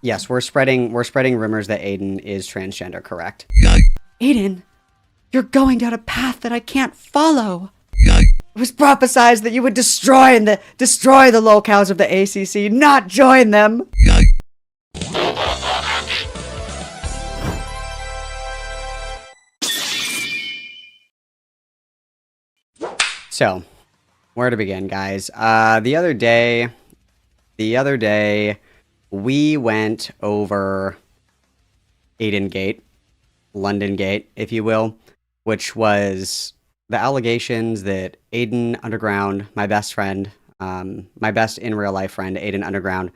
Yes, we're spreading rumors that Aiden is transgender, correct? Aiden, you're going down a path that I can't follow. It was prophesized that you would destroy the locales of the ACC, not join them. So, where to begin, guys? The other day, we went over Aiden Gate, London Gate, if you will, which was the allegations that Aiden Underground, my best friend, my best in real life friend, Aiden Underground,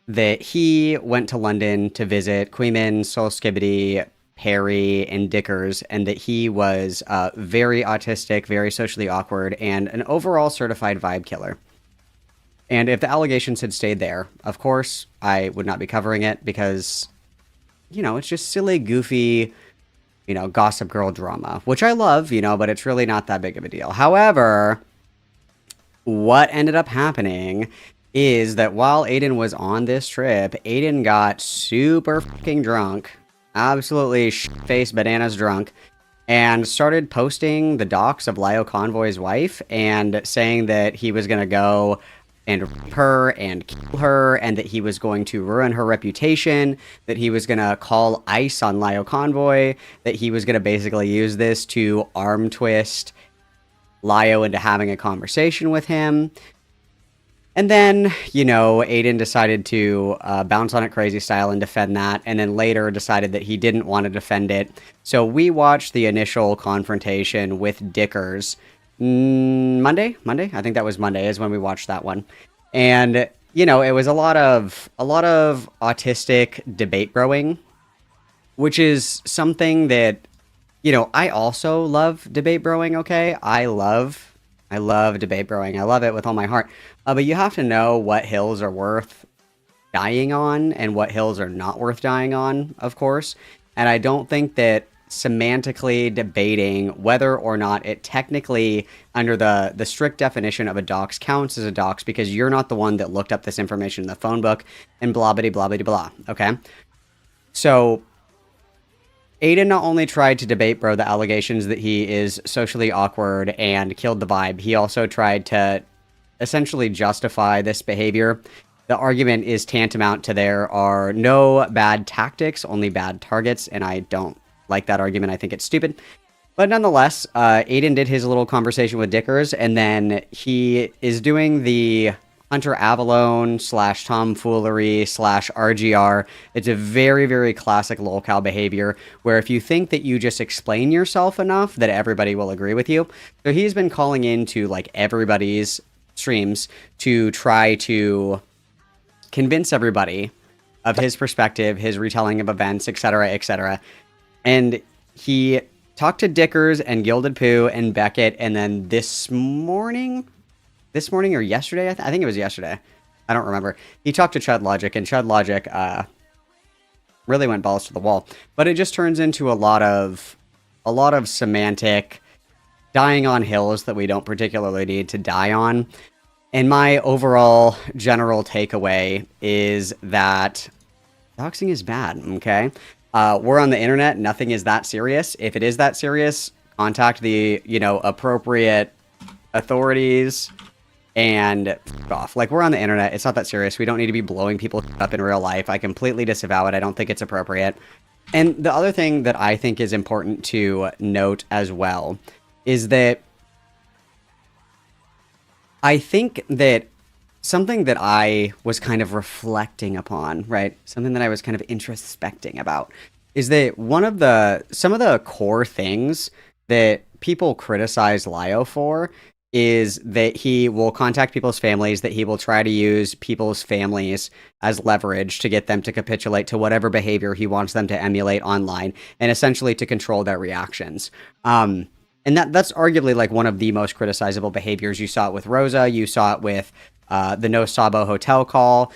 that he went to London to visit Queeman, Soul Skibbity, Perry, and Dickers, and that he was very autistic, very socially awkward, and an overall certified vibe killer. And if the allegations had stayed there, of course, I would not be covering it because, it's just silly, goofy, Gossip Girl drama, which I love, but it's really not that big of a deal. However, what ended up happening is that while Aiden was on this trip, Aiden got super fucking drunk, absolutely shit-faced bananas drunk, and started posting the docs of Lio Convoy's wife and saying that he was going to go and rape her and kill her, and that he was going to ruin her reputation, that he was going to call ICE on Lio Convoy, that he was going to basically use this to arm twist Lio into having a conversation with him. And then, Aiden decided to bounce on it crazy style and defend that, and then later decided that he didn't want to defend it. So we watched the initial confrontation with Dickers Monday. I think that was Monday is when we watched that one. And, it was a lot of autistic debate broing, which is something that, I also love debate broing, okay? I love debate broing. I love it with all my heart. But you have to know what hills are worth dying on and what hills are not worth dying on, of course. And I don't think that semantically debating whether or not it technically, under the strict definition of a dox, counts as a dox because you're not the one that looked up this information in the phone book and blah, blah, blah, blah, blah, okay? So Aiden not only tried to debate bro the allegations that he is socially awkward and killed the vibe, he also tried to essentially justify this behavior. The argument is tantamount to there are no bad tactics, only bad targets, and I don't like that argument. I think it's stupid. But nonetheless, Aiden did his little conversation with Dickers, and then he is doing the Hunter Avalone / tomfoolery / RGR. It's a very, very classic lolcow behavior where if you think that you just explain yourself enough that everybody will agree with you. So he's been calling into like everybody's streams to try to convince everybody of his perspective, his retelling of events, etc., etc. And he talked to Dickers and Gilded Pooh and Beckett, and then this morning or yesterday, I think it was yesterday, I don't remember, he talked to Chud Logic, and Chud Logic really went balls to the wall. But it just turns into a lot of semantic dying on hills that we don't particularly need to die on. And my overall general takeaway is that doxing is bad, okay? We're on the internet. Nothing is that serious. If it is that serious, contact the, appropriate authorities and f off. Like, we're on the internet. It's not that serious. We don't need to be blowing people up in real life. I completely disavow it. I don't think it's appropriate. And the other thing that I think is important to note as well is that I think that something that I was kind of reflecting upon, right? Something that I was kind of introspecting about is that some of the core things that people criticize Lio for is that he will contact people's families, that he will try to use people's families as leverage to get them to capitulate to whatever behavior he wants them to emulate online, and essentially to control their reactions. And that's arguably like one of the most criticizable behaviors. You saw it with Rosa, you saw it with the No Sabo hotel call.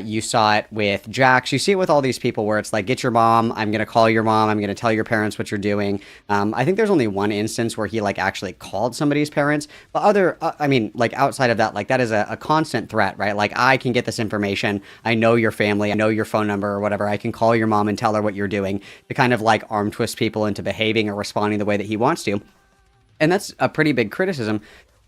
You saw it with Jax. You see it with all these people where it's like, get your mom. I'm going to call your mom. I'm going to tell your parents what you're doing. I think there's only one instance where he like actually called somebody's parents. But I mean, like outside of that, like that is a constant threat, right? Like I can get this information. I know your family. I know your phone number or whatever. I can call your mom and tell her what you're doing to kind of like arm twist people into behaving or responding the way that he wants to. And that's a pretty big criticism.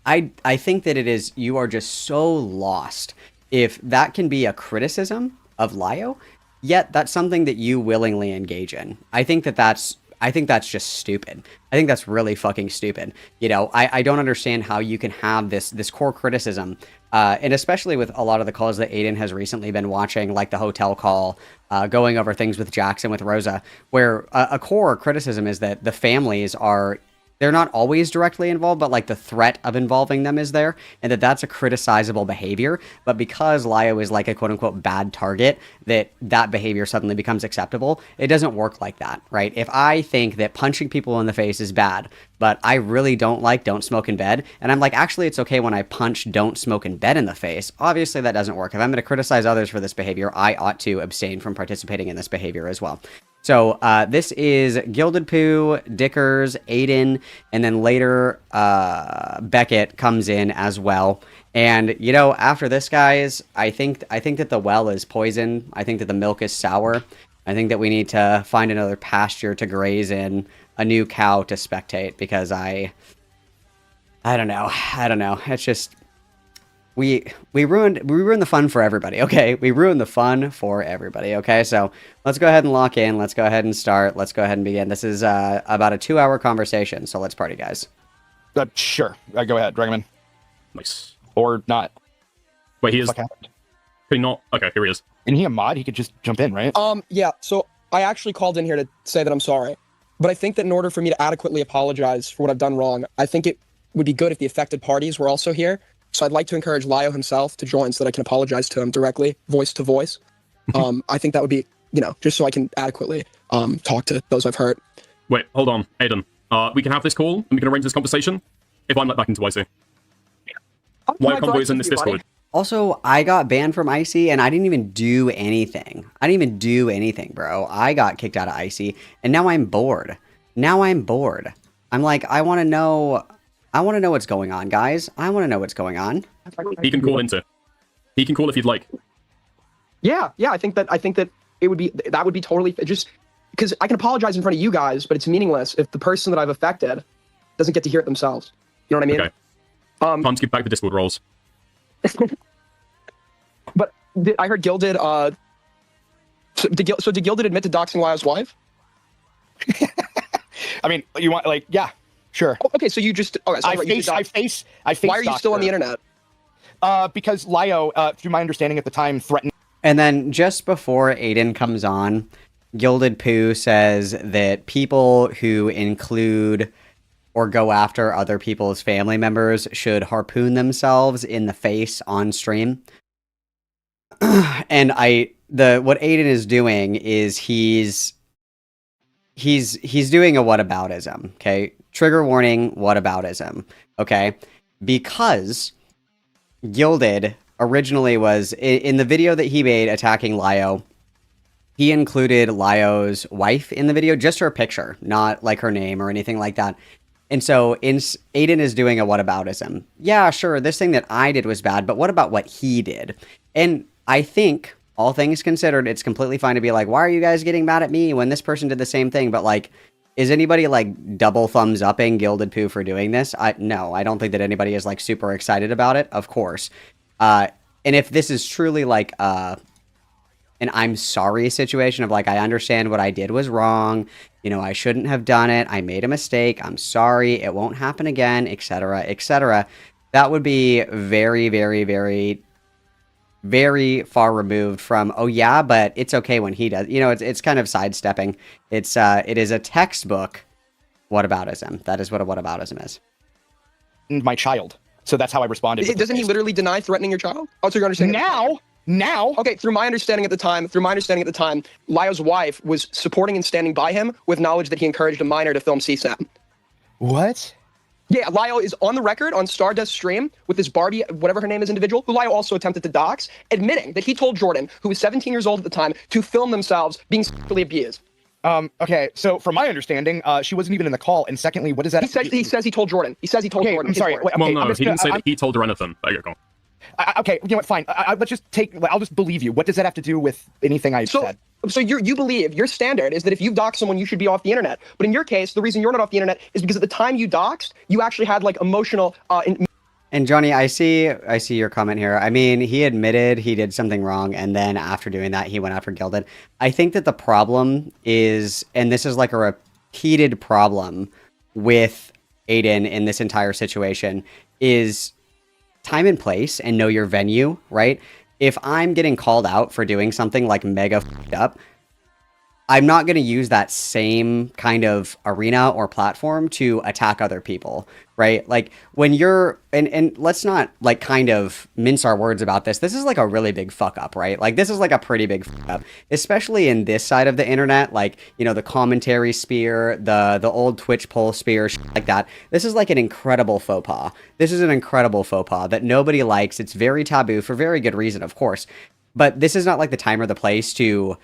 I think that it is, you are just so lost if that can be a criticism of Lio, yet that's something that you willingly engage in. I think that's just stupid. I think that's really fucking stupid. You know, I don't understand how you can have this core criticism, and especially with a lot of the calls that Aiden has recently been watching, like the hotel call, going over things with Jackson, with Rosa, where a core criticism is that the families are, they're not always directly involved, but like the threat of involving them is there, and that's a criticizable behavior. But because Lio is like a quote unquote bad target, that behavior suddenly becomes acceptable. It doesn't work like that, right? If I think that punching people in the face is bad, but I really don't like don't smoke in bed, and I'm like, actually, it's okay when I punch don't smoke in bed in the face, obviously that doesn't work. If I'm going to criticize others for this behavior, I ought to abstain from participating in this behavior as well. So this is Gilded Poo, Dickers, Aiden, and then later Beckett comes in as well. And you know, after this, guys, I think that the well is poison. I think that the milk is sour. I think that we need to find another pasture to graze in, a new cow to spectate, because I don't know. It's just we ruined the fun for everybody. Okay, we ruined the fun for everybody. Okay, so let's go ahead and lock in. Let's go ahead and start. Let's go ahead and begin. This is about a 2-hour conversation, so let's party, guys. Sure. Go ahead, drag him in. Nice. Or not. Wait, he is. Could he not? Okay, here he is. Isn't he a mod? He could just jump in, right? Yeah. So I actually called in here to say that I'm sorry, but I think that in order for me to adequately apologize for what I've done wrong, I think it would be good if the affected parties were also here. So I'd like to encourage Lio himself to join so that I can apologize to him directly, voice to voice. I think that would be, you know, just so I can adequately talk to those I've hurt. Wait, hold on, Aiden. We can have this call and we can arrange this conversation if I'm let back into IC. Why are convoys in this Discord? Also, I got banned from IC and I didn't even do anything. Bro. I got kicked out of IC and now I'm bored. I'm like, I want to know what's going on, guys. I want to know what's going on. He can call into. He can call if you'd like. Yeah. I think that that would be totally just because I can apologize in front of you guys, but it's meaningless if the person that I've affected doesn't get to hear it themselves. You know what I mean? Okay. Time to give back the Discord roles. But I heard Gilded. So did Gilded admit to doxing Lio's wife? I mean, you want yeah, sure. Oh, okay, so you just okay. So I face. Why are you still on the internet? Because Lio, through my understanding at the time, threatened. And then just before Aiden comes on, Gilded Poo says that people who include or go after other people's family members should harpoon themselves in the face on stream. And what Aiden is doing is he's doing a whataboutism, okay? Trigger warning, whataboutism, okay? Because Gilded originally was, in the video that he made attacking Lio, he included Lio's wife in the video, just her picture, not like her name or anything like that. And so Aiden is doing a whataboutism. Yeah, sure, this thing that I did was bad, but what about what he did? And I think, all things considered, it's completely fine to be like, why are you guys getting mad at me when this person did the same thing? But like, is anybody like double thumbs upping Gilded Poo for doing this? No, I don't think that anybody is like super excited about it, of course. And if this is truly like an I'm sorry situation of like, I understand what I did was wrong, you know, I shouldn't have done it, I made a mistake, I'm sorry, it won't happen again, etc., etc., that would be very, very, very, very far removed from, oh yeah, but it's okay when he does. You know, it's kind of sidestepping. It is a textbook whataboutism. That is what a whataboutism is. My child. So that's how I responded. Doesn't he literally deny threatening your child? Oh, so you're understanding now. Okay, through my understanding at the time, Lio's wife was supporting and standing by him with knowledge that he encouraged a minor to film CSAP. What? Yeah, Lio is on the record on Stardust stream with this Barbie, whatever her name is, individual, who Lio also attempted to dox, admitting that he told Jordan, who was 17 years old at the time, to film themselves being sexually abused. Okay, so from my understanding, she wasn't even in the call. And secondly, what does that? He says he told Jordan. He says he told Jordan. I'm sorry. Wait, okay, Well, no, I'm just he didn't gonna- say that he told her anything. There you go. Okay, you know what? Fine. Let's just take. I'll just believe you. What does that have to do with anything I said? So you believe your standard is that if you dox someone, you should be off the internet. But in your case, the reason you're not off the internet is because at the time you doxed, you actually had like emotional. And Johnny, I see your comment here. I mean, he admitted he did something wrong, and then after doing that, he went after Gilded. I think that the problem is, and this is like a repeated problem with Aiden in this entire situation, is time and place and know your venue, right? If I'm getting called out for doing something like mega f***ed up, I'm not going to use that same kind of arena or platform to attack other people, right? Like when you're, and let's not like kind of mince our words about this. This is like a really big fuck up, right? Like this is like a pretty big fuck up, especially in this side of the internet, like, you know, the commentary sphere, the old Twitch poll sphere, shit like that. This is like an incredible faux pas. This is an incredible faux pas that nobody likes. It's very taboo for very good reason, of course. But this is not like the time or the place to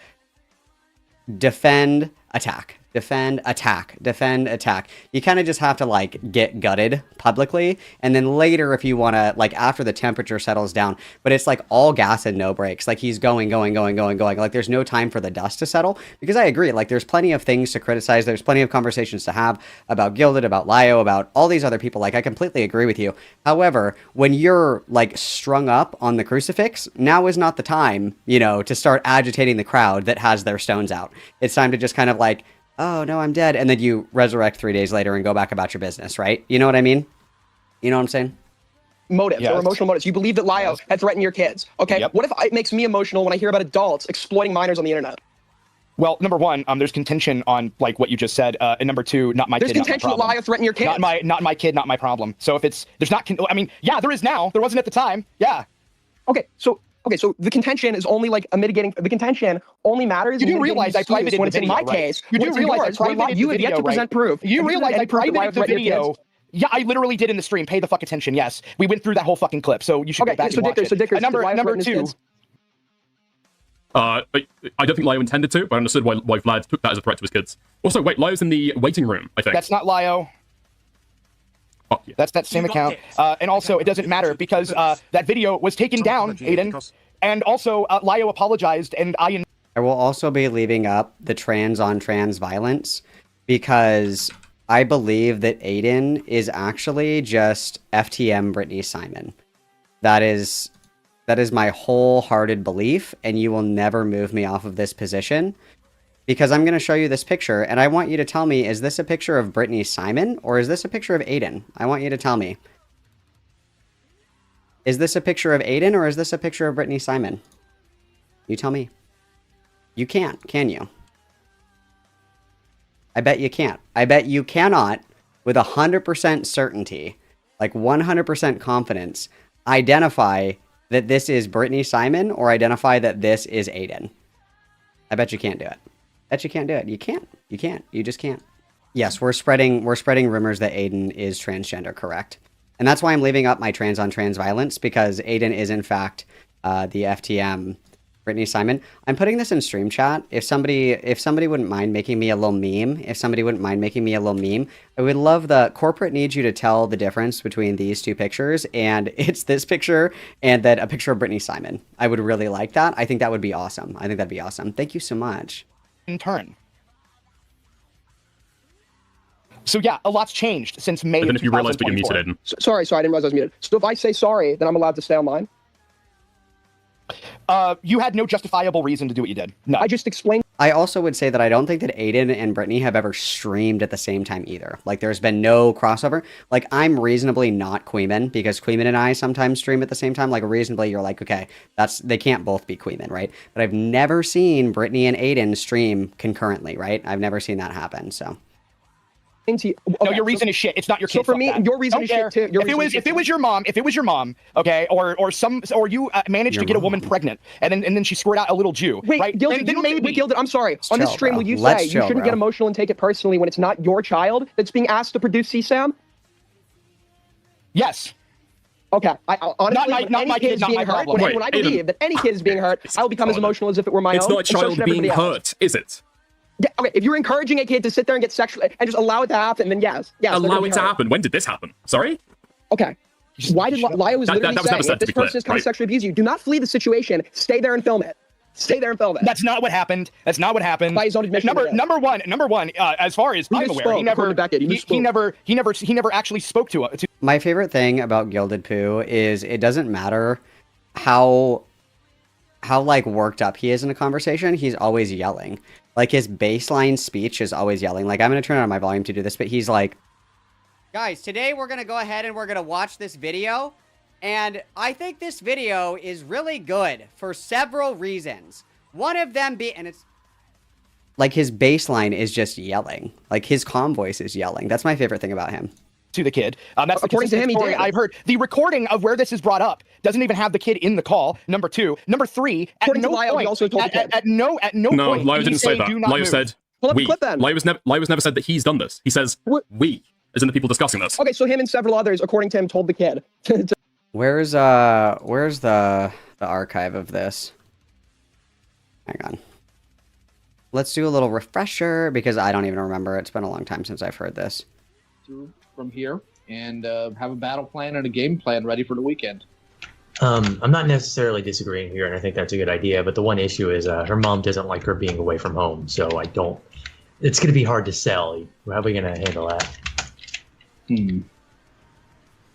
defend, attack, defend, attack, defend, attack. You kind of just have to like get gutted publicly, and then later if you want to, like after the temperature settles down, but it's like all gas and no brakes. Like he's going. Like there's no time for the dust to settle, because I agree, like there's plenty of things to criticize. There's plenty of conversations to have about Gilded, about Lio, about all these other people. Like I completely agree with you. However, when you're like strung up on the crucifix, now is not the time, you know, to start agitating the crowd that has their stones out. It's time to just kind of like, oh no, I'm dead, and then you resurrect 3 days later and go back about your business, right? You know what I mean? You know what I'm saying? Motives or emotional motives. You believe that Lio had threatened your kids. Okay. Yep. What if it makes me emotional when I hear about adults exploiting minors on the internet? Well, number one, there's contention on like what you just said, and number two, not my kid. There's contention that Lio threatened your kids. Not my kid, not my problem. So if there's not, I mean, yeah, there is now. There wasn't at the time. Yeah. Okay, so the contention is only like a mitigating. The contention only matters. You do realize I privated when the it's video, in my right? case. You do realize I privated you the have yet video, to present proof. You realize I privated the video. Yeah, I literally did in the stream. Pay the fuck attention. Yes, we went through that whole fucking clip. So you should go back and watch it. So Dickers, number two. I don't think Lio intended to, but I understood why Vlad took that as a threat to his kids. Also, wait, Lio's in the waiting room, I think. That's not Lio. Oh, yeah. That's that same account. And also, it doesn't matter because that video was taken down, Aiden. And also, Lio apologized, and I will also be leaving up the trans-on-trans violence, because I believe that Aiden is actually just FTM Brittany Simon. That is my wholehearted belief, and you will never move me off of this position, because I'm going to show you this picture, and I want you to tell me, is this a picture of Brittany Simon, or is this a picture of Aiden? I want you to tell me. Is this a picture of Aiden, or is this a picture of Brittany Simon? You tell me. You can't, can you? I bet you can't. I bet you cannot, with 100% certainty, like 100% confidence, identify that this is Brittany Simon or identify that this is Aiden. I bet you can't do it. I bet you can't do it. You can't. You can't. You just can't. Yes, we're spreading rumors that Aiden is transgender, correct? And that's why I'm leaving up my trans-on-trans violence, because Aiden is, in fact, the FTM Brittany Simon. I'm putting this in stream chat. If somebody wouldn't mind making me a little meme, I would love the corporate needs you to tell the difference between these two pictures, and it's this picture and then a picture of Brittany Simon. I would really like that. I think that would be awesome. I think that'd be awesome. Thank you so much. in turn. So yeah, a lot's changed since May. And then if you realize that you're 2024. muted, Aiden. Sorry, I didn't realize I was muted. So if I say sorry, then I'm allowed to stay online? You had no justifiable reason to do what you did. No. I just explained. I also would say that I don't think that Aiden and Brittany have ever streamed at the same time either. Like, there's been no crossover. Like, I'm reasonably not Queeman, because Queeman and I sometimes stream at the same time. Like, reasonably, you're like, okay, they can't both be Queeman, right? But I've never seen Brittany and Aiden stream concurrently, right? I've never seen that happen, so. Okay, no, your reason is shit. It's not your kid. So for me, your reason is shit too. If it was your mom, okay, or you managed to get a woman pregnant, and then she squirted out a little Jew, wait, right? Gilded, Gilded, I'm sorry. On this stream, will you say you shouldn't get emotional and take it personally when it's not your child that's being asked to produce CSAM? Yes. Okay, honestly, Not when any my kid kid, is not being my hurt, problem. when I believe that any kid is being hurt, I will become as emotional as if it were my It's own. not a and so child should being everybody else. hurt, is it? Yeah, okay, if you're encouraging a kid to sit there and get sexually and just allow it to happen, then yes, they're Allow gonna it be to hurt. happen. When did this happen? Sorry? Okay. Why did Lio was literally that was never saying, said, if to this be clear, person is coming right? to sexually abuse you, do not flee the situation. Stay there and film it. Stay there and film it. That's not what happened. That's not what happened. By his own admission. Number one. As far as I'm aware, he never actually spoke to us. My favorite thing about Gilded Poo is it doesn't matter how like worked up he is in a conversation, he's always yelling. Like his baseline speech is always yelling. Like I'm gonna turn on my volume to do this, but he's like, guys, today we're gonna go ahead and we're gonna watch this video. And I think this video is really good for several reasons. One of them and it's like his baseline is just yelling. Like his calm voice is yelling. That's my favorite thing about him. To the kid. That's according to him, he did. I've heard the recording of where this is brought up doesn't even have the kid in the call. Number two. Number three. According to Lio, he also told the kid. At no No, point. Lio did he didn't say that. do not Lio move. said Pull up the we. clip then. Lio was never said that he's done this. He says we, as in the people discussing this. Okay, so him and several others, according to him, told the kid. Where's the archive of this? Hang on. Let's do a little refresher because I don't even remember. It's been a long time since I've heard this. From here and have a battle plan and a game plan ready for the weekend. I'm not necessarily disagreeing here, and I think that's a good idea. But the one issue is her mom doesn't like her being away from home, so I don't. It's going to be hard to sell. How are we going to handle that?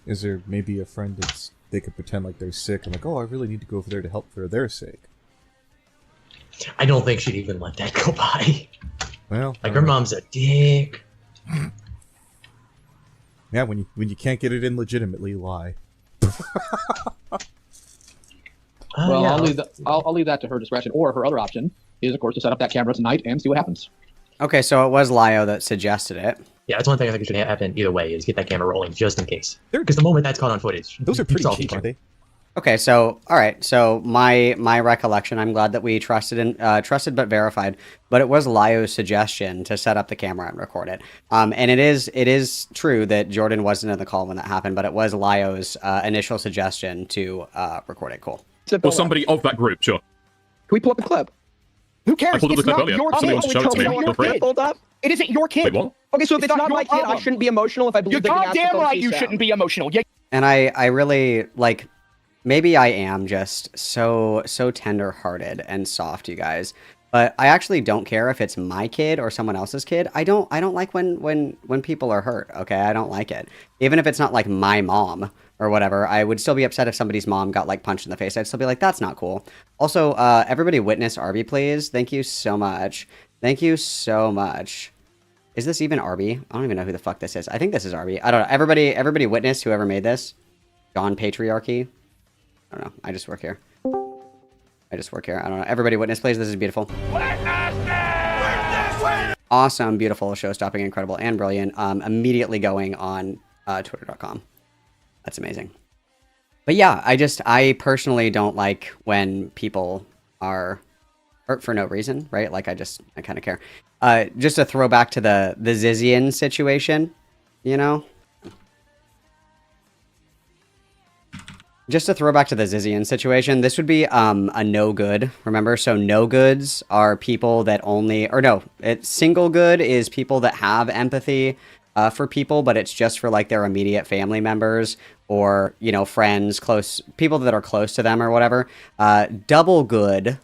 Is there maybe a friend that's they could pretend like they're sick and like, oh, I really need to go over there to help for their sake? I don't think she'd even let that go by. Well, Like her mom's a dick. Yeah, when you can't get it in legitimately, lie. Well, Yeah. I'll leave that to her discretion. Or her other option is, of course, to set up that camera tonight and see what happens. Okay, so it was Lio that suggested it. Yeah, that's one thing I think should happen either way, is get that camera rolling just in case. They're- Because the moment that's caught on footage, Those are it's pretty all cheap, feature. aren't they? Okay, so all right, so my recollection, I'm glad that we trusted but verified, but it was Lio's suggestion to set up the camera and record it. And it is true that Jordan wasn't in the call when that happened, but it was Lio's initial suggestion to record it. Cool. Or somebody of that group, sure. Can we pull up the clip? Who cares? I pulled up the It's clip not earlier. your Somebody kid. wants to show it to me. It's not Feel your free. kid. Pulled up? It isn't your kid. Wait, what? Okay, so if it's not your my kid, I problem. shouldn't be emotional if I You're believe they can goddamn ask right you shouldn't be emotional. Yeah. And I really like, maybe I am just so tender-hearted and soft, you guys. But I actually don't care if it's my kid or someone else's kid. I don't like when people are hurt. Okay, I don't like it. Even if it's not like my mom or whatever, I would still be upset if somebody's mom got like punched in the face. I'd still be like, that's not cool. Also, everybody witness Arby, please. Thank you so much. Thank you so much. Is this even Arby? I don't even know who the fuck this is. I think this is Arby. I don't know. Everybody witness whoever made this. John Patriarchy. I don't know. I just work here. I don't know. Everybody witness, please. This is beautiful. Awesome, beautiful, show-stopping, incredible, and brilliant. Immediately going on Twitter.com. That's amazing. But yeah, I personally don't like when people are hurt for no reason, right? Like I kind of care. Just to throw back to the Zizian situation, you know? Just to throw back to the Zizian situation, this would be a no good, remember? So no goods are people that single good is people that have empathy for people, but it's just for like their immediate family members or, you know, friends, close, people that are close to them or whatever. Double good,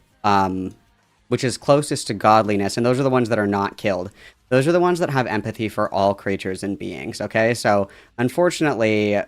which is closest to godliness, and those are the ones that are not killed. Those are the ones that have empathy for all creatures and beings, okay? So, unfortunately,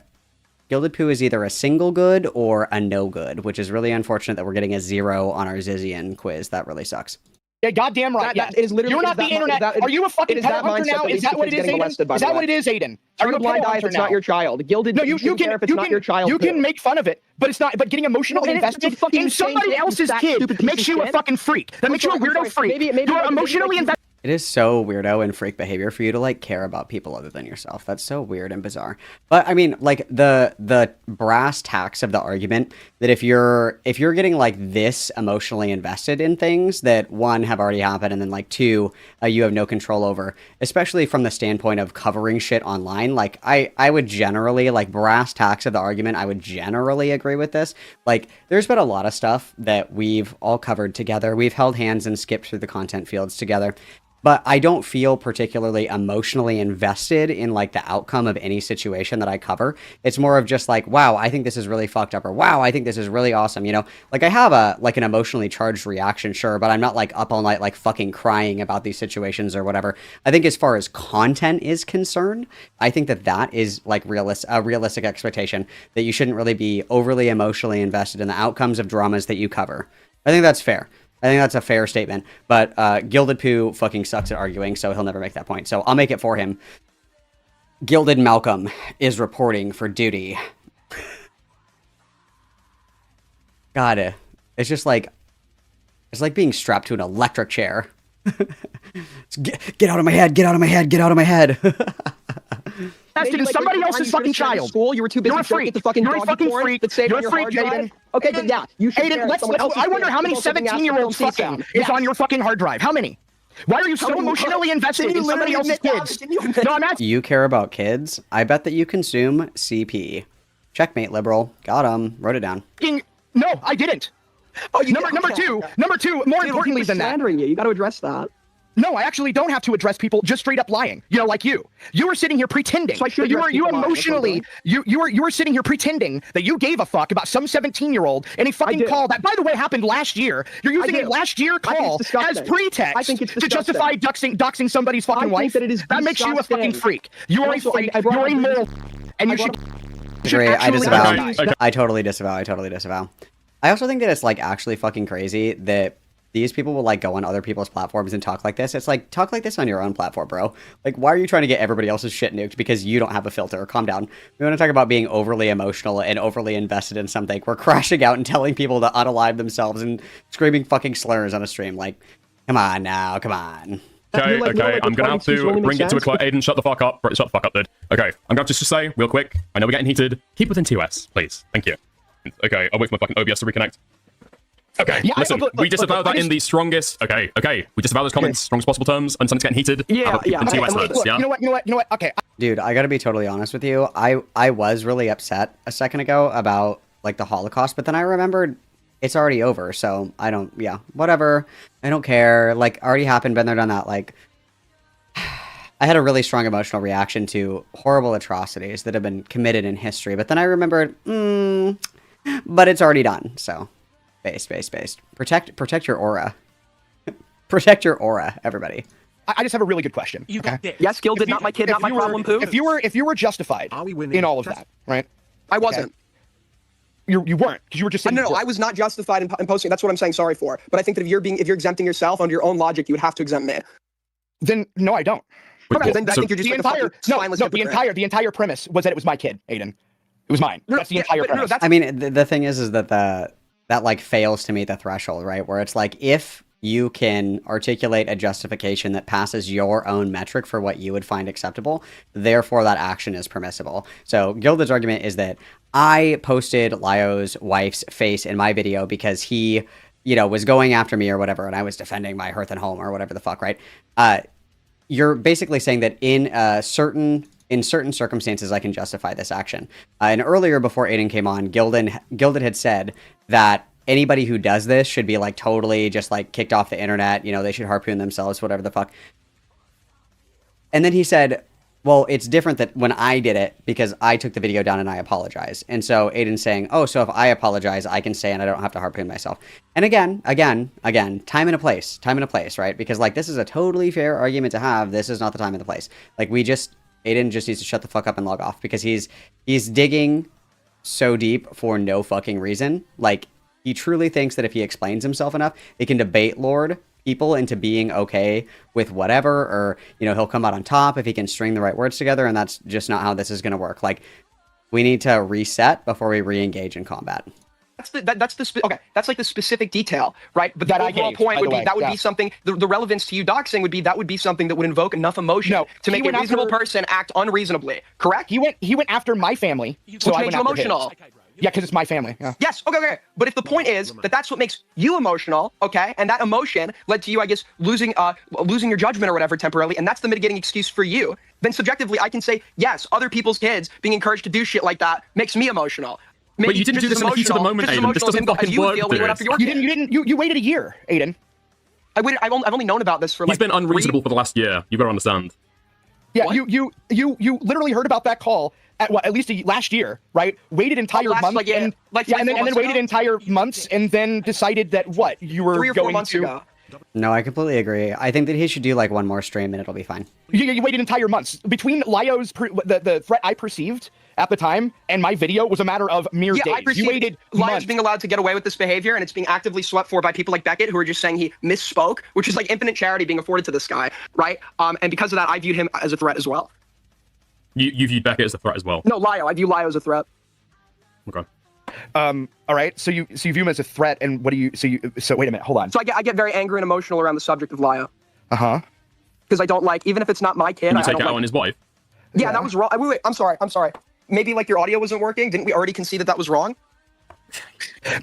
Gilded Poo is either a single good or a no good, which is really unfortunate that we're getting a 0 on our Zizian quiz. That really sucks. Yeah, goddamn right. That is literally. You're not the internet. Are you a fucking pet hunter now? Is that what it is, Aiden? Is that what it is, Aiden? Are Turn you a blind eye if it's not your child. Gilded. No, you can. If it's not your child. You can make fun of it, but it's not. But getting emotionally invested in somebody else's kid makes you a fucking freak. That makes you a weirdo freak. You're emotionally invested. It is so weirdo and freak behavior for you to like care about people other than yourself. That's so weird and bizarre. But I mean, like the brass tacks of the argument that if you're getting like this emotionally invested in things that one have already happened and then like two you have no control over, especially from the standpoint of covering shit online. Like I would generally like brass tacks of the argument. I would generally agree with this. Like there's been a lot of stuff that we've all covered together. We've held hands and skipped through the content fields together. But I don't feel particularly emotionally invested in like the outcome of any situation that I cover. It's more of just like, wow, I think this is really fucked up, or wow, I think this is really awesome. You know, like I have an emotionally charged reaction, sure, but I'm not like up all night like fucking crying about these situations or whatever. I think as far as content is concerned, I think that is like a realistic expectation that you shouldn't really be overly emotionally invested in the outcomes of dramas that you cover. I think that's fair. I think that's a fair statement, but Gilded Poo fucking sucks at arguing, so he'll never make that point. So I'll make it for him. Gilded Malcolm is reporting for duty. God, it's just like, it's like being strapped to an electric chair. Get out of my head, get out of my head, get out of my head. Invested in somebody else's fucking child. School, you were too busy You're a freak. the fucking You're a fucking freak. You're a freak, Aiden. Okay, but yeah, you should. Aiden, I wonder how many 17-year-olds fucking is on your fucking hard drive. How many? Why are you so emotionally invested in somebody else's kids? No, I'm asking. You care about kids? I bet that you consume CP. Checkmate, liberal. Got him. Wrote it down. No, I didn't. Oh, number two. More importantly than that. You got to address that. No, I actually don't have to address people just straight up lying. You know, like you. You were sitting here pretending. So you emotionally. You were sitting here pretending that you gave a fuck about some 17-year-old and a fucking call that, by the way, happened last year. You're using a last year call as pretext to justify doxing somebody's fucking wife. That makes you a fucking freak. You are a freak. You're a moral. And you should. I disavow. I totally disavow. I also think that it's like actually fucking crazy that these people will like go on other people's platforms and talk like this. It's like, talk like this on your own platform, bro. Like, why are you trying to get everybody else's shit nuked because you don't have a filter? Calm down. We want to talk about being overly emotional and overly invested in something. We're crashing out and telling people to unalive themselves and screaming fucking slurs on a stream. Like, come on now, come on. Okay, I'm gonna have to bring it to a close. Aiden, shut the fuck up. Shut the fuck up, dude. Okay, I'm gonna have to just say, real quick, I know we're getting heated. Keep within TOS, please. Thank you. Okay, I'll wait for my fucking OBS to reconnect. Okay, yeah, listen, we disavow that in the strongest... Okay, we disavow those comments, strongest possible terms, and something's getting heated. Yeah. Okay, you know what? Okay. Dude, I gotta be totally honest with you. I was really upset a second ago about, like, the Holocaust, but then I remembered it's already over, so I don't... Yeah, whatever. I don't care. Like, already happened, been there, done that. Like, I had a really strong emotional reaction to horrible atrocities that have been committed in history, but then I remembered, but it's already done, so... Based. Protect your aura. Protect your aura, everybody. I just have a really good question. Okay? Yes, Gilded, not my kid, not my problem, Pooh. If you were justified in all of that, right? I wasn't. Okay. You weren't, because you were just saying... No, I was not justified in posting. That's what I'm saying sorry for. But I think that if you're exempting yourself under your own logic, you would have to exempt me. Then, no, I don't. Okay, then I think you're just the entire premise was that it was my kid, Aiden. It was mine. That's the entire premise. I mean, the thing is that that like fails to meet the threshold, right? Where it's like, if you can articulate a justification that passes your own metric for what you would find acceptable, therefore that action is permissible. So Gilded's argument is that I posted Lyo's wife's face in my video because he, was going after me or whatever, and I was defending my hearth and home or whatever the fuck, right? You're basically saying that in certain circumstances, I can justify this action. And earlier, before Aiden came on, Gilded had said that anybody who does this should be like totally just like kicked off the internet. They should harpoon themselves, whatever the fuck. And then he said, well, it's different that when I did it because I took the video down and I apologize. And so Aiden's saying, oh, so if I apologize, I can say and I don't have to harpoon myself. And again, time and a place, right? Because like this is a totally fair argument to have. This is not the time and the place. Like Aiden just needs to shut the fuck up and log off because he's digging so deep for no fucking reason. Like, he truly thinks that if he explains himself enough, he can debate lord people into being okay with whatever, or, he'll come out on top if he can string the right words together, and that's just not how this is going to work. Like, we need to reset before we re-engage in combat. That's like the specific detail, right? But That the I overall gave, point by would the be way, that would yeah. be something. The relevance to you doxing would be that would be something that would invoke enough emotion No, to he make a went reasonable after- person act unreasonably. Correct? He went after my family, so Which I made went you after emotional. his. Yeah, because it's my family. Yeah. Yes, okay. But if the point is that that's what makes you emotional, okay, and that emotion led to you, I guess, losing your judgment or whatever temporarily, and that's the mitigating excuse for you, then subjectively I can say, yes, other people's kids being encouraged to do shit like that makes me emotional. Maybe But you didn't do this in the heat of the moment, Aiden. This doesn't fucking work, You waited a year, Aiden. I've only known about this for like He's been unreasonable for the last year. You gotta understand. Yeah, What? you literally heard about that call at least last year, right? Waited entire last, months, like, yeah, and like yeah, and 3 then months waited ago? entire months, and then decided that what you were 3 or 4 going months to. ago. No, I completely agree. I think that he should do like one more stream and it'll be fine. You waited entire months between Lyo's the threat I perceived at the time and my video was a matter of mere Yeah, days. I perceive You waited Lyons months. being allowed to get away with this behavior, and it's being actively swept for by people like Beckett, who are just saying he misspoke, which is like infinite charity being afforded to this guy, right? And because of that, I viewed him as a threat as well. You viewed Beckett as a threat as well. No, Lyo. I view Lyo as a threat. Okay. All right, so you view him as a threat, and what do you? So wait a minute, hold on. So I get very angry and emotional around the subject of Lyo. Because I don't like, even if it's not my kid. Can you I take don't it out like, on his wife? Yeah, that was wrong. Wait, I'm sorry. Maybe like your audio wasn't working. Didn't we already concede that that was wrong?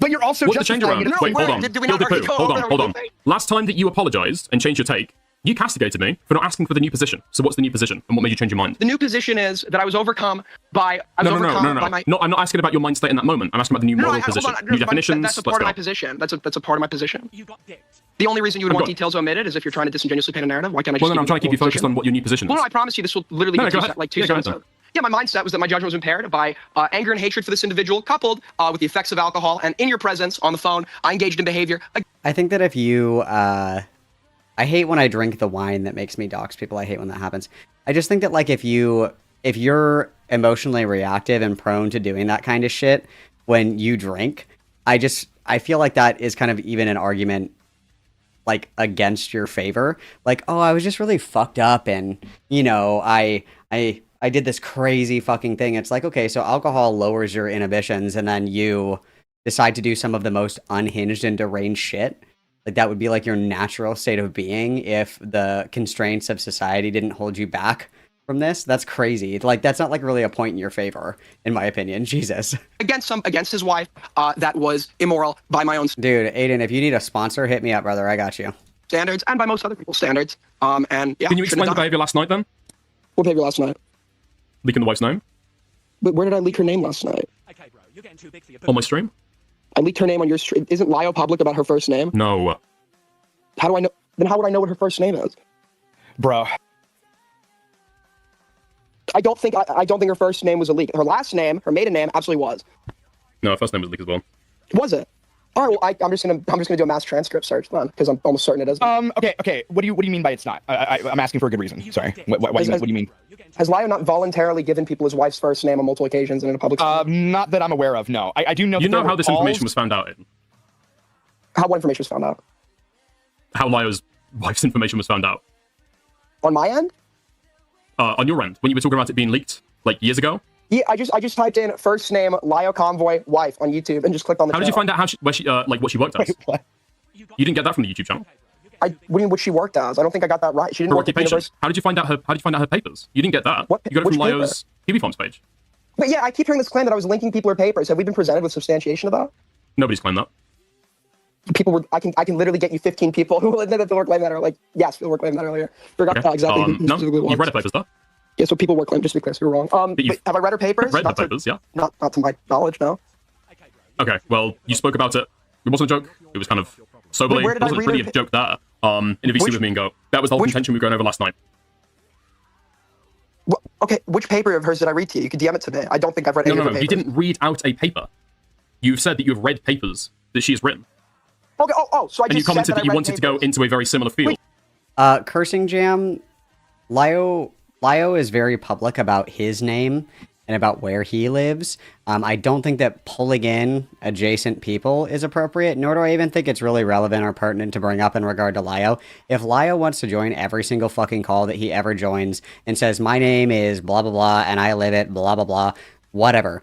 But you're also What's the change justifying around? it. Wait, hold on. Did we not Gildy already Poo, go over hold on. everything? Last time that you apologized and changed your take, you castigated me for not asking for the new position. So what's the new position, and what made you change your mind? The new position is that I was overcome by. No. My... No, I'm not asking about your mind state in that moment. I'm asking about the new moral position. New definitions. That's a part of my position. That's a part of my position. You got dicked. The only reason you would want details omitted is if you're trying to disingenuously paint a narrative. Why can't I just? Well, then I'm trying to keep you focused on what your new position is. Well, no, I promise you this will literally No, be go two ahead. like 2 Yeah, go ahead, seconds. Yeah, my mindset was that my judgment was impaired by anger and hatred for this individual, coupled with the effects of alcohol. And in your presence on the phone, I engaged in behavior. I think that if you, I hate when I drink the wine that makes me dox people. I hate when that happens. I just think that like if you're emotionally reactive and prone to doing that kind of shit when you drink, I feel like that is kind of even an argument like against your favor. Like, oh, I was just really fucked up, and you know, I did this crazy fucking thing. It's like, okay, so alcohol lowers your inhibitions, and then you decide to do some of the most unhinged and deranged shit. Like that would be like your natural state of being if the constraints of society didn't hold you back from this. That's crazy. Like that's not like really a point in your favor, in my opinion. Jesus. Against his wife, that was immoral by my own Dude, Aiden, if you need a sponsor, hit me up, brother. I got you. standards and by most other people's standards. And yeah. Can you explain the shouldn't have done behavior last night then? What behavior last night? Leaking the wife's name But where did I leak her name last night? Okay, bro, you're getting too big for your on my stream? I leaked her name on your stream. Isn't Lyo public about her first name? No. How do I know? Then how would I know what her first name is? Bro. I don't think her first name was a leak. Her last name, her maiden name, absolutely was. No, her first name was leak as well. Was it? All right. Well, I'm just gonna do a mass transcript search then, because I'm almost certain it is. Okay. What do you mean by it's not? I'm asking for a good reason. Sorry. What do you mean? Has Lyo not voluntarily given people his wife's first name on multiple occasions and in a public? Not that I'm aware of. No, I do know. You that there know how were this calls- information was found out, Aiden? How what information was found out? How Lyo's wife's information was found out? On my end? On your end, when you were talking about it being leaked, like years ago? Yeah, I just typed in first name Lyo Convoy wife on YouTube and just clicked on the How did you channel. find out what she worked as? Wait, what? You didn't get that from the YouTube channel. What do you mean what she worked as? I don't think I got that right. She didn't Her work at the occupation. university. How did you find out her papers? You didn't get that. What- You got it from which Lyo's PB Forms page. But yeah, I keep hearing this claim that I was linking people or papers. Have we been presented with substantiation of that? Nobody's claimed that. People were. I can literally get you 15 people who admitted that they were claiming that. Or like, yes, people were claiming that earlier. Forgot Okay. exactly. who No, specifically it you've read was. her papers though. Yeah, so people were claiming. Just to be clear, so we were wrong. you've But have I read her papers? Read the Not to- papers, yeah. Not to my knowledge, no. Okay, well, you spoke about it. It wasn't a joke. It was kind of soberly. Wait, where It did I wasn't read really her a joke there. In a VC Which- with me and Go. That was the whole which- contention we were going over last night. Okay, which paper of hers did I read to you? You could DM it to me. I don't think I've read any of her No. You papers. didn't read out a paper. You've said that you have read papers that she has written. Okay. Oh. So I And you just said commented that I you read wanted to go papers. into a very similar field. Cursing Jam, Lyo is very public about his name and about where he lives. I don't think that pulling in adjacent people is appropriate, nor do I even think it's really relevant or pertinent to bring up in regard to Lyo. If Lyo wants to join every single fucking call that he ever joins and says, my name is blah, blah, blah, and I live at blah, blah, blah, whatever.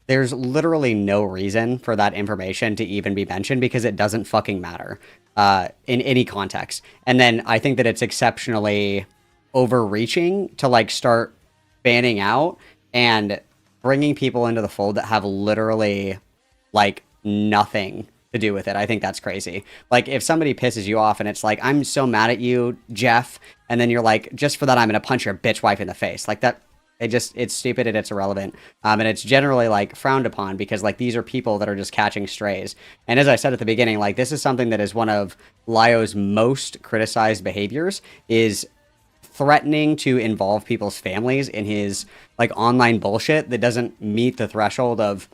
there's literally no reason for that information to even be mentioned because it doesn't fucking matter in any context. And then I think that it's exceptionally overreaching to like start banning out and bringing people into the fold that have literally like nothing to do with it. I think that's crazy. Like if somebody pisses you off and it's like, I'm so mad at you, Jeff, and then you're like, just for that, I'm gonna punch your bitch wife in the face. Like that, it's stupid and it's irrelevant. And it's generally like frowned upon because like these are people that are just catching strays. And as I said at the beginning, like this is something that is one of Lyo's most criticized behaviors, is threatening to involve people's families in his like online bullshit that doesn't meet the threshold of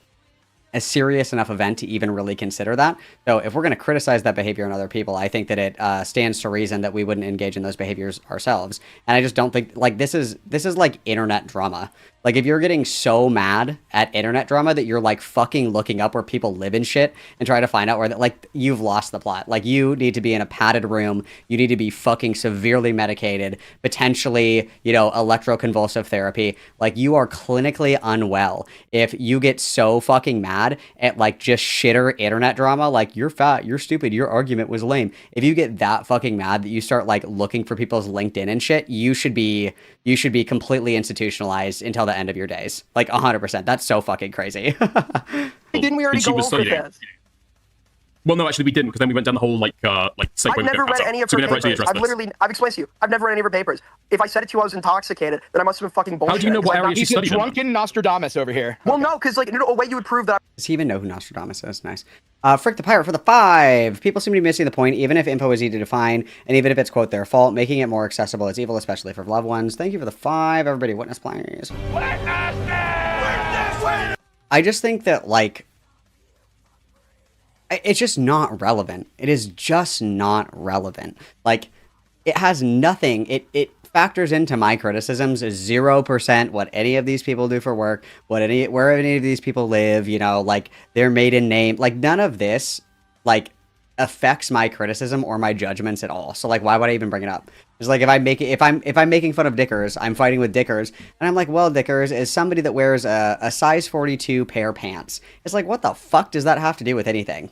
a serious enough event to even really consider that. So if we're going to criticize that behavior in other people, I think that it stands to reason that we wouldn't engage in those behaviors ourselves. And I just don't think like this is like internet drama. Like if you're getting so mad at internet drama that you're like fucking looking up where people live and shit and try to find out where that, like you've lost the plot. Like you need to be in a padded room. You need to be fucking severely medicated, potentially, you know, electroconvulsive therapy. Like you are clinically unwell if you get so fucking mad at like just shitter internet drama. Like you're fat, you're stupid, your argument was lame. If you get that fucking mad that you start like looking for people's LinkedIn and shit, you should be completely institutionalized until the end of your days. Like 100%. That's so fucking crazy. Didn't we already go over this? Well, no, actually, we didn't, because then we went down the whole like I've never read any of her papers. I've explained to you. I've never read any of her papers. If I said it to you, I was intoxicated, then I must have been fucking bullshit. How do you know what area she studied? He's a drunken Nostradamus over here. Well, no, because like a way you would prove that. Does he even know who Nostradamus is? Nice. Frick the Pirate for the 5. People seem to be missing the point, even if info is easy to find, and even if it's, quote, their fault, making it more accessible is evil, especially for loved ones. Thank you for the 5. Everybody, witness, please. I just think that, like, it's just not relevant. It is just not relevant. Like, it has nothing. It factors into my criticisms is 0% what any of these people do for work, where any of these people live, you know, like their maiden name. Like, none of this, like, affects my criticism or my judgments at all. So, like, why would I even bring it up? It's like if I'm making fun of Dickers, I'm fighting with Dickers, and I'm like, well, Dickers is somebody that wears a size 42 pair of pants. It's like, what the fuck does that have to do with anything?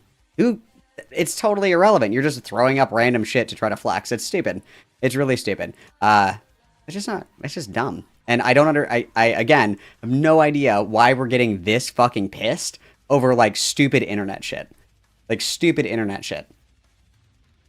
It's totally irrelevant. You're just throwing up random shit to try to flex. It's stupid. It's really stupid. It's just dumb. And I don't I again have no idea why we're getting this fucking pissed over like stupid internet shit. Like stupid internet shit.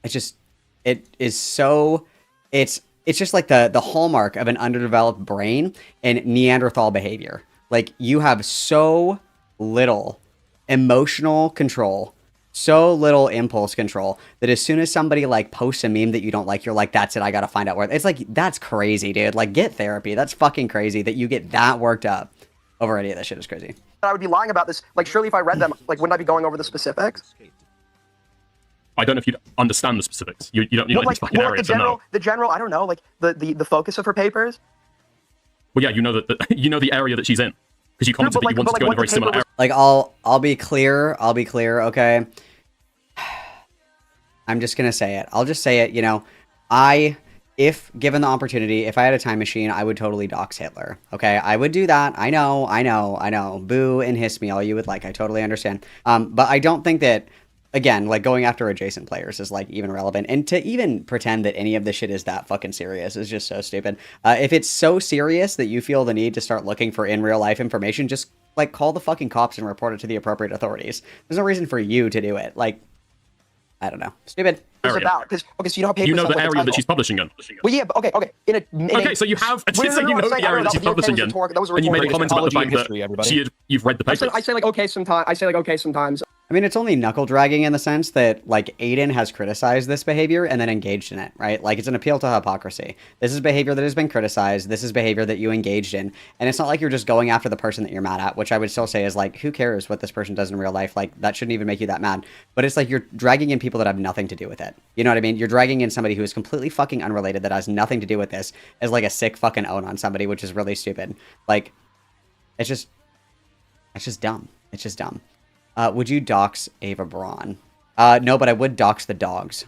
It's just it's just like the hallmark of an underdeveloped brain and Neanderthal behavior. Like you have so little emotional control, so little impulse control that as soon as somebody like posts a meme that you don't like, you're like, that's it, I gotta find out where. It's like, that's crazy, dude. Like, get therapy. That's fucking crazy that you get that worked up over any of that shit. Is crazy. I would be lying about this. Like, surely if I read them, like, wouldn't I be going over the specifics? I don't know if you'd understand the specifics. You don't know these fucking areas. The general, I don't know, like the focus of her papers. Well, yeah, you know that you know the area that she's in. Because you commented that you wanted to go in a very similar area. Like, I'll be clear, okay? I'm just gonna say it. I'll just say it, you know, if given the opportunity, if I had a time machine, I would totally dox Hitler, okay? I would do that. I know. Boo and hiss me all you would like. I totally understand. But I don't think that, again, like, going after adjacent players is, like, even relevant. And to even pretend that any of this shit is that fucking serious is just so stupid. If it's so serious that you feel the need to start looking for in real life information, just, like, call the fucking cops and report it to the appropriate authorities. There's no reason for you to do it. Like, I don't know. Stupid. It's about, because, okay, so you know how papers you know the like area that she's publishing in. Well, yeah, but okay. Okay, so you have, so you know the area that she's publishing in, and you made a comment about the fact that you've read the papers. I say like, okay, sometimes. I mean, it's only knuckle dragging in the sense that, like, Aiden has criticized this behavior and then engaged in it, right? Like, it's an appeal to hypocrisy. This is behavior that has been criticized. This is behavior that you engaged in. And it's not like you're just going after the person that you're mad at, which I would still say is, like, who cares what this person does in real life? Like, that shouldn't even make you that mad. But it's like you're dragging in people that have nothing to do with it. You know what I mean? You're dragging in somebody who is completely fucking unrelated that has nothing to do with this as, like, a sick fucking own on somebody, which is really stupid. Like, it's just dumb. It's just dumb. Would you dox Ava Braun? No, but I would dox the dogs.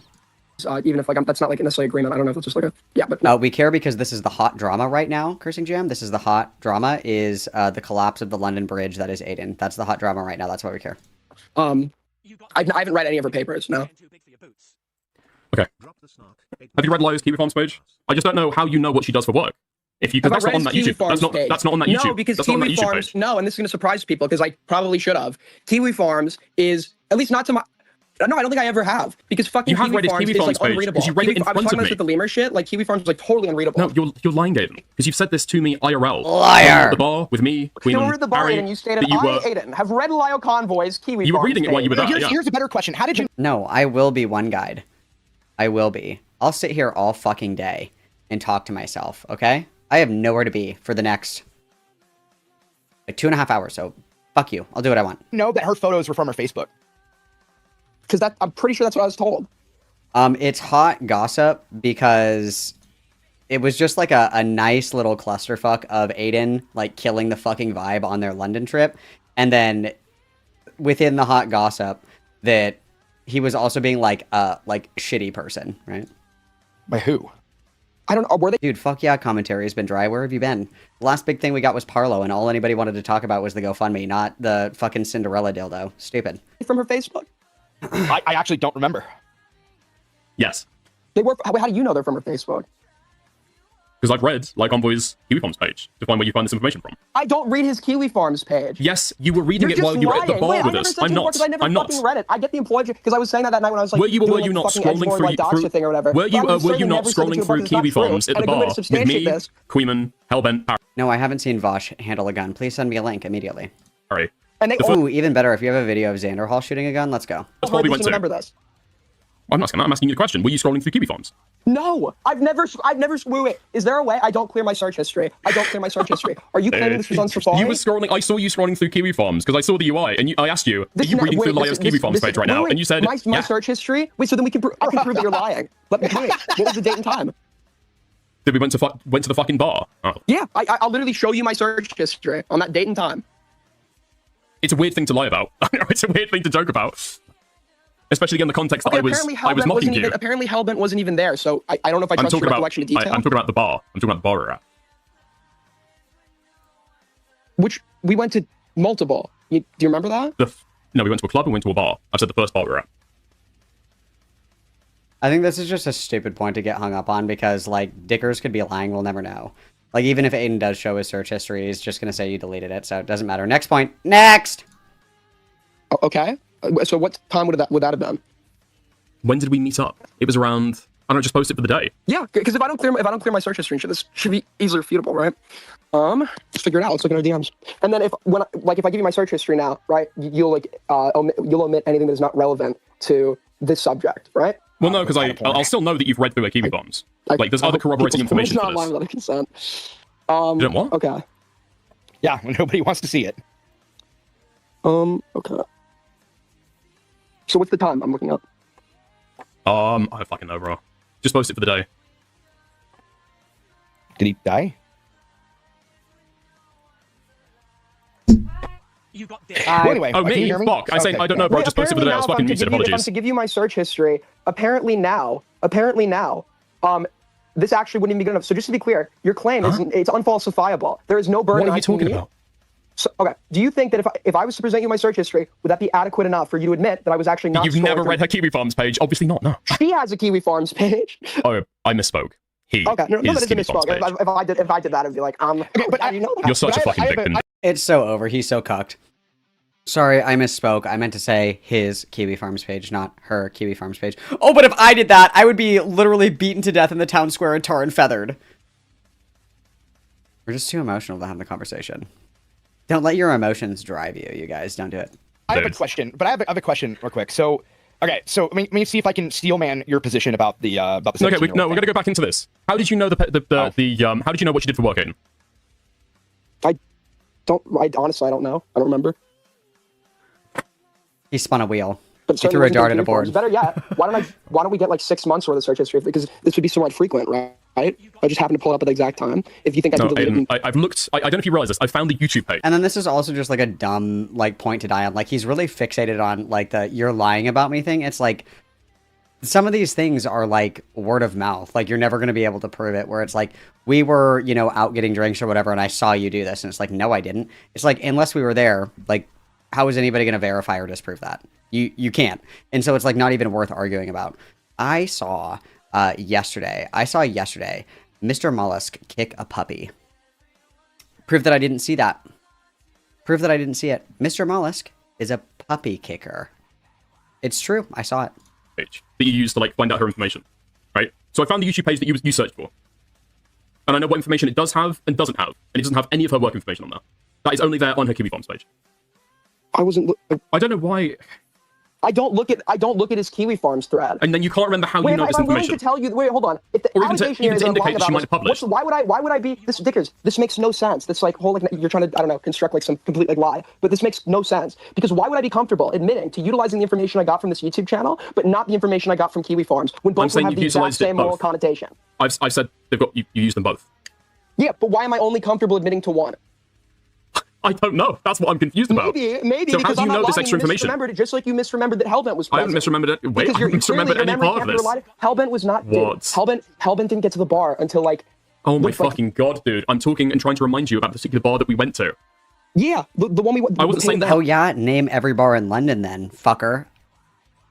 even if like that's not like necessarily agreement. I don't know if it's just like a yeah, but no. We care because this is the hot drama right now, Cursing Jam. This is the hot drama is the collapse of the London Bridge. That is Aiden. That's the hot drama right now. That's why we care. I haven't read any of her papers. No. Okay. Have you read Lyo's Kiwi Farms page? I just don't know how you know what she does for work. If you, because that's not on that YouTube. That's not on that YouTube. No, because Kiwi Farms. No, and this is going to surprise people because I probably should have. Kiwi Farms is at least not to my. No, I don't think I ever have because fucking Kiwi Farms is like unreadable. You read it in front I was talking of me. about the lemur shit. Like Kiwi Farms is like totally unreadable. No, you're lying, Aiden, because you've said this to me IRL. Liar. At the bar with me, Queen, you were at the bar, Harry, and you stated, Aiden, have read Lyo Convoy's Kiwi Farms. You were reading it while you were there. Here's a better question. How did you? No, I will be one guide. I will be. I'll sit here all fucking day and talk to myself, okay? I have nowhere to be for the next like 2.5 hours, so fuck you. I'll do what I want. Know that her photos were from her Facebook. Because I'm pretty sure that's what I was told. It's hot gossip because it was just like a nice little clusterfuck of Aiden like killing the fucking vibe on their London trip, and then within the hot gossip that he was also being like a shitty person, right? By who? I don't know. Were they? Dude, fuck yeah, commentary has been dry. Where have you been? The last big thing we got was Parlo, and all anybody wanted to talk about was the GoFundMe, not the fucking Cinderella dildo. Stupid. From her Facebook? I actually don't remember. Yes. They were. How do you know they're from her Facebook? Because I've read like Envoy's Kiwi Farms page to find where you find this information from. I don't read his Kiwi Farms page. Yes, you were reading it while you were at the bar with us. I'm not. I never fucking read it. I get the employee because I was saying that night when I was like. Were you not scrolling through? Thing or whatever. Were you not scrolling through Kiwi Farms at the bar with me, Queeman, Hellbent, No, I haven't seen Vosh handle a gun. Please send me a link immediately. Harry. Ooh, even better, if you have a video of Xander Hall shooting a gun, let's go. That's what we went to. Remember this. I'm asking you the question. Were you scrolling through Kiwi Farms? No, I've never. Wait, is there a way I don't clear my search history? Are you claiming this was on Safari? You were scrolling. I saw you scrolling through Kiwi Farms because I saw the UI, and I asked you, are you reading through Lyo's Kiwi Farms page right now? And you said, my search history. Wait, so then I can prove that you're lying. Let me wait. What was the date and time? Did we went to the fucking bar? Oh. Yeah, I'll literally show you my search history on that date and time. It's a weird thing to lie about. It's a weird thing to joke about. Especially in the context that I was mocking you. Apparently Hellbent wasn't even there, so I don't know if I trust your recollection of detail. I'm talking about the bar. I'm talking about the bar we're at. Which, we went to multiple. Do you remember that? No, we went to a club and went to a bar. I said the first bar we were at. I think this is just a stupid point to get hung up on because, like, Dickers could be lying, we'll never know. Like, even if Aiden does show his search history, he's just going to say you deleted it, so it doesn't matter. Next point. Next! Okay. So what time would that have been? When did we meet up? It was around. I don't know, just post it for the day. Yeah, because if I don't clear my search history, this should be easily refutable, right? Just figure it out. Let's look at our DMs. And then if I give you my search history now, right? You'll omit anything that is not relevant to this subject, right? Well, no, because I'll still know that you've read through Kiwi Farms. Like, there's other corroborating information for this. Not without consent. You don't what? Okay. Yeah, nobody wants to see it. Okay. So what's the time I'm looking up? I don't fucking know, bro. Just post it for the day. Did he die? You got well, anyway, oh, me? Fuck. I say I don't know, bro. Just post it for the day. I was fucking muted. Apologies. If I'm to give you my search history, apparently now, this actually wouldn't even be good enough. So just to be clear, your claim is it's unfalsifiable. There is no burden. What are you talking about? So, okay. Do you think that if I was to present you my search history, would that be adequate enough for you to admit that I was actually not? You've never read her Kiwi Farms page? Obviously not. No. She has a Kiwi Farms page. Oh, I misspoke. He. Okay. No, that is a Kiwi Farms misspoke. page. If I did that, it'd be like, but you know that? You're such a fucking victim. It's so over. He's so cucked. Sorry, I misspoke. I meant to say his Kiwi Farms page, not her Kiwi Farms page. Oh, but if I did that, I would be literally beaten to death in the town square and tar and feathered. We're just too emotional to have the conversation. Don't let your emotions drive you, you guys. Don't do it. I have a question, but I have a question real quick. So, okay, so let me see if I can steel man your position about the Okay, we're gonna go back into this. How did you know how did you know what she did for work, Aiden? Honestly, I don't know. I don't remember. He spun a wheel. But he threw a dart at a board. Better yet, why don't we get like 6 months worth of search history, because this would be somewhat frequent, right? I just happened to pull it up at the exact time. If you think I can delete it. I've looked. I don't know if you realize this. I found the YouTube page. And then this is also just like a dumb point to die on. Like, he's really fixated on like the "you're lying about me" thing. It's like some of these things are like word of mouth. Like you're never going to be able to prove it, where it's like, we were, you know, out getting drinks or whatever, and I saw you do this. And it's like, no, I didn't. It's like, unless we were there, like, how is anybody going to verify or disprove that? You can't. And so it's like not even worth arguing about. I saw yesterday, Mr. Mollusk kick a puppy. Proof that I didn't see that. Proof that I didn't see it. Mr. Mollusk is a puppy kicker. It's true. I saw it. Page that you use to like find out her information, right? So I found the YouTube page that you searched for, and I know what information it does have and doesn't have, and it doesn't have any of her work information on there. That is only there on her Kiwi Farms page. I wasn't. I don't know why. I don't look at his Kiwi Farms thread. And then you can't remember how you know this I'm willing information. to tell you. Wait, hold on. If the allegation here is I'm lying about this, why would I be this Dickers? This makes no sense. This like whole like you're trying to, I don't know, construct like some complete like lie. But this makes no sense because why would I be comfortable admitting to utilizing the information I got from this YouTube channel, but not the information I got from Kiwi Farms when both have the exact same moral connotation? I've said they've got you use them both. Yeah, but why am I only comfortable admitting to one? I don't know. That's what I'm confused about. Maybe so because how do you know this lying, extra information? Misremembered it, just like you misremembered that Hellbent was present. I haven't misremembered it. Wait, I haven't misremembered any part of this. Hellbent was not. What? Hellbent didn't get to the bar until like. Oh my fucking god, dude! I'm talking and trying to remind you about the particular bar that we went to. Yeah, the one we went. I wasn't saying that. Oh yeah, name every bar in London then, fucker.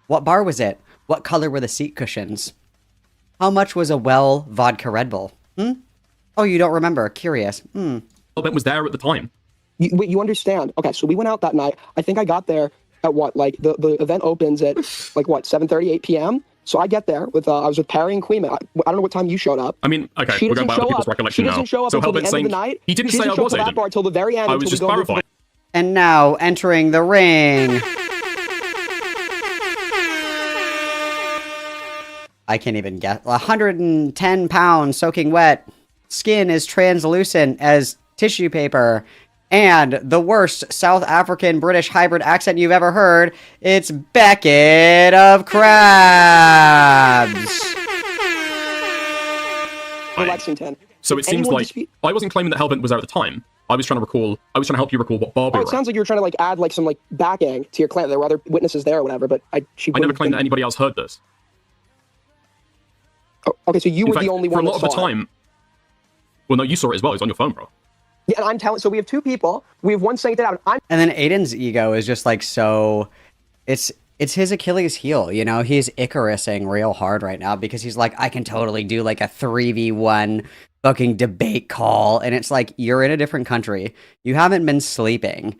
What bar was it? What color were the seat cushions? How much was a well vodka Red Bull? Oh, you don't remember? Curious. Hellbent was there at the time. Wait, you understand? Okay, so we went out that night. I think I got there at what? Like the event opens at like what 7:30, 8 p.m. So I get there with I was with Perry and Queen. I don't know what time you showed up. I mean, okay, we're going by other people's recollection now. She doesn't show up until the end of the night. He didn't say I was Aiden. Bar till the very end. I was just clarifying. And now entering the ring. I can't even get 110 pounds soaking wet. Skin is translucent as tissue paper, and the worst South African British hybrid accent you've ever heard. It's Beckett of Crabs. Lexington. So it seems like I wasn't claiming that Hellbent was there at the time. I was trying to help you recall what bar we were. It sounds like you were trying to like add like some like backing to your claim. There were other witnesses there or whatever, but I never claimed that anybody else heard this. Oh, okay, so you were the only one for a lot of the time. Well, no, you saw it as well. It was on your phone, bro. Yeah, and I'm telling. So we have two people. We have one saying it out. And then Aiden's ego is just like so. It's his Achilles heel, you know. He's Icarusing real hard right now because he's like, I can totally do like a 3v1 fucking debate call, and it's like you're in a different country. You haven't been sleeping.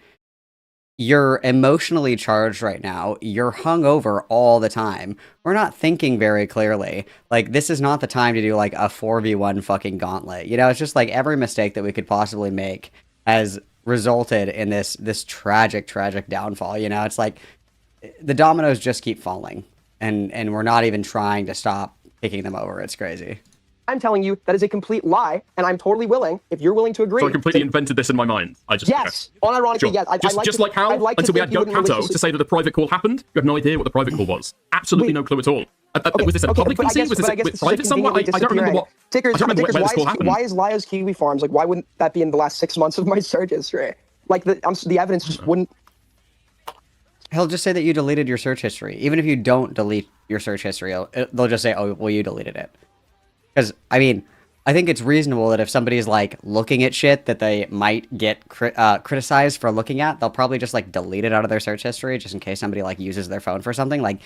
You're emotionally charged right now. You're hungover all the time. We're not thinking very clearly. Like, this is not the time to do, like, a 4v1 fucking gauntlet. You know, it's just, like, every mistake that we could possibly make has resulted in this tragic, tragic downfall. You know, it's like, the dominoes just keep falling. And we're not even trying to stop kicking them over. It's crazy. I'm telling you that is a complete lie, and I'm totally willing, if you're willing to agree. So I completely invented this in my mind. Yes, unironically, sure. yes. Just like how, until we had Goat Kato to say that the private call happened, you have no idea what the private call was. Absolutely no clue at all. Was this a public thing? Was this private somewhere? I don't remember what. Tickers, I don't remember where this call happened. Why is Lyo's Kiwi Farms, like, why wouldn't that be in the last 6 months of my search history? Like, the evidence just wouldn't. He'll just say that you deleted your search history. Even if you don't delete your search history, they'll just say, oh, well, you deleted it. Because, I mean, I think it's reasonable that if somebody's, like, looking at shit that they might get criticized for looking at, they'll probably just, like, delete it out of their search history just in case somebody, like, uses their phone for something. Like,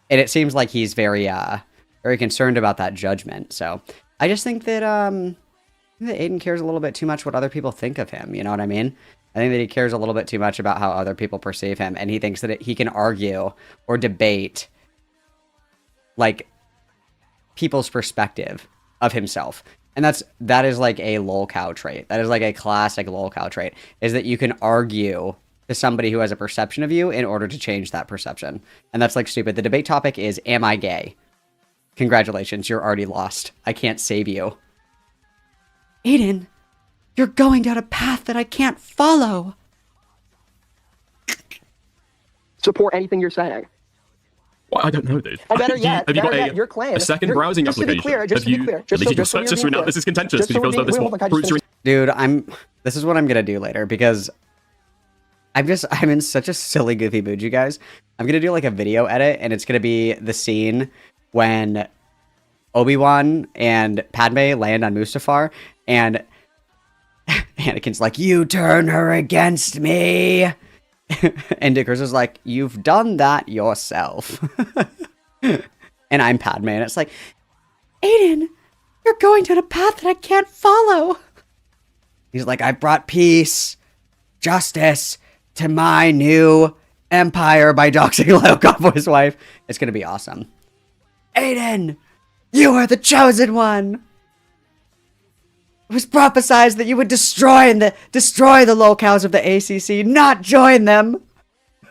and it seems like he's very concerned about that judgment. So I just think that Aiden cares a little bit too much what other people think of him. You know what I mean? I think that he cares a little bit too much about how other people perceive him. And he thinks that he can argue or debate, like, people's perspective of himself. And that is like a lolcow trait. That is like a classic lolcow trait, is that you can argue to somebody who has a perception of you in order to change that perception. And that's like stupid. The debate topic is, am I gay? Congratulations, you're already lost. I can't save you. Aiden, you're going down a path that I can't follow. Support anything you're saying. Well, I don't know, dude. And better yet, have you got your claim. a second browsing application? Just to be clear, deleted your search history now? This is contentious because he feels though this will proves your... Dude, this is what I'm gonna do later because I'm in such a silly, goofy mood, you guys. I'm gonna do like a video edit, and it's gonna be the scene when Obi-Wan and Padme land on Mustafar, and Anakin's like, "You turn her against me," and Dickers is like, "You've done that yourself." And I'm Padme, and it's like, Aiden, you're going down a path that I can't follow. He's like, I brought peace, justice to my new empire by doxing Lyle Convoy's wife. It's gonna be awesome. Aiden, you are the chosen one. It was prophesied that you would destroy the locales of the ACC, not join them.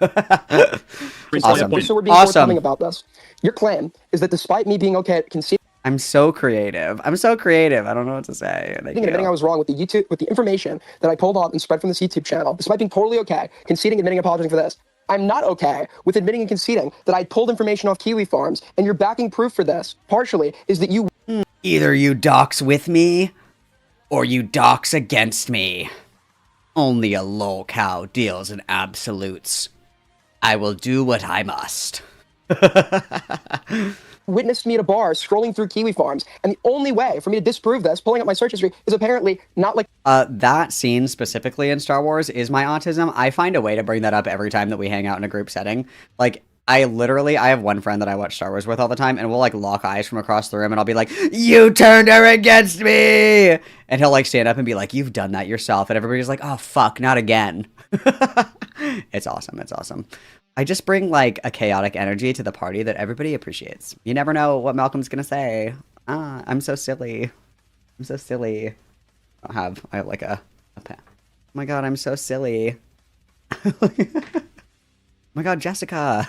Awesome. So we're being forthcoming about this. Your claim is that despite me being okay at conceding, I'm so creative. I don't know what to say. admitting I was wrong with the information that I pulled off and spread from this YouTube channel, despite being totally okay, conceding, admitting, apologizing for this. I'm not okay with admitting and conceding that I pulled information off Kiwi Farms, and your backing proof for this, partially, is that you either you dox with me, or you dox against me. Only a lol cow deals in absolutes. I will do what I must. witnessed me at a bar scrolling through Kiwi Farms, and the only way for me to disprove this, pulling up my search history, is apparently not like that scene specifically in Star Wars is my autism. I find a way to bring that up every time that we hang out in a group setting. Like, I have one friend that I watch Star Wars with all the time, and we'll like lock eyes from across the room, and I'll be like, "You turned her against me," and he'll like stand up and be like, "You've done that yourself," and everybody's like, "Oh fuck, not again." It's awesome. It's awesome. I just bring like a chaotic energy to the party that everybody appreciates. You never know what Malcolm's gonna say. I'm so silly. I'm so silly. I have like a pen. Oh my god, I'm so silly. Oh my god, Jessica.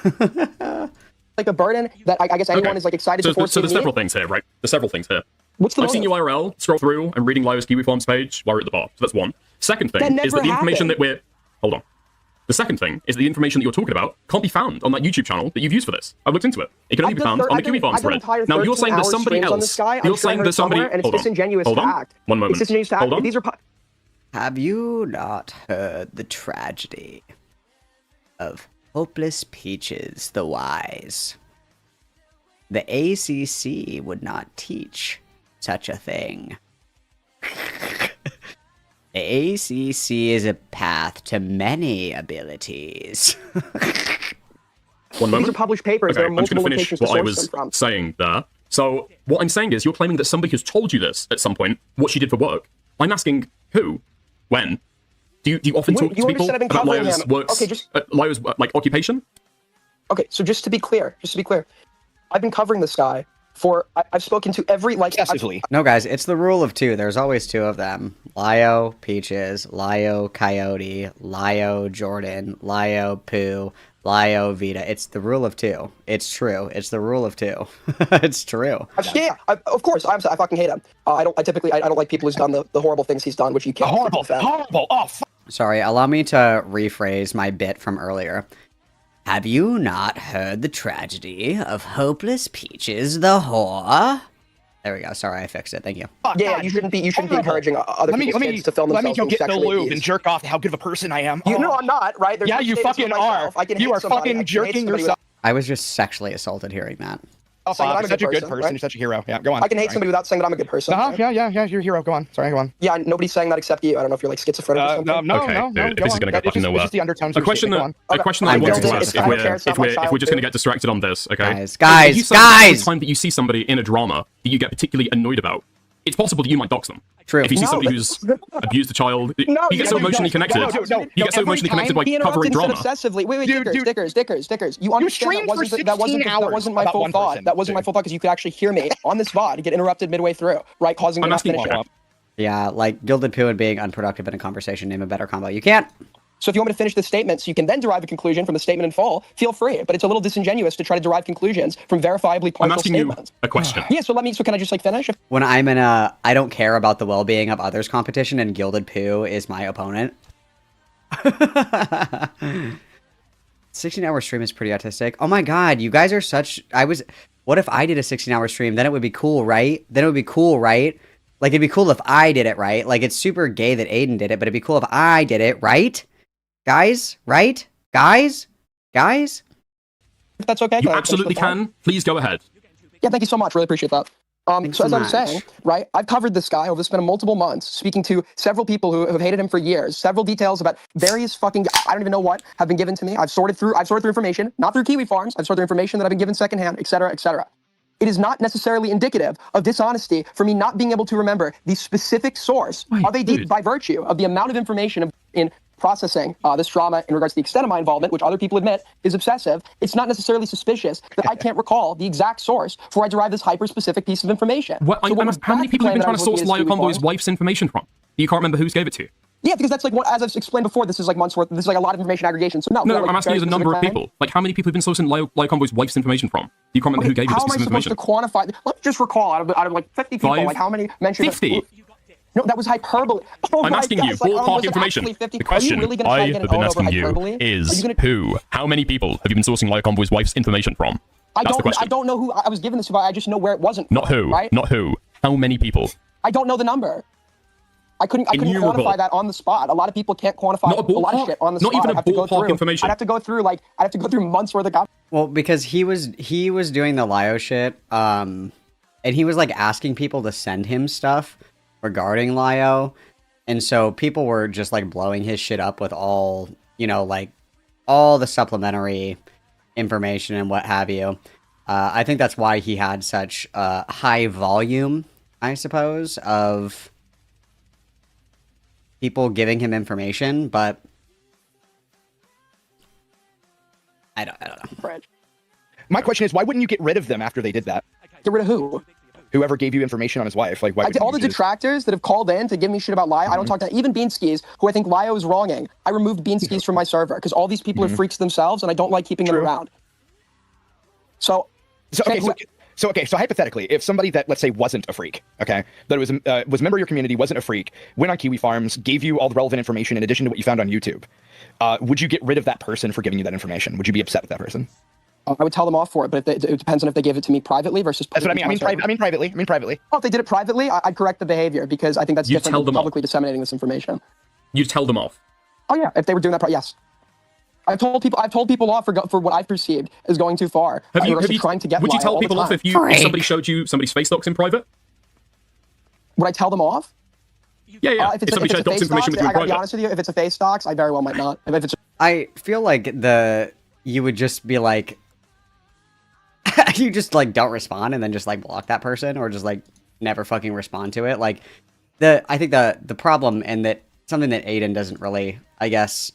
like a burden that I guess anyone is like excited to force. So there's several things here, right? There's several things here. What's the I've seen you IRL, scroll through, and reading Lyra's Kiwi Farms page while we're at the bar. So that's one. Second thing is that the information that we're... Hold on. The second thing is that the information that you're talking about can't be found on that YouTube channel that you've used for this. I've looked into it. It can only be found on the Kiwi Farms thread. Now, you're saying there's somebody else. You're saying there's somebody... Hold on. Hold on. One moment. Hold on. Have you not heard the tragedy of Hopeless Peaches the Wise? The ACC would not teach such a thing. The ACC is a path to many abilities. One moment. These are published papers. Okay, there are I'm just going multiple to finish locations what I to source them was from. saying there. So, what I'm saying is you're claiming that somebody has told you this at some point, what she did for work. I'm asking who? When? Do you often talk to people about Lyra's works, Lyra's like occupation? Okay, so just to be clear, I've been covering this guy for, I've spoken to every, like... No, guys, it's the rule of two. There's always two of them. Lyo, Peaches, Lyo, Coyote, Lyo, Jordan, Lyo, Pooh, Lyo, Vita. It's the rule of two. It's true. It's the rule of two. It's true. Yeah, of course, I fucking hate him. I don't like people who's done the horrible things he's done, which you can't defend. Horrible, oh, Sorry, allow me to rephrase my bit from earlier. Have you not heard the tragedy of Hopeless Peaches the whore? There we go. Sorry, I fixed it. Thank you. Oh, yeah, God. you shouldn't be encouraging other people's kids to film Let me themselves go get the sexually lube abused. and jerk off to how good of a person I am. You know I'm not, right? There's yeah, no you statements fucking for are. myself. I can You hate are somebody. fucking jerking yourself. I was just sexually assaulted hearing that. You're such a good person. Right? You're such a hero. Yeah, go on. I can hate somebody without saying that I'm a good person. Yeah, you're a hero. Go on. Sorry, go on. Yeah, nobody's saying that except you. I don't know if you're like schizophrenic or something. No. This is going to go fucking nowhere. Just the undertones. A question that I wanted to ask, if we're just going to get distracted on this, okay? Guys. Every time that you see somebody in a drama that you get particularly annoyed about, it's possible that you might dox them. True. If you see somebody who's abused a child, you get so emotionally connected. You get so emotionally connected by covering drama. Obsessively. Wait, Dickers. You understand that wasn't my full thought. That wasn't my full thought because you could actually hear me on this VOD and get interrupted midway through, right? Causing me to finish it. Yeah, like Gilded Poo and being unproductive in a conversation, name a better combo. You can't. So if you want me to finish the statement so you can then derive a conclusion from the statement in full, feel free. But it's a little disingenuous to try to derive conclusions from verifiably partial statements. I'm asking you a question. Yeah, so can I just like finish? When I'm in a I don't care about the well-being of others competition and Gilded Poo is my opponent. 16-hour stream is pretty autistic. Oh my god, you guys are such... What if I did a 16-hour stream? Then it would be cool, right? Like, it'd be cool if I did it, right? Like, it's super gay that Aiden did it, but it'd be cool if I did it, right? Guys, right? Guys? If that's okay. You absolutely can. Please go ahead. Yeah, thank you so much. Really appreciate that. Thanks So so as I was much. saying, right, I've covered this guy over the span of multiple months, speaking to several people who have hated him for years. Several details about various fucking, I don't even know what, have been given to me. I've sorted through information, not through Kiwi Farms. I've sorted through information that I've been given secondhand, et cetera, et cetera. It is not necessarily indicative of dishonesty for me not being able to remember the specific source of a deed by virtue of the amount of information in processing this drama in regards to the extent of my involvement, which other people admit is obsessive. It's not necessarily suspicious that I can't recall the exact source for where I derive this hyper-specific piece of information. How many people have you been trying to source Lio Convoy's wife's information from? You can't remember who's gave it to you? Yeah, because that's like what, as I've explained before, this is like months worth. This is like a lot of information aggregation. So no, I'm asking you the number of people. Like, how many people have been sourcing Lio Convoy's wife's information from? You can't remember who gave you this piece of information. How am I supposed to quantify? Let's just recall out of like 50 people, like how many mentioned 50? No, that was hyperbole. Oh I'm asking you, ballpark information. The question I have been asking you is who? How many people have you been sourcing Lio Convoy's wife's information from? I don't know who I was given this to, but I just know where it wasn't. Not who. Right? Not who. How many people? I don't know the number. I couldn't quantify that on the spot. A lot of people can't quantify a lot of shit on the spot. Not even a ballpark information. I'd have to go through months worth of. Well, because he was doing the Lio shit, and he was like asking people to send him stuff regarding Lio, and so people were just like blowing his shit up with all, you know, like all the supplementary information and what have you. I think that's why he had such a high volume, I suppose, of people giving him information, but I don't know. My question is, why wouldn't you get rid of them after they did that? Get rid of who? Whoever gave you information on his wife. Like, why? All the detractors that have called in to give me shit about Lio, I don't talk to even Beanskis, who I think Lio is wronging. I removed Beanskis from my server because all these people are freaks themselves, and I don't like keeping them around. So hypothetically, if somebody that, let's say, wasn't a freak, okay, that was a member of your community, wasn't a freak, went on Kiwi Farms, gave you all the relevant information in addition to what you found on YouTube, would you get rid of that person for giving you that information? Would you be upset with that person? I would tell them off for it, but it depends on if they gave it to me privately versus publicly. That's what I mean. I mean privately. Oh, if they did it privately, I'd correct the behavior because I think that's different than publicly disseminating this information. You tell them off? Oh yeah, if they were doing that, yes. I've told people off for what I've perceived is going too far. Would you tell people off if somebody showed you somebody's face docs in private? Would I tell them off? Yeah. If somebody shared docs information with you in private. I gotta be honest with you, if it's a face docs, I very well might not. I feel like you would just be like, you just like don't respond and then just like block that person or just like never fucking respond to it. Like I think the problem, and that something that Aiden doesn't really, I guess,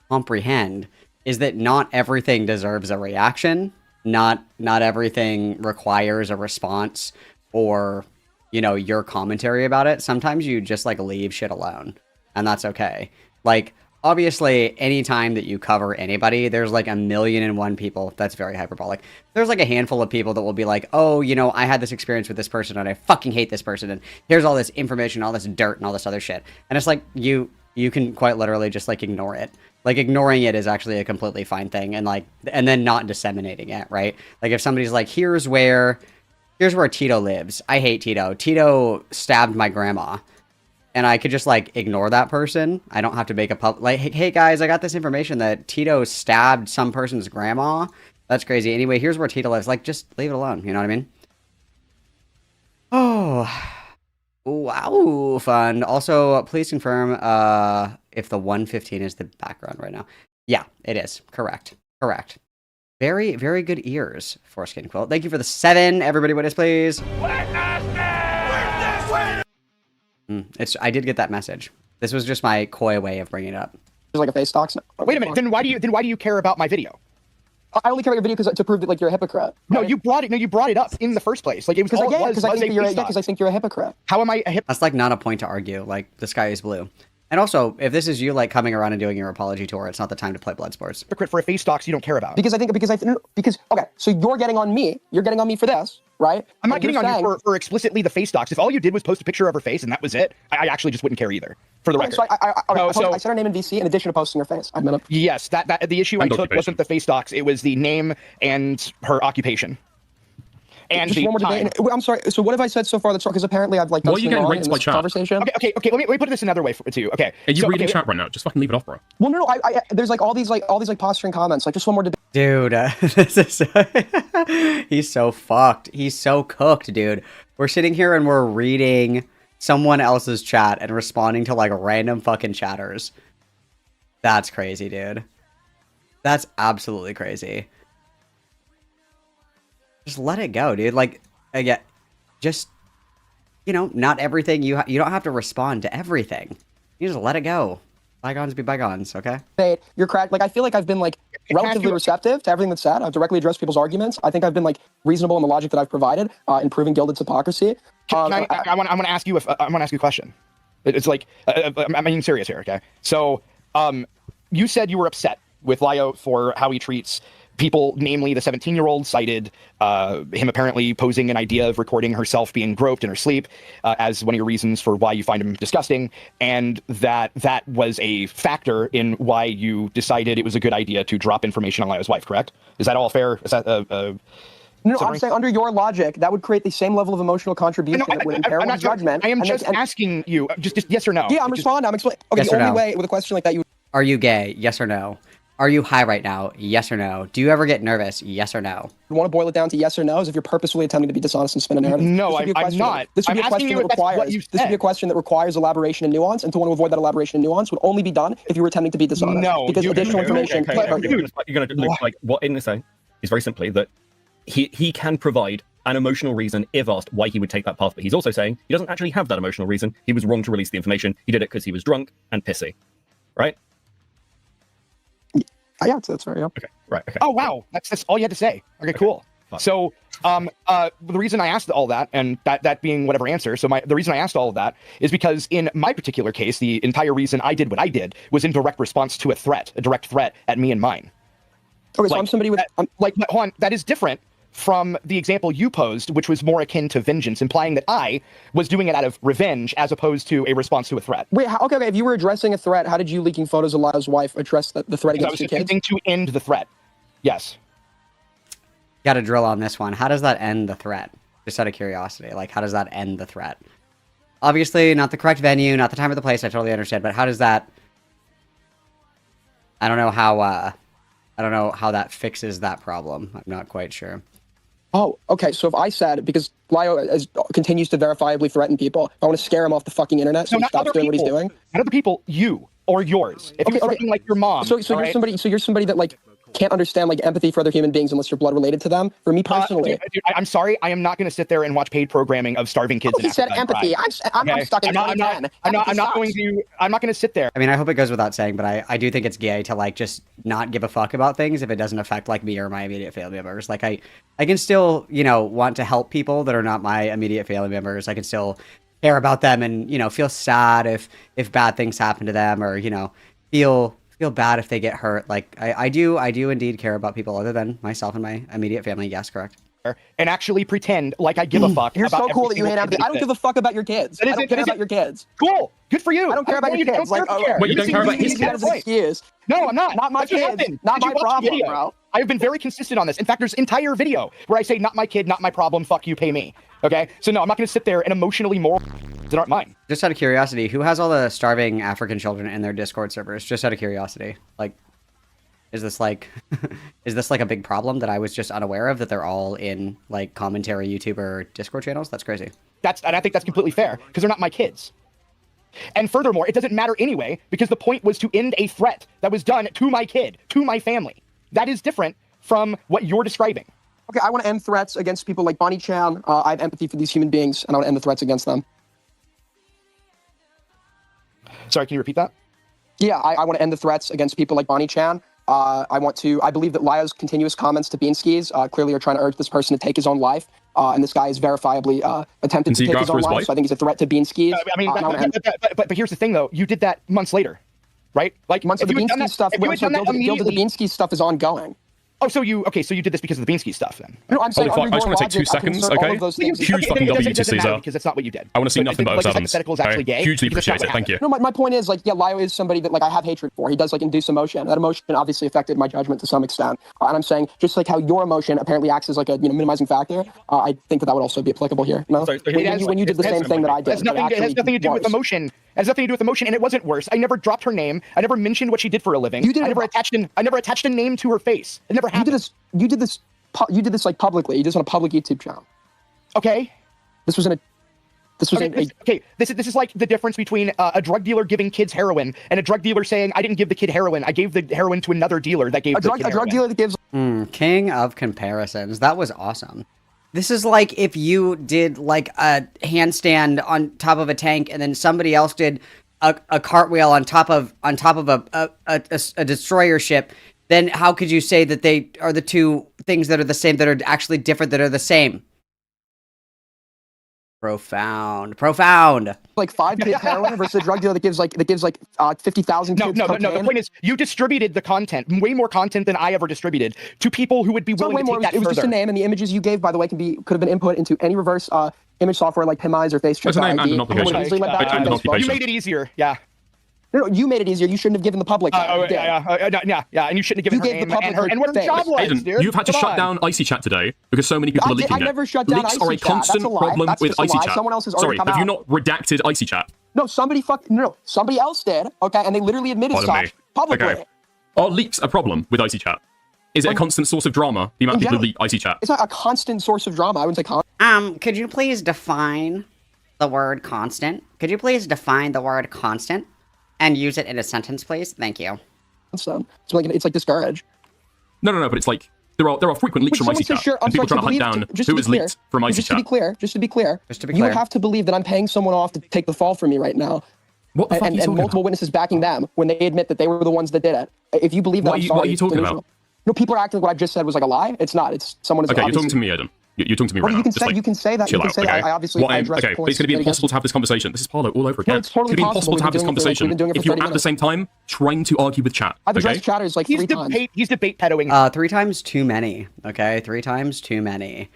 comprehend, is that not everything deserves a reaction. Not everything requires a response or, you know, your commentary about it. Sometimes you just like leave shit alone, and that's okay. Like, obviously, anytime that you cover anybody, there's like 1,000,001 people. That's very hyperbolic. There's like a handful of people that will be like, oh, you know, I had this experience with this person and I fucking hate this person, and here's all this information, all this dirt and all this other shit. And it's like, you can quite literally just like ignore it. Like, ignoring it is actually a completely fine thing, and then not disseminating it, right? Like, if somebody's like, here's where Tito lives. I hate Tito. Tito stabbed my grandma. And I could just, like, ignore that person. I don't have to make a like, hey, guys, I got this information that Tito stabbed some person's grandma. That's crazy. Anyway, here's where Tito lives. Like, just leave it alone. You know what I mean? Oh. Wow, fun. Also, please confirm if the 115 is the background right now. Yeah, it is. Correct. Very, very good ears, Foreskin Quilt. Thank you for the 7. Everybody witness, please. I did get that message. This was just my coy way of bringing it up. There's like a face docs. Wait a minute. Then why do you care about my video? I only care about your video to prove that like you're a hypocrite. Right? No, you brought it up in the first place. Like, it was because I think you're a hypocrite. How am I a hypocrite? That's like not a point to argue. Like, the sky is blue. And also, if this is you like coming around and doing your apology tour, it's not the time to play Bloodsports. Hypocrite for a face docs you don't care about. Because okay, so you're getting on me. You're getting on me for this, right? I'm not getting on you for explicitly the face docs. If all you did was post a picture of her face and that was it, I actually just wouldn't care either. For the record. So I said her name in VC in addition to posting her face. I admit it. Yes, that the issue I took wasn't the face docs. It was the name and her occupation. and just the one more time. debate. I'm sorry. So what have I said so far that's wrong? Because apparently I've like done Why are you something getting wrong raped in by this chat? conversation. Okay. Let me put this another way to you. Okay. Are you so, reading okay, chat right now? Just fucking leave it off, bro. Well, no, there's like all these posturing comments. Like just one more debate. Dude, this is he's so fucked. He's so cooked, dude. We're sitting here and we're reading someone else's chat and responding to like random fucking chatters. That's crazy, dude. That's absolutely crazy. Just let it go, dude. Like, again, just, you know, not everything you don't have to respond to everything. You just let it go. Bygones be bygones, okay? You're cracked. Like I feel like I've been like relatively receptive to everything that's said. I've directly addressed people's arguments. I think I've been like reasonable in the logic that I've provided in proving Gilded's hypocrisy. I want to ask you a question. It's like I'm being serious here. Okay, so you said you were upset with Lio for how he treats people, namely the 17-year-old cited him apparently posing an idea of recording herself being groped in her sleep as one of your reasons for why you find him disgusting, and that was a factor in why you decided it was a good idea to drop information on Lio's wife, correct? Is that all fair? Is that No, I'm saying under your logic, that would create the same level of emotional contribution that would impair one's judgment. I am just asking you, just yes or no. Yeah, I'm responding. I'm explaining. Okay, Yes the or only no? way with a question like that, you Are you gay? Yes or no? Are you high right now? Yes or no? Do you ever get nervous? Yes or no? want to boil it down to yes or no is if you're purposefully attempting to be dishonest and spin a narrative. No, I'm not. This would be I'm a question asking you that if that's what requires. you This would be a said. question that requires elaboration and nuance, and to want to avoid that elaboration and nuance would only be done if you were attempting to be dishonest. No, because you- additional okay, information. okay, can't hurt okay. you. You're gonna look like what Aiden is saying is very simply that he can provide an emotional reason if asked why he would take that path, but he's also saying he doesn't actually have that emotional reason. He was wrong to release the information. He did it because he was drunk and pissy, right? Yeah, that's fair. Yeah. Okay, right. Okay. Oh wow, that's all you had to say. Okay, cool. Fine. So, the reason I asked all that, and that being whatever answer, so the reason I asked all of that is because in my particular case, the entire reason I did what I did was in direct response to a direct threat at me and mine. Okay, so I'm somebody with. Hold on, that is different from the example you posed, which was more akin to vengeance, implying that I was doing it out of revenge as opposed to a response to a threat. Wait, okay. If you were addressing a threat, how did you leaking photos of Lyle's wife address the threat Because I against was your kids? attempting to end the threat. Yes. Got to drill on this one. How does that end the threat? Just out of curiosity, like how does that end the threat? Obviously, not the correct venue, not the time or the place. I totally understand, but how does that? I don't know how. I don't know how that fixes that problem. I'm not quite sure. Oh, okay. So if I said, because Lio continues to verifiably threaten people, I want to scare him off the fucking internet so he stops doing what he's doing. Not other people, you or yours. If you're threatening like your mom. So you're somebody. So you're somebody that like can't understand like empathy for other human beings unless you're blood related to them. For me personally, dude, I'm sorry. I am not going to sit there and watch paid programming of starving kids. he said empathy. I'm stuck in 2010. I'm not going to sit there. I mean, I hope it goes without saying, but I do think it's gay to like just not give a fuck about things if it doesn't affect like me or my immediate family members. Like I can still, you know, want to help people that are not my immediate family members. I can still care about them and, you know, feel sad if bad things happen to them, or, you know, feel bad if they get hurt. Like I do indeed care about people other than myself and my immediate family. Yes, correct. And actually pretend like I give a fuck. You're about so cool every that you hate single empathy. kid I don't give a fuck about your kids. I don't care about your kids. Cool. Good for you. I don't care about your kids. Like, Wait, you don't care about his kids? Excuse. No, I'm not. Not my That's what kids. happened. Not Did you my watch the problem, video? bro. I've been very consistent on this. In fact, there's entire video where I say, not my kid, not my problem, fuck you, pay me. Okay? So no, I'm not going to sit there and emotionally moral that aren't mine. Just out of curiosity, who has all the starving African children in their Discord servers? Just out of curiosity. Like, is this like a big problem that I was just unaware of, that they're all in like commentary YouTuber Discord channels? That's crazy. And I think that's completely fair because they're not my kids. And furthermore, it doesn't matter anyway because the point was to end a threat that was done to my kid, to my family. That is different from what you're describing. Okay, I want to end threats against people like Bonnie Chan. I have empathy for these human beings, and I want to end the threats against them. Sorry, can you repeat that? Yeah, I want to end the threats against people like Bonnie Chan. I believe that Lio's continuous comments to Beanskis clearly are trying to urge this person to take his own life. And this guy is verifiably attempted to take his own life. So I think he's a threat to Beanskis. I mean, but here's the thing, though. You did that months later, right? Like months of the Beanskis stuff. The Beanskis stuff is ongoing. Oh, so you did this because of the Beansky stuff then? No, I'm saying Holy fuck, I just under want to your take 2 logic, I can seconds, insert all okay? of those things. Huge fucking W to Caesar. Because that's not what you did. I want to see But nothing but like, Evans. hypothetical is actually gay. Hugely because that's appreciate it, not thank you. No, my point is, like, yeah, Lio is somebody that, like, I have hatred for. He does, like, induce emotion. That emotion obviously affected my judgment to some extent. And I'm saying, just like how your emotion apparently acts as, like, a minimizing factor, I think that would also be applicable here. No? So When you did the same thing that I did. It has nothing to do with emotion. It has nothing to do with emotion, and it wasn't worse. I never dropped her name. I never mentioned what she did for a living. I never attached a name to her face. It never happened. You did this like publicly. You did this on a public YouTube channel. Okay. This was This is like the difference between a drug dealer giving kids heroin and a drug dealer saying, I didn't give the kid heroin. I gave the heroin to another dealer that gave a drug dealer that gives. King of comparisons. That was awesome. This is like if you did like a handstand on top of a tank and then somebody else did a cartwheel on top of a destroyer ship. Then how could you say that they are the two things that are the same, that are actually different, that are the same? Profound. Like 5 kids heroin versus a drug dealer that gives like 50,000 kids cocaine. No. The point is, you distributed the content, way more content than I ever distributed, to people who would be willing to take that further. It was just a name, and the images you gave, by the way, could have been input into any reverse image software like Pimize or FaceCheck. There's a name and an occupation. You made it easier, yeah. No, you made it easier. You shouldn't have given the public. Yeah, and you shouldn't have given her name and what her job was, Aiden, dude. you've had to shut down Icy Chat today because so many people are leaking it. I never shut down Leaks Icy are a Chat. constant problem with Icy Chat. Someone else has Sorry, already come have you out. not redacted Icy Chat? No, somebody else did. Okay, and they literally admitted such publicly. Okay. Are leaks a problem with Icy Chat? Is it a constant source of drama, the amount of people who leak Icy Chat? It's not a constant source of drama. I wouldn't say constant. Could you please define the word constant? Could you please define the word constant and use it in a sentence, please? Thank you. It's like discourage. No, but it's like there are frequent leaks from Icy Chat. And people trying to hunt down who is leaked from Icy Chat. Just to be clear, you have to believe that I'm paying someone off to take the fall for me right now. What the fuck are you talking multiple about? witnesses backing them when they admit that they were the ones that did it. If you believe that, What are you talking about? No, people are acting like what I just said was like a lie. It's not. It's someone is. Okay, you're talking to me, Aiden. You're talking to me right now. You can say that. Chill out, okay? I obviously address okay, but it's going to be impossible to have this conversation. This is Parlo all over again. No, it's totally going to be possible. impossible to have this conversation if you're at the same time trying to argue with chat. I've addressed chatters like 3 times. He's debate pedoing. 3 times too many. Okay, 3 times too many.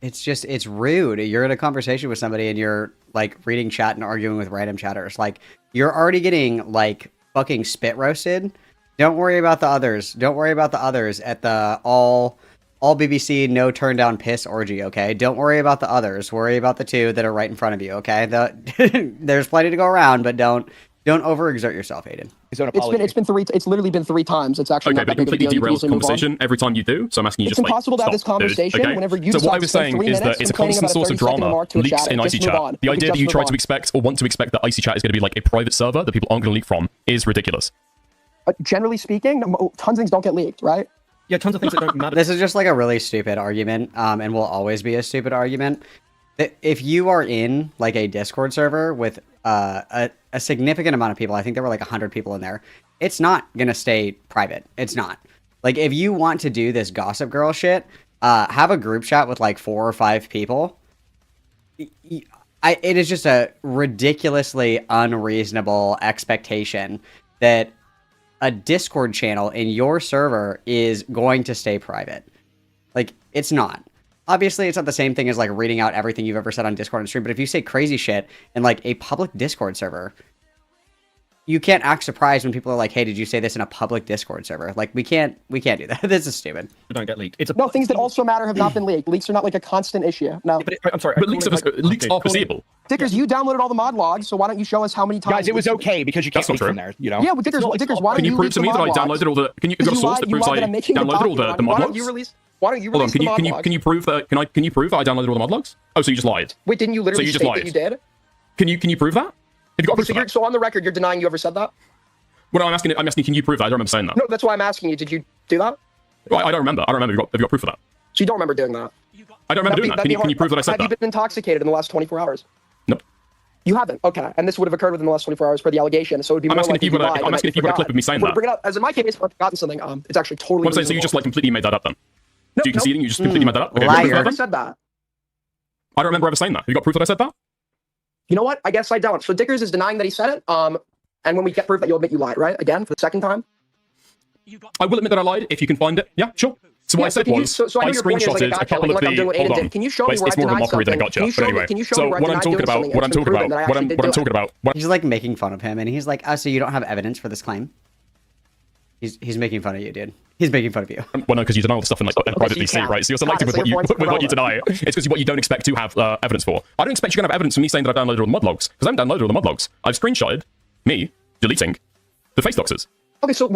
It's rude. You're in a conversation with somebody and you're like reading chat and arguing with random chatters. Like, you're already getting like fucking spit roasted. Don't worry about the others. Don't worry about the others at the all BBC no turn down piss orgy, okay? Don't worry about the others. Worry about the 2 that are right in front of you, okay? There's plenty to go around, but don't overexert yourself, Aiden. It's literally been 3 times. It's actually okay, but it completely derails the conversation every time you do. So I'm asking you it's impossible to have this conversation whenever you. So what I was saying is that it's a constant source of drama. Leaks in Icy Chat. The idea that you try to expect or want to expect that Icy Chat is going to be like a private server that people aren't going to leak from is ridiculous. Generally speaking, tons of things don't get leaked, right? Yeah, tons of things that don't matter. This is just like a really stupid argument, and will always be a stupid argument. If you are in like a Discord server with a significant amount of people, I think there were like 100 people in there, it's not gonna stay private. It's not. Like, if you want to do this Gossip Girl shit, have a group chat with like 4 or 5 people. It is just a ridiculously unreasonable expectation that a Discord channel in your server is going to stay private. Like, it's not. Obviously, it's not the same thing as, like, reading out everything you've ever said on Discord and stream, but if you say crazy shit in, like, a public Discord server, you can't act surprised when people are like, hey, did you say this in a public Discord server? Like, we can't do that. This is stupid. Don't get leaked. No, things that also matter have not been leaked. Leaks are not, like, a constant issue. No. Yeah, but I'm sorry. But leaks are foreseeable. Dickers, you downloaded all the mod logs, so why don't you show us how many times? Guys, it was okay because you can't leak from there, you know? Yeah, but Dickers, why don't you prove to me that I downloaded all the... Can you got a source that proves I downloaded all the mod logs? Why don't you release the mod logs? Can you prove that? Can you prove that I downloaded all the mod logs? Oh, so you just lied. Wait, didn't you literally say that you did? Can you prove that? Have you got proof of that? So on the record, you're denying you ever said that? Well, no, I'm asking, can you prove that? I don't remember saying that. No, that's why I'm asking you. Did you do that? Well, I don't remember. Have you got proof of that? So you don't remember doing that? I don't remember doing that. Can you prove that I said that? Have you been intoxicated in the last 24 hours? Nope. You haven't. Okay, and this would have occurred within the last 24 hours per the allegation. So it would be. I'm asking if you've got a clip of me saying that. Bring it up. As in my case, I've forgotten something. It's actually totally. I'm saying, so you just like completely made that up then? No, do you concede? You just completely made that up? Okay, liar. I never said that. I don't remember ever saying that. Have you got proof that I said that? You know what? I guess I don't. So Dickers is denying that he said it. And when we get proof that you'll admit you lied, right? Again, for the second time? I will admit that I lied. If you can find it, yeah, sure. So what I said was, I screenshotted a couple of the. Hold on. Can you show me where it's more of a mockery than a gotcha. But anyway, so what I'm talking about, what I'm talking about. He's like making fun of him, and he's like, "Oh, so you don't have evidence for this claim?" He's making fun of you, dude. He's making fun of you. Well, no, because you deny all the stuff in like private VC, right? So you're selective with what you deny. It's because what you don't expect to have evidence for. I don't expect you're gonna have evidence for me saying that I've downloaded all the mod logs, because I haven't downloaded all the mod logs. I've screenshotted me deleting the face doxers. Okay, so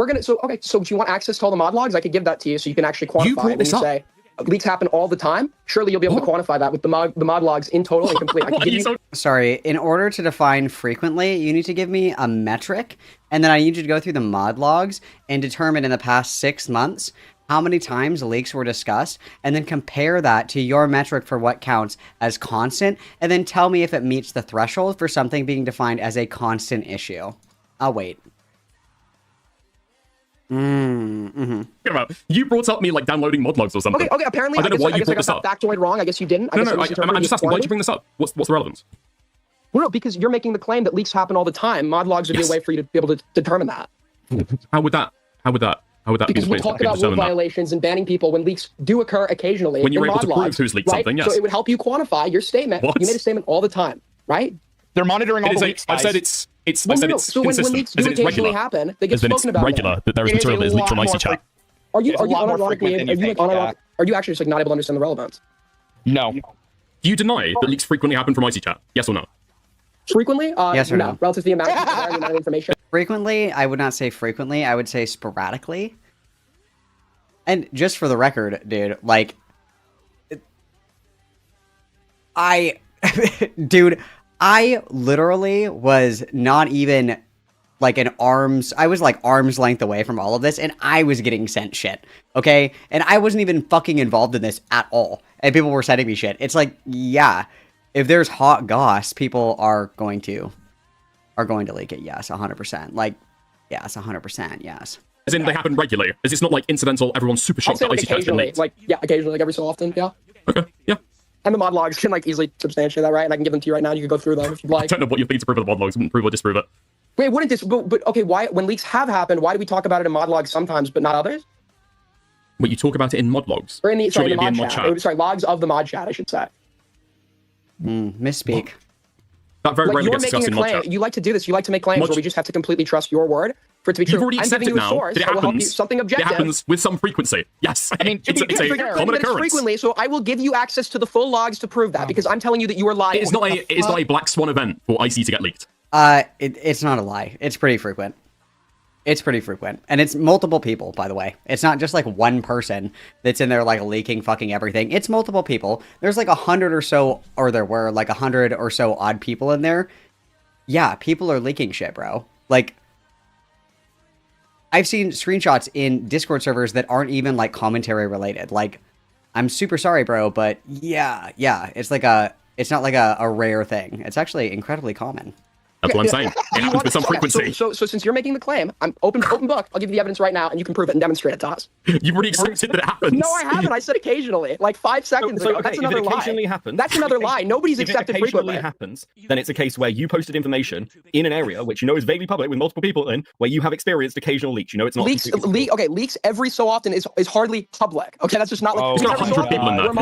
so do you want access to all the mod logs? I could give that to you so you can actually quantify. You brought this up. Say leaks happen all the time. Surely you'll be able to quantify that with the mod logs in total and complete. I can give you... Sorry, in order to define frequently, you need to give me a metric, and then I need you to go through the mod logs and determine in the past 6 months how many times leaks were discussed, and then compare that to your metric for what counts as constant, and then tell me if it meets the threshold for something being defined as a constant issue. I'll wait. You brought up me like downloading mod logs or something. Okay. Apparently, I don't know why you brought this up. Factoid wrong. I guess you didn't. No, I'm just asking. Why'd you bring this up? What's the relevance? Well, no, because you're making the claim that leaks happen all the time. Mod logs would be a way for you to be able to determine that. How would that because be? We'll talk about rule violations and banning people when leaks do occur occasionally. When you're able to prove who's leaked something, yes. So it would help you quantify your statement. You made a statement all the time, right? They're monitoring all the leaks, guys. I said it's so when leaks do occasionally happen, they get spoken about. Regular that there is material that is leaked from IC chat. Are you actually just like not able to understand the relevance? No. Do you deny that leaks frequently happen from IC chat? Yes or no? Frequently? Yes or no? Relative to the amount of information. Frequently, I would not say frequently. I would say sporadically. And just for the record, dude, like, dude, I literally was not even like I was like arm's length away from all of this, and I was getting sent shit, okay? And I wasn't even fucking involved in this at all, and people were sending me shit. It's like, yeah, if there's hot goss, people are going to leak it, yes, 100%. Like, yes, 100%, yes. As in, they happen regularly. As it's not like incidental, everyone's super shocked that IC chat's been leaked. Like, yeah, occasionally, like every so often, yeah. Okay, yeah. And the mod logs can like easily substantiate that, right? And I can give them to you right now. You can go through them if you'd like. I don't know what you need to prove with the mod logs. Wouldn't prove or disprove it. Wait, wouldn't this? But okay, why? When leaks have happened, why do we talk about it in mod logs sometimes, but not others? Wait, you talk about it in mod logs? Or in the sorry, the mod chat. Sorry, logs of the mod chat, I should say. Misspeak. That very rarely gets discussed in mod chat. You like to do this. You like to make claims where we just have to completely trust your word for it to be true. You've already accepted now that it happens. Something objective. It happens with some frequency. Yes. I mean, it's a common occurrence. Frequently, so I will give you access to the full logs to prove that because I'm telling you that you are lying. It's not a black swan event for IC to get leaked. It's not a lie. It's pretty frequent. It's pretty frequent. And it's multiple people, by the way. It's not just like one person that's in there like leaking fucking everything. It's multiple people. There's like 100 or so, or there were like 100 or so odd people in there. Yeah, people are leaking shit, bro. Like, I've seen screenshots in Discord servers that aren't even like commentary related. Like, I'm super sorry, bro, but yeah, it's not like a rare thing. It's actually incredibly common. That's what I'm saying. It happens with some frequency. So since you're making the claim, I'm open book. I'll give you the evidence right now, and you can prove it and demonstrate it to us. You've already accepted that it happens. No, I haven't. I said occasionally, like 5 seconds ago. That's another lie. That's another lie. Nobody's accepted frequently. If it occasionally happens, then it's a case where you posted information in an area which you know is vaguely public with multiple people in, where you have experienced occasional leaks. You know it's not leaks. Leaks every so often is hardly public. Okay, that's just not like it's got 100 people in there.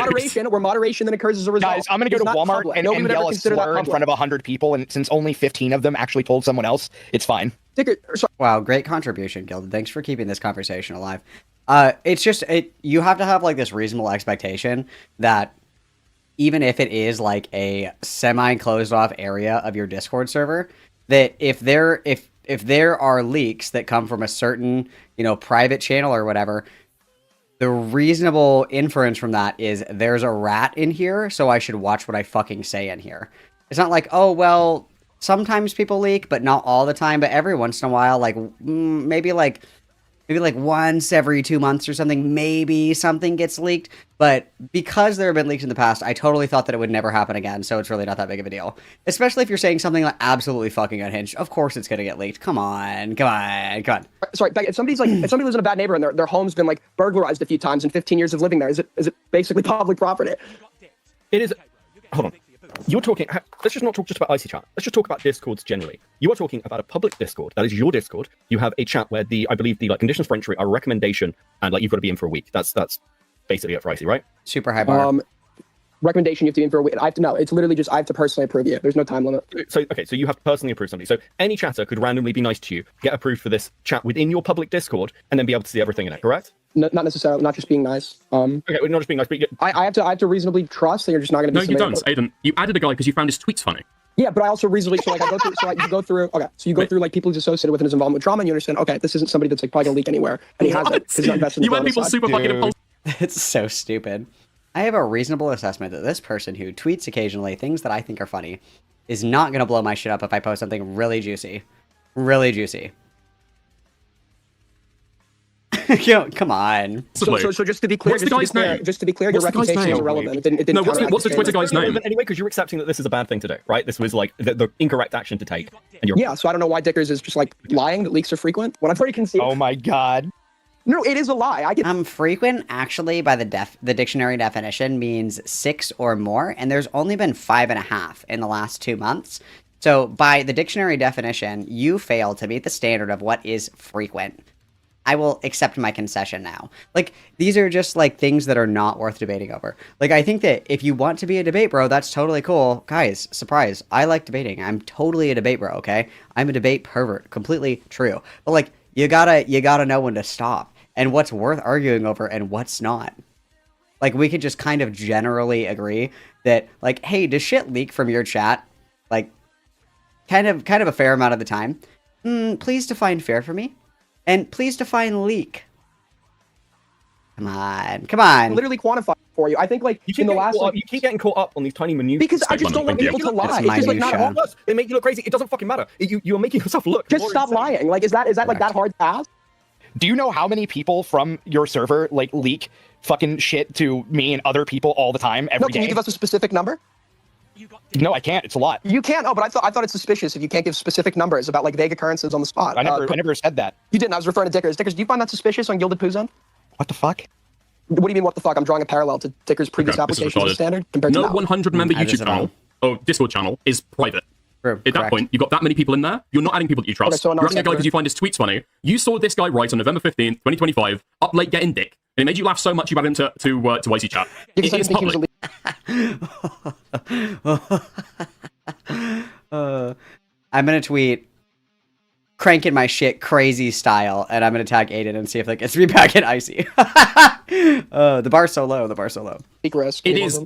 Where moderation then occurs as a result. Guys, I'm gonna go to Walmart and yell a slur in front of 100 people, and since only 15 of them actually told someone else, it's fine. Wow, great contribution, Gilded. Thanks for keeping this conversation alive. It's just you have to have like this reasonable expectation that even if it is like a semi-closed off area of your Discord server, that if there are leaks that come from a certain, private channel or whatever, the reasonable inference from that is there's a rat in here, so I should watch what I fucking say in here. It's not like, oh well, sometimes people leak, but not all the time. But every once in a while, like maybe like once every 2 months or something, maybe something gets leaked. But because there have been leaks in the past, I totally thought that it would never happen again. So it's really not that big of a deal. Especially if you're saying something like absolutely fucking unhinged. Of course it's gonna get leaked. Come on. Sorry, if somebody lives in a bad neighborhood and their home's been like burglarized a few times in 15 years of living there, is it basically public property? It is. Hold on. You're talking. Let's just not talk just about Icy Chat. Let's just talk about Discords generally. You are talking about a public Discord. That is your Discord. You have a chat where I believe the conditions for entry are a recommendation, and you've got to be in for a week. That's basically it for Icy, right? Super high bar. Recommendation, you have to be in for a week. It's literally just I have to personally approve you. There's no time limit. So you have to personally approve somebody. So any chatter could randomly be nice to you, get approved for this chat within your public Discord, and then be able to see everything in it. Correct? No, not necessarily. Not just being nice. Okay, well, not just being nice, but I have to reasonably trust that you're just not going to be. No, you don't, Aiden. You added a guy because you found his tweets funny. Yeah, but I also reasonably I go through. So you go through. Okay, so you go through people who's associated with his involvement with drama, and you understand. Okay, this isn't somebody that's probably gonna leak anywhere, and he has it. He's not invested in You went people side. super fucking impulsive. It's so stupid. I have a reasonable assessment that this person who tweets occasionally things that I think are funny is not going to blow my shit up if I post something really juicy. Really juicy. Come on. So just to be clear, What's the guy's name? Just to be clear, your What's the guy's reputation is name? irrelevant. It didn't No, what's the Twitter guy's name? Anyway, because you're accepting that this is a bad thing to do, right? This was the incorrect action to take. And you're Yeah, so I don't know why Dickers is just lying that leaks are frequent. When I've already conceded. Oh my god. No, it is a lie. I get. Frequent actually by the dictionary definition means 6 or more, and there's only been 5.5 in the last 2 months. So by the dictionary definition, you fail to meet the standard of what is frequent. I will accept my concession now. These are just things that are not worth debating over. I think that if you want to be a debate bro, that's totally cool. Guys, surprise, I like debating. I'm totally a debate bro, okay? I'm a debate pervert, completely true. But you gotta know when to stop and what's worth arguing over and what's not. We could just kind of generally agree that hey, does shit leak from your chat? Kind of a fair amount of the time. Please define fair for me. And please define leak. Come on. Literally quantify for you. I think in the last you keep getting caught up on these tiny minute because I just don't want people to lie. It's just not minutia. They make you look crazy. It doesn't fucking matter. You're making yourself look. Just stop lying. Is that that hard to ask? Do you know how many people from your server leak fucking shit to me and other people all the time every day? Can you give us a specific number? No, I can't. It's a lot. You can't. Oh, but I thought it's suspicious if you can't give specific numbers about vague occurrences on the spot. I never said that. You didn't. I was referring to Dickers. Dickers, do you find that suspicious on Gilded Poo Zone? What the fuck? What do you mean? What the fuck? I'm drawing a parallel to Dickers' previous applications of standard compared to No now. 100 member YouTube channel or Discord channel is private. True, At that point, you've got that many people in there. You're not adding people that you trust. Okay, so you're adding a guy because you find his tweets funny. You saw this guy write on November 15th, 2025, up late getting dick. And it made you laugh so much you added him to Icy Chat. It is public. I'm gonna tweet cranking my shit crazy style, and I'm gonna tag Aiden and see if that gets me back at Icy. The bar's so low. Big risk. It is.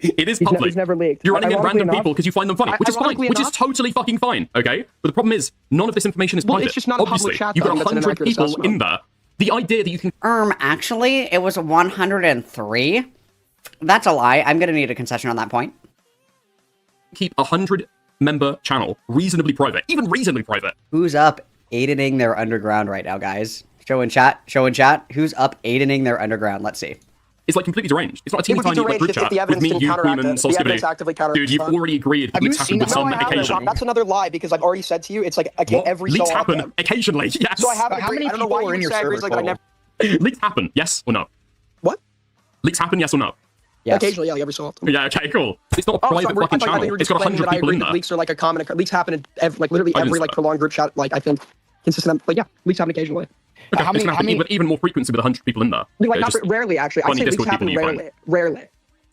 It is public. He's never leaked. You're running in Ironically random enough- people because you find them funny, which is fine, ironically which is enough- totally fucking fine, okay? But the problem is, none of this information is Well, private. it's just not a public Obviously, chat, you've though, got that's an 100 inaccurate people assessment. in there. The idea that you can Actually, it was 103. That's a lie. I'm gonna need a concession on that point. keep a 100-member channel reasonably private, even reasonably private. Who's up Aidening their underground right now, guys? Show in chat. Who's up Aidening their underground? Let's see. It's completely deranged. It's not a It teeny would be tiny deranged group if chat the with evidence me, didn't you, counteract Queen, and it. The evidence Solskibity. actively counteracts Dude, you've that. already agreed that leaks happen with some occasion. That's another lie because I've already said to you, it's What? every Leaks so happen often. occasionally, yes. So I haven't. How many I don't know people why are you in your say I agree, server I never. Leaks happen, yes or no? What? Leaks happen, yes or no? Yes. Occasionally, yeah, every so often. Yeah, okay, cool. It's not a private I fucking thought channel. you were It's just got claiming 100 that I people agree in that there. leaks are a common. Leaks happen in literally I every just- prolonged group chat. I think consistent. Yeah, leaks happen occasionally. Okay, How it's many- gonna how happen many- with even more frequency with 100 people in there. Okay, Not just- rarely, actually. I funny say leaks Discord happen people you rarely. Rarely.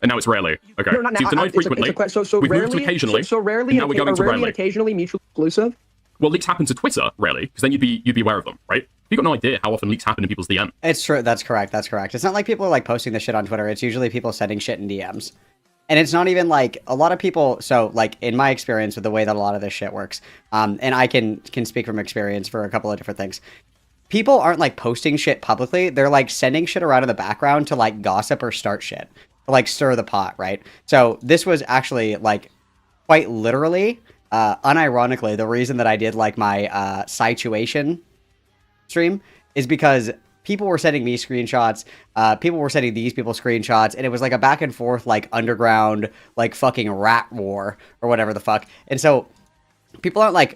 And now it's rarely. Okay. No, not now. So you've denied frequently. So We've rarely. moved to occasionally. So rarely. and now we're going to rarely rarely. and occasionally mutually exclusive. Well, leaks happen to Twitter, rarely, because then you'd be aware of them, right? You've got no idea how often leaks happen in people's DM. It's true. That's correct. It's not like people are posting this shit on Twitter. It's usually people sending shit in DMs. And it's not even a lot of people. So in my experience with the way that a lot of this shit works, and I can speak from experience for a couple of different things. People aren't posting shit publicly. They're sending shit around in the background to gossip or start shit, or stir the pot, right? So this was actually quite literally, unironically, the reason that I did my situation stream is because people were sending me screenshots, people were sending these people screenshots, and it was a back and forth underground fucking rat war or whatever the fuck. And so people aren't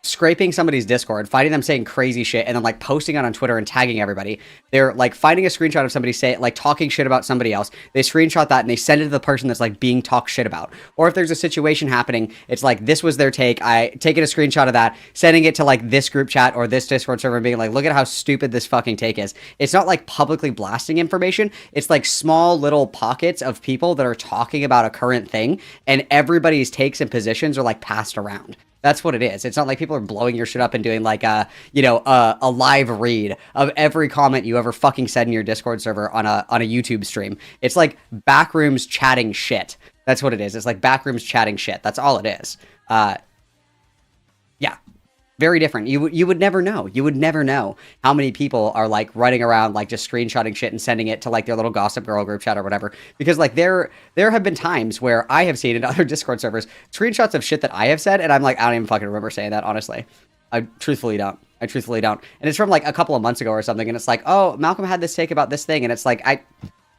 scraping somebody's Discord, finding them saying crazy shit, and then like posting it on Twitter and tagging everybody. They're like finding a screenshot of somebody like talking shit about somebody else. They screenshot that and they send it to the person that's like being talked shit about. Or if there's a situation happening, it's like this was their take. I taking a screenshot of that, sending it to like this group chat or this Discord server and being like, look at how stupid this fucking take is. It's not like publicly blasting information. It's like small little pockets of people that are talking about a current thing, and everybody's takes and positions are like passed around. That's what it is. It's not like people are blowing your shit up and doing like a live read of every comment you ever fucking said in your Discord server on a YouTube stream. It's like backrooms chatting shit. That's what it is. It's like backrooms chatting shit. That's all it is. Yeah. Very different. You would never know. You would never know how many people are like running around like just screenshotting shit and sending it to like their little Gossip Girl group chat or whatever. Because like there have been times where I have seen in other Discord servers screenshots of shit that I have said, and I'm like, I don't even fucking remember saying that, honestly. I truthfully don't. And it's from like a couple of months ago or something, and it's like, oh, Malcolm had this take about this thing, and it's like,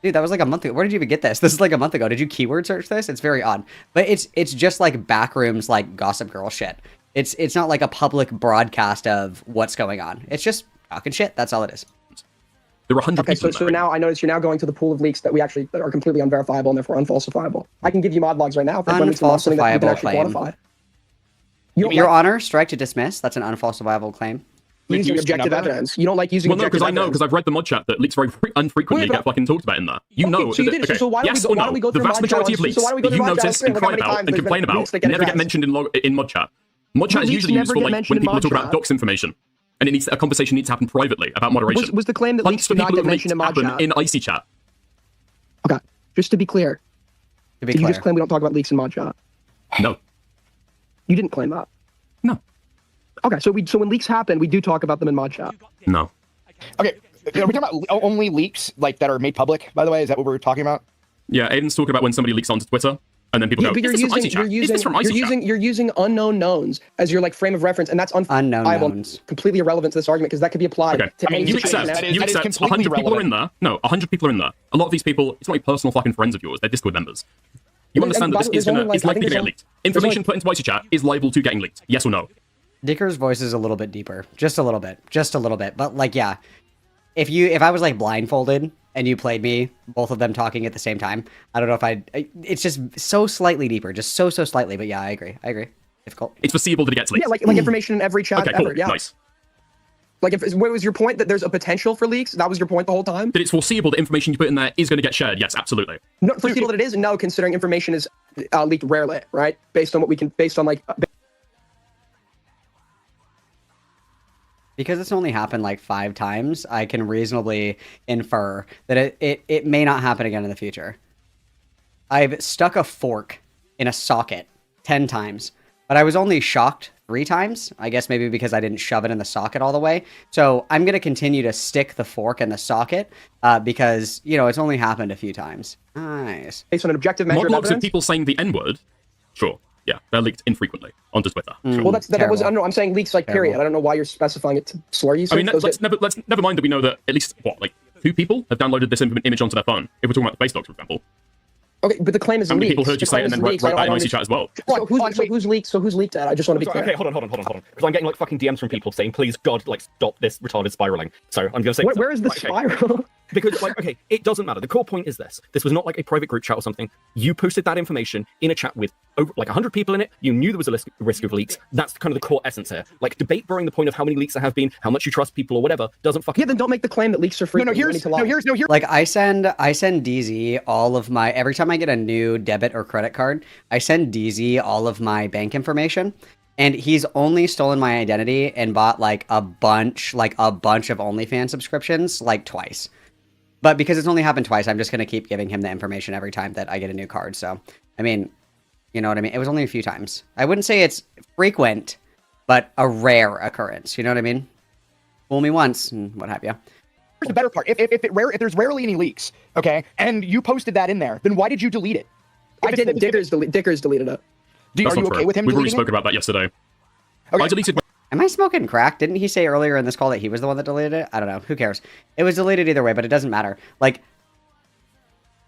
dude, that was like a month ago. Where did you even get this? This is like a month ago. Did you keyword search this? It's very odd. But it's just like backrooms like Gossip Girl shit. It's not like a public broadcast of what's going on. It's just talking shit. That's all it is. There were 100 Okay, people. so now I notice you're now going to the pool of leaks that are completely unverifiable and therefore unfalsifiable. I can give you mod logs right now if something that you can actually quantify. Your Honor, strike to dismiss. That's an unfalsifiable claim. Using objective evidence. You don't like using objective evidence. Well, no, because I've read the mod chat that leaks very unfrequently get fucking talked about in there. You know. So you did it. So why don't we go through the vast majority of leaks that you notice and cry about and complain about never get mentioned in mod chat. Mod chat is usually used for like when people talk about dox information, and a conversation needs to happen privately about moderation. Was the claim that leaks do not get mentioned in mod chat? In icy chat. Okay, just to be clear. You just claim we don't talk about leaks in mod chat? No. You didn't claim that? No. Okay, so when leaks happen, we do talk about them in mod chat. No. Okay, are we talking about only leaks like that are made public, by the way? Is that what we're talking about? Yeah, Aiden's talking about when somebody leaks onto Twitter. And then people go, is this from icy chat? You're using unknown knowns as your like frame of reference, and that's unknown knowns. Completely irrelevant to this argument because that could be applied to any situation. You accept 100 people are in there. No, 100 people are in there. A lot of these people, it's not like personal fucking friends of yours. They're Discord members. You understand that this is likely to get leaked. Information put into icy chat is liable to getting leaked. Yes or no? Dicker's voice is a little bit deeper. Just a little bit. But like, yeah. If I was like blindfolded and you played me, both of them talking at the same time, I don't know if it's just so slightly deeper, just so slightly. But yeah, I agree. Difficult. It's foreseeable that it gets leaked. Yeah, like information in every chat cool. ever. Yeah. Nice. Like, what was your point? That there's a potential for leaks? That was your point the whole time? That it's foreseeable that information you put in there is going to get shared. Yes, absolutely. No, foreseeable that it is? No, considering information is leaked rarely, right? Based on because it's only happened like 5 times, I can reasonably infer that it may not happen again in the future. I've stuck a fork in a socket 10 times, but I was only shocked 3 times. I guess maybe because I didn't shove it in the socket all the way. So I'm going to continue to stick the fork in the socket because, it's only happened a few times. Nice. Based on an objective measure of evidence? Of people saying the N-word? Sure. Yeah, they're leaked infrequently onto Twitter. Sure. Well, that was, I don't know, I'm saying leaks like period. I don't know why you're specifying it to slur you. I mean, let's never mind that we know that at least, 2 people have downloaded this image onto their phone. If we're talking about the base docs, for example. Okay, but the claim is how many leaks. people heard you say it and then wrote that in icy chat as well? So who's leaked? So who's leaked that? I just want to be clear. Okay, hold on. Because I'm getting like fucking DMs from people saying, please, God, like, stop this retarded spiraling. So I'm going to say... Where is the spiral? Because, it doesn't matter. The core point is this. This was not like a private group chat or something. You posted that information in a chat with over 100 people in it. You knew there was a risk of leaks. That's kind of the core essence here. Like, debate boring the point of how many leaks there have been, how much you trust people or whatever, doesn't fucking... Yeah, then don't make the claim that leaks are free. No, here's... Like, I send DZ all of my... Every time I get a new debit or credit card, I send DZ all of my bank information. And he's only stolen my identity and bought, a bunch of OnlyFans subscriptions, twice. But because it's only happened twice, I'm just going to keep giving him the information every time that I get a new card. So, I mean, you know what I mean? It was only a few times. I wouldn't say it's frequent, but a rare occurrence. You know what I mean? Fool me once and what have you. Here's the better part. If there's rarely any leaks, okay, and you posted that in there, then why did you delete it? I didn't. Dickers deleted it. Are you okay with him deleting it? We already spoke about that yesterday. Okay. I deleted... Am I smoking crack? Didn't he say earlier in this call that he was the one that deleted it? I don't know. Who cares? It was deleted either way, but it doesn't matter.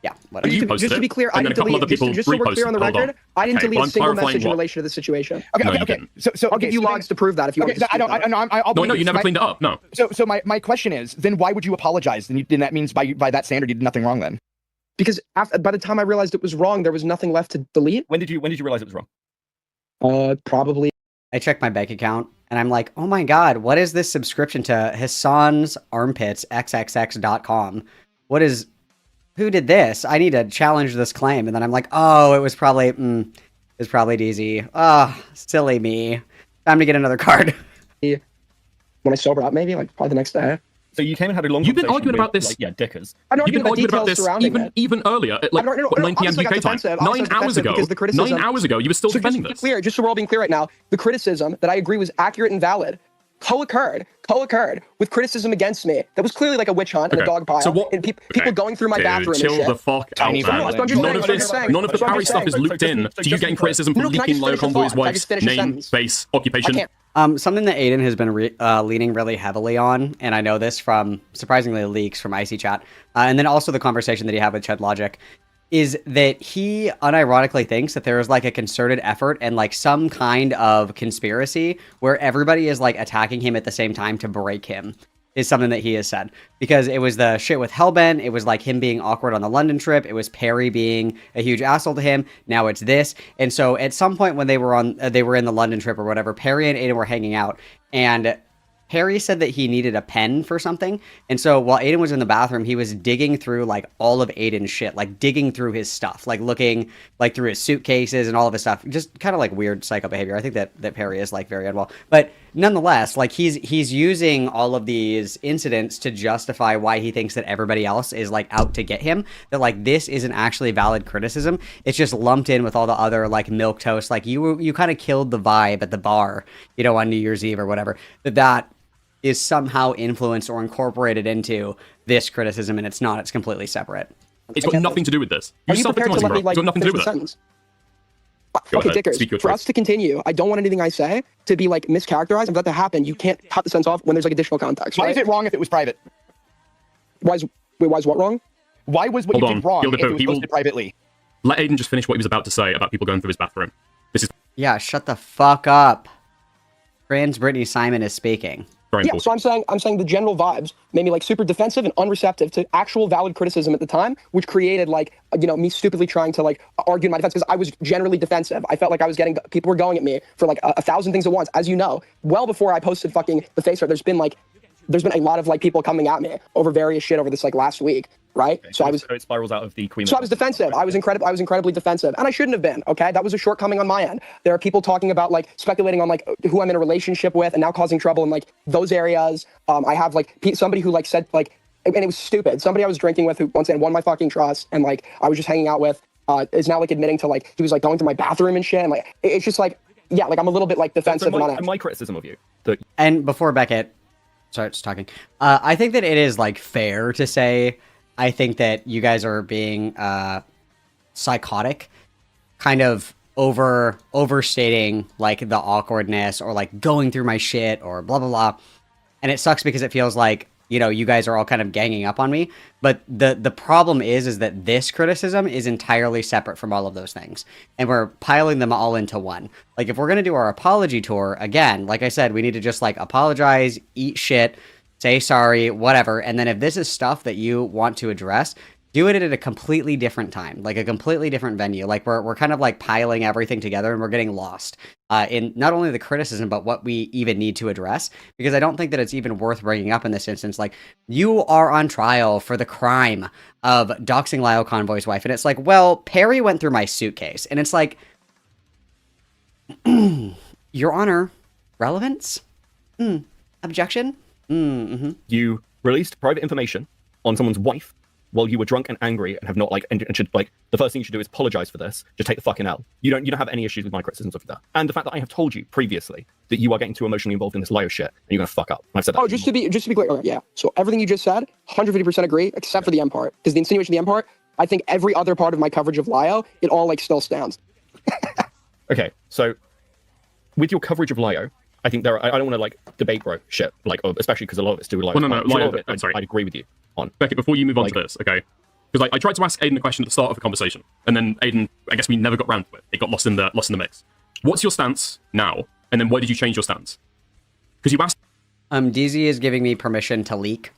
Yeah, whatever. You posted Just to be clear, I and then didn't a couple other delete. people Just so we're clear on the reposted. Hold on. record, I didn't Okay, delete but a I'm single clarifying message in what- relation to the situation. Okay, No, okay, you okay. didn't. So I'll okay, give you so then- logs to prove that if you Okay, want to I don't. dispute that. I'll No, believe no, you this. never cleaned it up. No. So my question is, then why would you apologize? Then that means by that standard, you did nothing wrong. Then Because by the time I realized it was wrong, there was nothing left to delete. When did you realize it was wrong? Probably. I checked my bank account and I'm like, oh my god, what is this subscription to Hassan's Armpits XXX.com? What is, who did this? I need to challenge this claim. And then I'm like, oh, it was probably DZ. Ah, silly me. Time to get another card. When I sober up, maybe like probably the next day. So you came and had a long. You've been conversation arguing about with, this. Like, yeah, dickers. I don't You've been arguing about details this surrounding it. even earlier, at like I don't know. what, 9 p.m. Honestly, I got UK time. defensive. 9 Honestly, I got hours defensive ago. because the criticism- 9 hours ago, you were still So defending just to this. be clear, just so we're all being clear right now, the criticism that I agree was accurate and valid co-occurred with criticism against me. That was clearly like a witch hunt and a dog pile. So what? And people going through my Dude, bathroom chill and shit. the fuck out, Tiny man. violence. I'm just None saying, of I'm this, just saying. none of the That's what I'm Parry stuff saying. is looped in to you getting criticism for No, can I leaking just low finish the convoys' thought? Can I wife's just finish the name, sentence? face, I occupation. can't. Something that Aiden has been leaning really heavily on, and I know this from surprisingly leaks from Icy Chat, and then also the conversation that he had with Chud Logic, is that he unironically thinks that there is like a concerted effort and like some kind of conspiracy where everybody is like attacking him at the same time to break him. Is something that he has said, because it was the shit with Hellbent, it was like him being awkward on the London trip, it was Perry being a huge asshole to him, now it's this. And so at some point when they were in the London trip or whatever, Perry and Aiden were hanging out, and Perry said that he needed a pen for something, and so while Aiden was in the bathroom, he was digging through like all of Aiden's shit, like digging through his stuff, like looking like through his suitcases and all of his stuff, just kind of like weird psycho behavior. I think that Perry is like very unwell, but nonetheless, like he's using all of these incidents to justify why he thinks that everybody else is like out to get him. That like this isn't actually valid criticism. It's just lumped in with all the other like milquetoast, like you kind of killed the vibe at the bar, you know, on New Year's Eve or whatever. That is somehow influenced or incorporated into this criticism, and it's not. It's completely separate. It's got nothing to do with this. Are you prepared to let me It's like got nothing to do finish the with it. sentence? Go Okay, ahead. Dickers, Speak your for truth. us to continue, I don't want anything I say to be like mischaracterized. And for that to happen, you can't cut the sentence off when there's like additional context. why Right? is it wrong if it was private? Why is what wrong? Why was what Hold you on. did wrong Gilbert, if it was he will- posted privately? Let Aiden just finish what he was about to say about people going through his bathroom. This is Yeah, shut the fuck up. Trans Brittany Simon is speaking. very Yeah, important. so I'm saying the general vibes made me like super defensive and unreceptive to actual valid criticism at the time, which created like me stupidly trying to like argue in my defense because I was generally defensive. I felt like I was getting people were going at me for like a thousand things at once, as you know. Well before I posted fucking the face art, there's been a lot of like people coming at me over various shit over this like last week, right? Okay, So I was. So it spirals out of the Queen. So I was defensive. I was incredibly defensive, and I shouldn't have been. Okay, that was a shortcoming on my end. There are people talking about like speculating on like who I'm in a relationship with, and now causing trouble in like those areas. I have like somebody who like said like, and it was stupid. Somebody I was drinking with who once again won my fucking trust, and like I was just hanging out with, is now like admitting to like he was like going to my bathroom and shit, and like it's just like yeah, like I'm a little bit like defensive and on edge. my criticism of you that And before Beckett starts talking, I think that it is like fair to say, I think that you guys are being psychotic, kind of overstating like the awkwardness or like going through my shit or blah blah blah. And it sucks because it feels like, you know, you guys are all kind of ganging up on me. But the problem is that this criticism is entirely separate from all of those things. And we're piling them all into one. Like, if we're going to do our apology tour, again, like I said, we need to just, like, apologize, eat shit, say sorry, whatever. And then if this is stuff that you want to address, do it at a completely different time, like a completely different venue. Like, we're kind of, like, piling everything together and we're getting lost in not only the criticism, but what we even need to address. Because I don't think that it's even worth bringing up in this instance. Like, you are on trial for the crime of doxing Lyle Convoy's wife. And it's like, well, Perry went through my suitcase. And it's like, Your Honor, relevance? Objection? Mm-hmm. you released private information on someone's wife while you were drunk and angry and have not like and should like the first thing you should do is apologize for this. Just take the fucking L. You don't have any issues with my criticisms of that. And the fact that I have told you previously that you are getting too emotionally involved in this Lyo shit and you're gonna fuck up. I've said that. Oh, just to be clear, okay, yeah. So everything you just said, 150% agree, except for the M part, because the insinuation of the M part, I think every other part of my coverage of Lyo, it all like still stands. Okay, so with your coverage of Lyo, I think I don't want to like debate bro shit, like especially because a lot of it's to do with Lyo. Well, no, A lot of Lyo, it, sorry. I'd agree with you on. Beckett, before you move on Like- to this, okay? Because I tried to ask Aiden a question at the start of the conversation, and then Aiden, I guess we never got round to it. It got lost in the mix. What's your stance now? And then why did you change your stance? Because you asked. DZ is giving me permission to leak.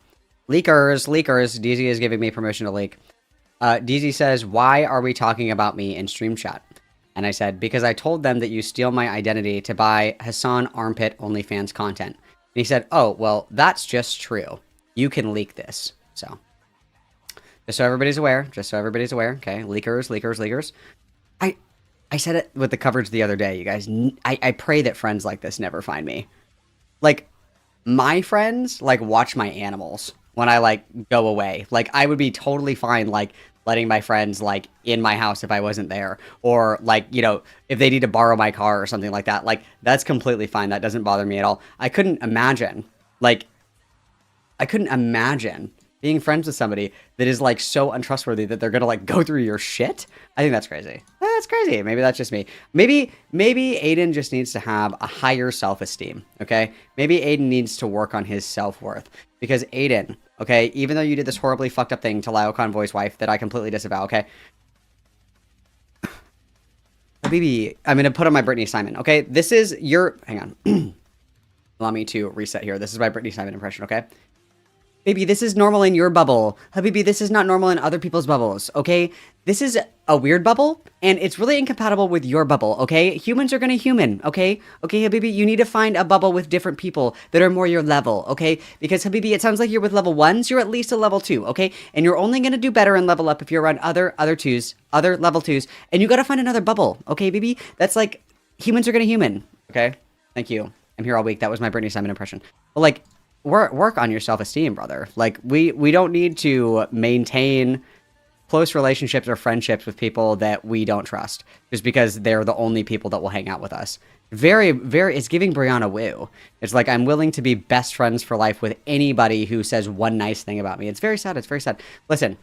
Leakers. DZ is giving me permission to leak. DZ says, "Why are we talking about me in stream chat?" And I said, "Because I told them that you steal my identity to buy Hassan Armpit OnlyFans content." And he said, "Oh, well, that's just true. You can leak this." So, just so everybody's aware. Okay, leakers. I said it with the coverage the other day, you guys. I pray that friends like this never find me. Like, my friends, like, watch my animals when I, like, go away. Like, I would be totally fine, like, letting my friends, like, in my house if I wasn't there. Or, like, you know, if they need to borrow my car or something like that. Like, that's completely fine. That doesn't bother me at all. I couldn't imagine being friends with somebody that is, like, so untrustworthy that they're gonna, like, go through your shit. I think that's crazy. That's crazy. Maybe that's just me. Maybe Aiden just needs to have a higher self-esteem, okay? Maybe Aiden needs to work on his self-worth. Because Aiden, okay, even though you did this horribly fucked up thing to Lyle Convoy's wife that I completely disavow, okay? Baby, I'm gonna put on my Brittany Simon, okay? This is your... Hang on. Allow me to reset here. This is my Brittany Simon impression, okay? Baby, this is normal in your bubble. Habibi, this is not normal in other people's bubbles, okay? This is a weird bubble, and it's really incompatible with your bubble, okay? Humans are gonna human, okay? Okay, Habibi, you need to find a bubble with different people that are more your level, okay? Because, Habibi, it sounds like you're with level 1s, you're at least a level 2, okay? And you're only gonna do better and level up if you're around other level 2s, and you gotta find another bubble, okay, baby? That's like, humans are gonna human, okay? Thank you. I'm here all week. That was my Brittany Simon impression. But, like, work on your self-esteem, brother. Like, we don't need to maintain close relationships or friendships with people that we don't trust just because they're the only people that will hang out with us. It's giving Brianna woo. It's like, I'm willing to be best friends for life with anybody who says one nice thing about me. It's very sad. Listen,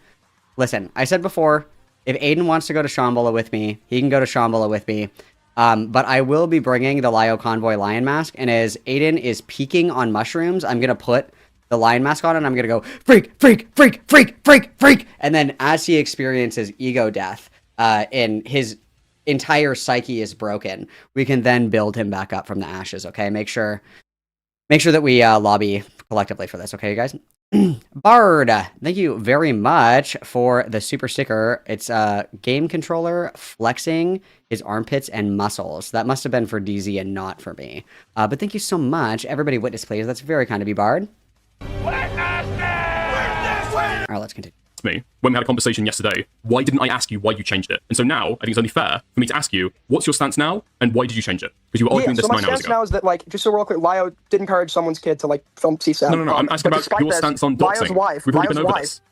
I said before, if Aiden wants to go to Shambhala with me, he can go to Shambhala with me. But I will be bringing the Lyo Convoy lion mask, and as Aiden is peaking on mushrooms, I'm going to put the lion mask on, and I'm going to go, freak, freak, freak, freak, freak, freak, and then as he experiences ego death, and his entire psyche is broken, we can then build him back up from the ashes, okay? Make sure that we lobby collectively for this, okay, you guys? Bard, thank you very much for the super sticker. It's a game controller flexing his armpits and muscles. That must have been for DZ and not for me. But thank you so much. Everybody witness, please. That's very kind of you, Bard. All right, let's continue. Me when we had a conversation yesterday, why didn't I ask you why you changed it? And so now I think it's only fair for me to ask you, what's your stance now and why did you change it? Because you were arguing this 9 hours ago. My stance now is that, like, just so we're all clear, Lyo did encourage someone's kid to, like, film CSAP. No, I'm asking about your stance on doxing.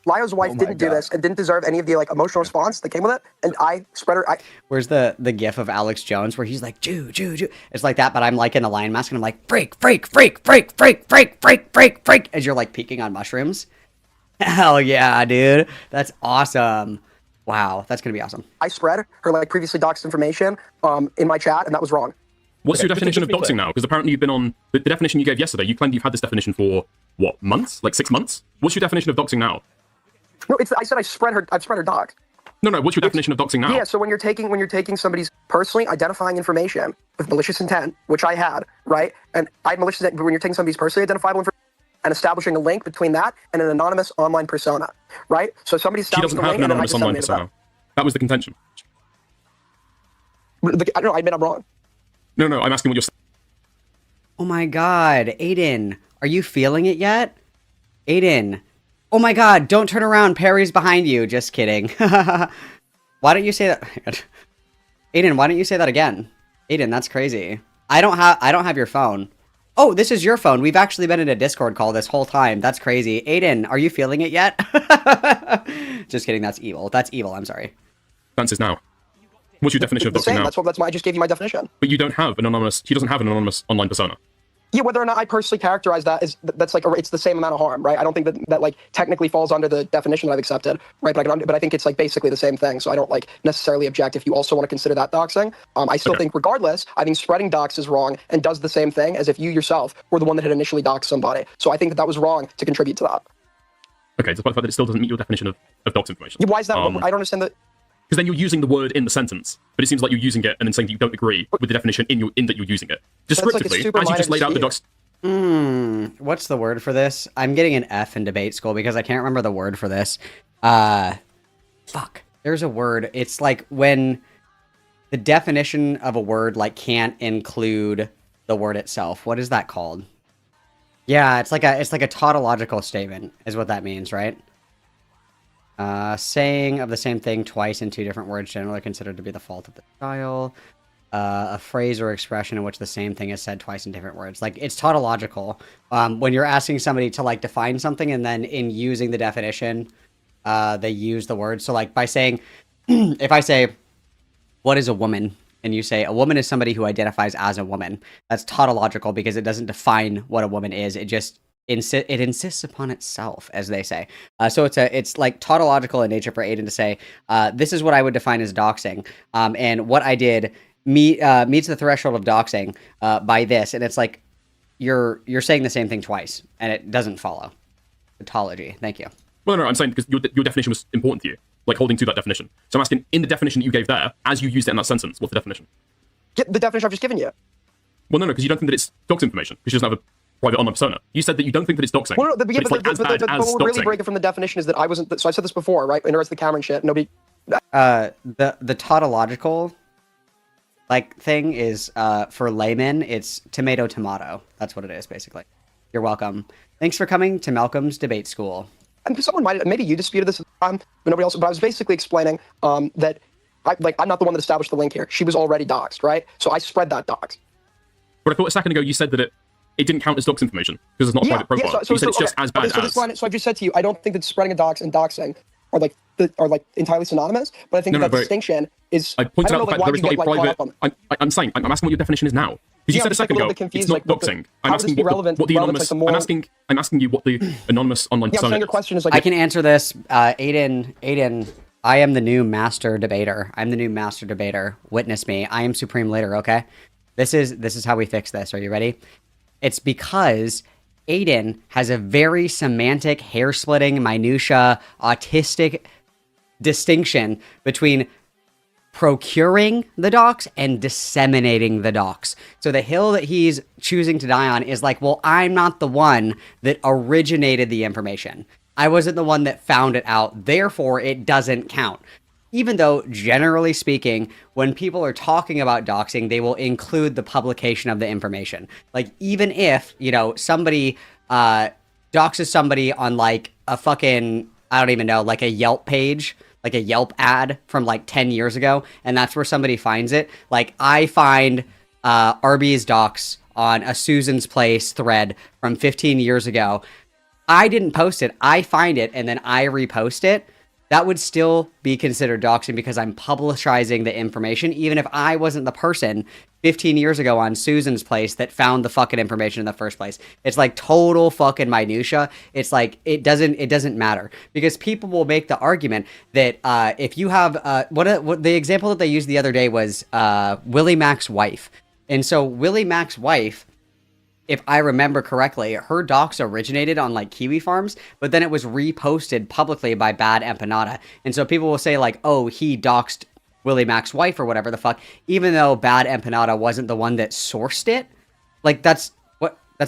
Lyo's wife didn't do this and didn't deserve any of the, like, emotional response that came with it, and I spread her. Where's the gif of Alex Jones where he's like, Jew. It's like that, but I'm like in the lion mask and I'm like, freak, as you're like peeking on mushrooms. Hell yeah, dude. That's awesome. Wow, that's gonna be awesome. I spread her, like, previously doxed information in my chat, and that was wrong. What's your definition of doxing now? Because apparently you've been on the definition you gave yesterday. You claimed you've had this definition for what, months? Like 6 months? What's your definition of doxing now? No, I said I've spread her dox. No. What's your definition of doxing now? Yeah, so when you're taking somebody's personally identifying information with malicious intent, which I had, right? And I had malicious intent when you're taking somebody's personally identifiable information and establishing a link between that and an anonymous online persona, right? So somebody established a link, and then I just online persona. That was the contention. I don't know. I admit I'm wrong. No. I'm asking what you're. Oh my God, Aiden, are you feeling it yet? Aiden, oh my God, don't turn around. Perry's behind you. Just kidding. Why don't you say that? Aiden, why don't you say that again? Aiden, that's crazy. I don't have your phone. Oh, this is your phone. We've actually been in a Discord call this whole time. That's crazy. Aiden, are you feeling it yet? Just kidding. That's evil. That's evil. I'm sorry. Answers now. What's your definition of doxing now? I just gave you my definition. But you don't have an anonymous. He doesn't have an anonymous online persona. Yeah, whether or not I personally characterize that that's like it's the same amount of harm, right? I don't think that like technically falls under the definition that I've accepted, right? But I think it's like basically the same thing. So I don't like necessarily object if you also want to consider that doxing. I still think regardless, I think spreading dox is wrong and does the same thing as if you yourself were the one that had initially doxed somebody. So I think that was wrong to contribute to that. Okay, despite the fact that it still doesn't meet your definition of dox information. Yeah, why is that? I don't understand that. Because then you're using the word in the sentence, but it seems like you're using it and then saying that you don't agree with the definition in that you're using it. Descriptively, as you just laid out the dox. What's the word for this? I'm getting an F in debate school because I can't remember the word for this. Fuck. There's a word. It's like when the definition of a word like can't include the word itself. What is that called? Yeah, it's like a tautological statement is what that means, right? Saying of the same thing twice in two different words generally considered to be the fault of the style. A phrase or expression in which the same thing is said twice in different words. Like, it's tautological. When you're asking somebody to, like, define something and then in using the definition, they use the word. So, like, by saying, if I say, what is a woman? And you say, a woman is somebody who identifies as a woman. That's tautological because it doesn't define what a woman is. It just it insists upon itself, as they say. So it's like tautological in nature for Aiden to say, this is what I would define as doxing. And what I did meets the threshold of doxing by this. And it's like, you're saying the same thing twice, and it doesn't follow. Tautology. Thank you. Well, no, I'm saying because your definition was important to you, like holding to that definition. So I'm asking, in the definition that you gave there, as you used it in that sentence, what's the definition? Get the definition I've just given you. Well, no, because you don't think that it's dox information, because she doesn't have a private online persona. You said that you don't think that it's doxing. Well, no, but what we're really breaking from the definition is that I wasn't. So I said this before, right? In regards to the camera and shit. Nobody. The tautological like thing is for laymen, it's tomato. That's what it is, basically. You're welcome. Thanks for coming to Malcolm's debate school. And someone might, maybe you disputed this at the time, but nobody else. But I was basically explaining that I'm not the one that established the link here. She was already doxed, right? So I spread that dox. But I thought a second ago you said that it didn't count as dox information because it's not a private profile. Yeah, so you said it's just as bad as. So I just said to you, I don't think that spreading a dox and doxing are like entirely synonymous. But I think that distinction is. I pointed out the fact that there is not a private. I'm saying I'm asking what your definition is now. Because you said a second ago, it's not doxing. I'm asking what the anonymous. I'm asking you what the anonymous online persona is. Your question is like. I can answer this, Aiden. I am the new master debater. I'm the new master debater. Witness me. I am supreme leader. Okay. This is how we fix this. Are you ready? It's because Aiden has a very semantic, hair-splitting, minutia, autistic distinction between procuring the docs and disseminating the docs. So the hill that he's choosing to die on is like, well, I'm not the one that originated the information. I wasn't the one that found it out. Therefore, it doesn't count. Even though, generally speaking, when people are talking about doxing, they will include the publication of the information. Like, even if, somebody doxes somebody on, like, a fucking, I don't even know, like a Yelp page, like a Yelp ad from, like, 10 years ago, and that's where somebody finds it. Like, I find Arby's dox on a Susan's Place thread from 15 years ago. I didn't post it. I find it, and then I repost it. That would still be considered doxing because I'm publicizing the information, even if I wasn't the person 15 years ago on Susan's Place that found the fucking information in the first place. It's like total fucking minutia. It's like it doesn't matter because people will make the argument that if you have what the example that they used the other day was Willie Mack's wife, and so Willie Mack's wife, if I remember correctly, her docs originated on like Kiwi Farms, but then it was reposted publicly by Bad Empanada. And so people will say like, oh, he doxed Willie Mack's wife or whatever the fuck, even though Bad Empanada wasn't the one that sourced it. Like that's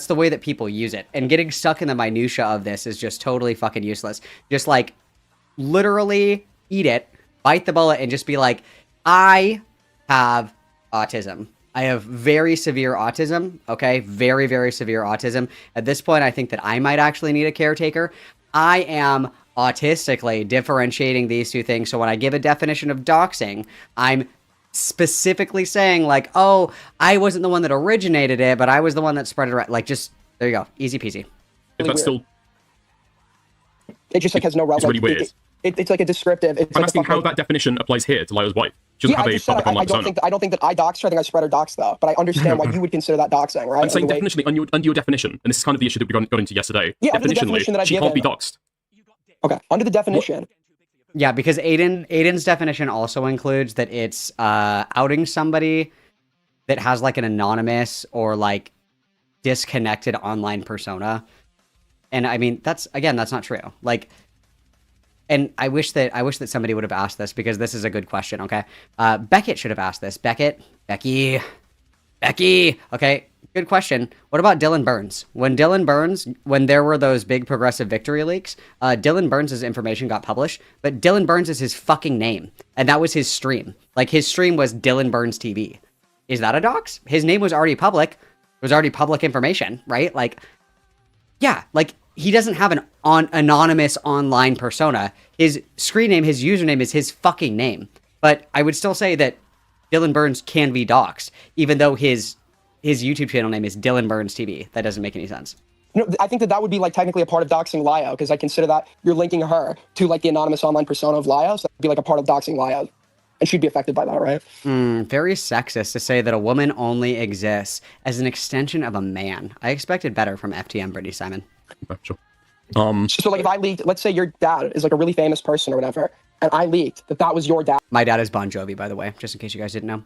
the way that people use it. And getting stuck in the minutia of this is just totally fucking useless. Just like literally eat it, bite the bullet, and just be like, I have autism. I have very severe autism, okay? Very, very severe autism. At this point, I think that I might actually need a caretaker. I am autistically differentiating these two things. So when I give a definition of doxing, I'm specifically saying like, oh, I wasn't the one that originated it, but I was the one that spread it around. Like, just, there you go. Easy peasy. If that's still... It just like has no relevance. It's really weird. It's like a descriptive. I'm asking how that definition applies here to Lyle's wife. She doesn't have a public online persona. I don't think that I doxed her. I think I spread her dox though. But I understand why you would consider that doxing, right? I'm saying definitionally under your definition, and this is kind of the issue that we got into yesterday. Yeah, under the definition that I've she can't be doxed. Okay, under the definition. Yeah, because Aiden's definition also includes that it's outing somebody that has like an anonymous or like disconnected online persona. And I mean, that's not true. Like, and I wish that somebody would have asked this, because this is a good question. Okay, Beckett should have asked this. Becky. Okay, good question. What about Dylan Burns? When there were those big progressive victory leaks, Dylan Burns' information got published, but Dylan Burns is his fucking name, and that was his stream. Like, his stream was Dylan Burns TV. Is that a dox? His name was already public. It was already public information, right? Like, yeah, like, he doesn't have an anonymous online persona. His screen name, his username is his fucking name. But I would still say that Dylan Burns can be doxxed, even though his YouTube channel name is Dylan Burns TV. That doesn't make any sense. I think that would be like technically a part of doxing Lio, because I consider that you're linking her to like the anonymous online persona of Lio, so that would be like a part of doxing Lio. And she'd be affected by that, right? Very sexist to say that a woman only exists as an extension of a man. I expected better from FTM Brittany Simon. Sure. So like if I leaked, let's say your dad is like a really famous person or whatever, and I leaked that was your dad. My dad is Bon Jovi, by the way, just in case you guys didn't know.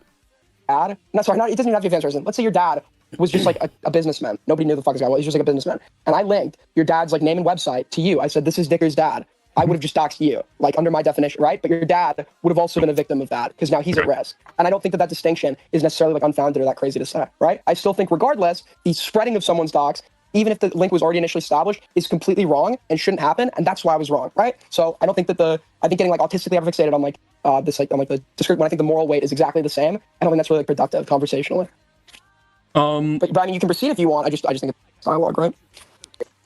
Dad? No, sorry, it doesn't even have to be a famous person. Let's say your dad was just like a businessman. Nobody knew the fuck this guy was. He's just like a businessman. And I linked your dad's like name and website to you. I said, this is Dicker's dad. I would have just doxed you, like under my definition, right? But your dad would have also been a victim of that, because now he's at risk. And I don't think that distinction is necessarily like unfounded or that crazy to say, right? I still think regardless, the spreading of someone's dox, even if the link was already initially established, is completely wrong and shouldn't happen. And that's why I was wrong, right? So I don't think that I think getting like autistically fixated on like this, like on like the description, when I think the moral weight is exactly the same, I don't think that's really like productive conversationally. But I mean, you can proceed if you want. I just think it's dialogue, right?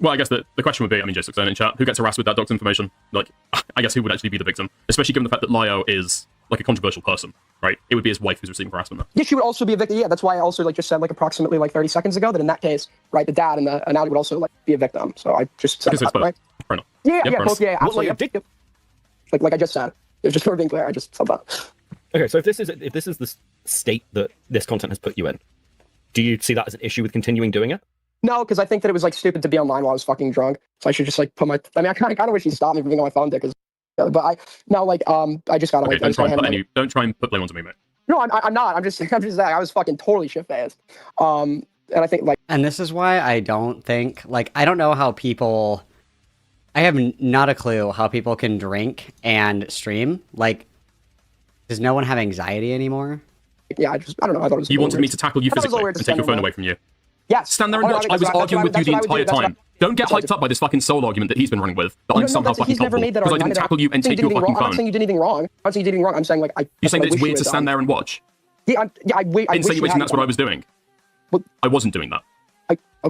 Well, I guess the question would be, I mean, just in chat, who gets harassed with that dox information? Like, I guess who would actually be the victim? Especially given the fact that Lio is like a controversial person, right? It would be his wife who's receiving harassment there. Yeah, she would also be a victim. Yeah, that's why I also like just said like approximately like 30 seconds ago that in that case, right, the dad and the analogy would also like be a victim. So I just said that, right? Fair enough. Yeah, Yep, both. Yeah, absolutely. What, Like I just said, it was just for being clear. I just said that. Okay, so if this is the state that this content has put you in, do you see that as an issue with continuing doing it? No, because I think that it was like stupid to be online while I was fucking drunk. So I should just like put my. I mean, I kind of wish he stopped me from being on my phone, Dick. But I just gotta like. Don't try and put blame onto me, mate. No, I'm not. I'm just saying. I was fucking totally shit faced. And I think like. And this is why I don't think I don't know how people. I have not a clue how people can drink and stream. Like, does no one have anxiety anymore? Yeah, I don't know. I thought it was. You wanted me to tackle you physically and take your phone away from you. Yes. Stand there and watch. I was arguing with you the entire time. Don't get hyped up by this fucking soul argument that he's been running with, that I'm somehow fucking helpful, because I didn't tackle you and take your fucking phone. I'm not saying you did anything wrong. I'm saying you did anything wrong. I'm saying like You're saying that it's weird to stand there and watch? Yeah, insinuating that's what I was doing. I wasn't doing that.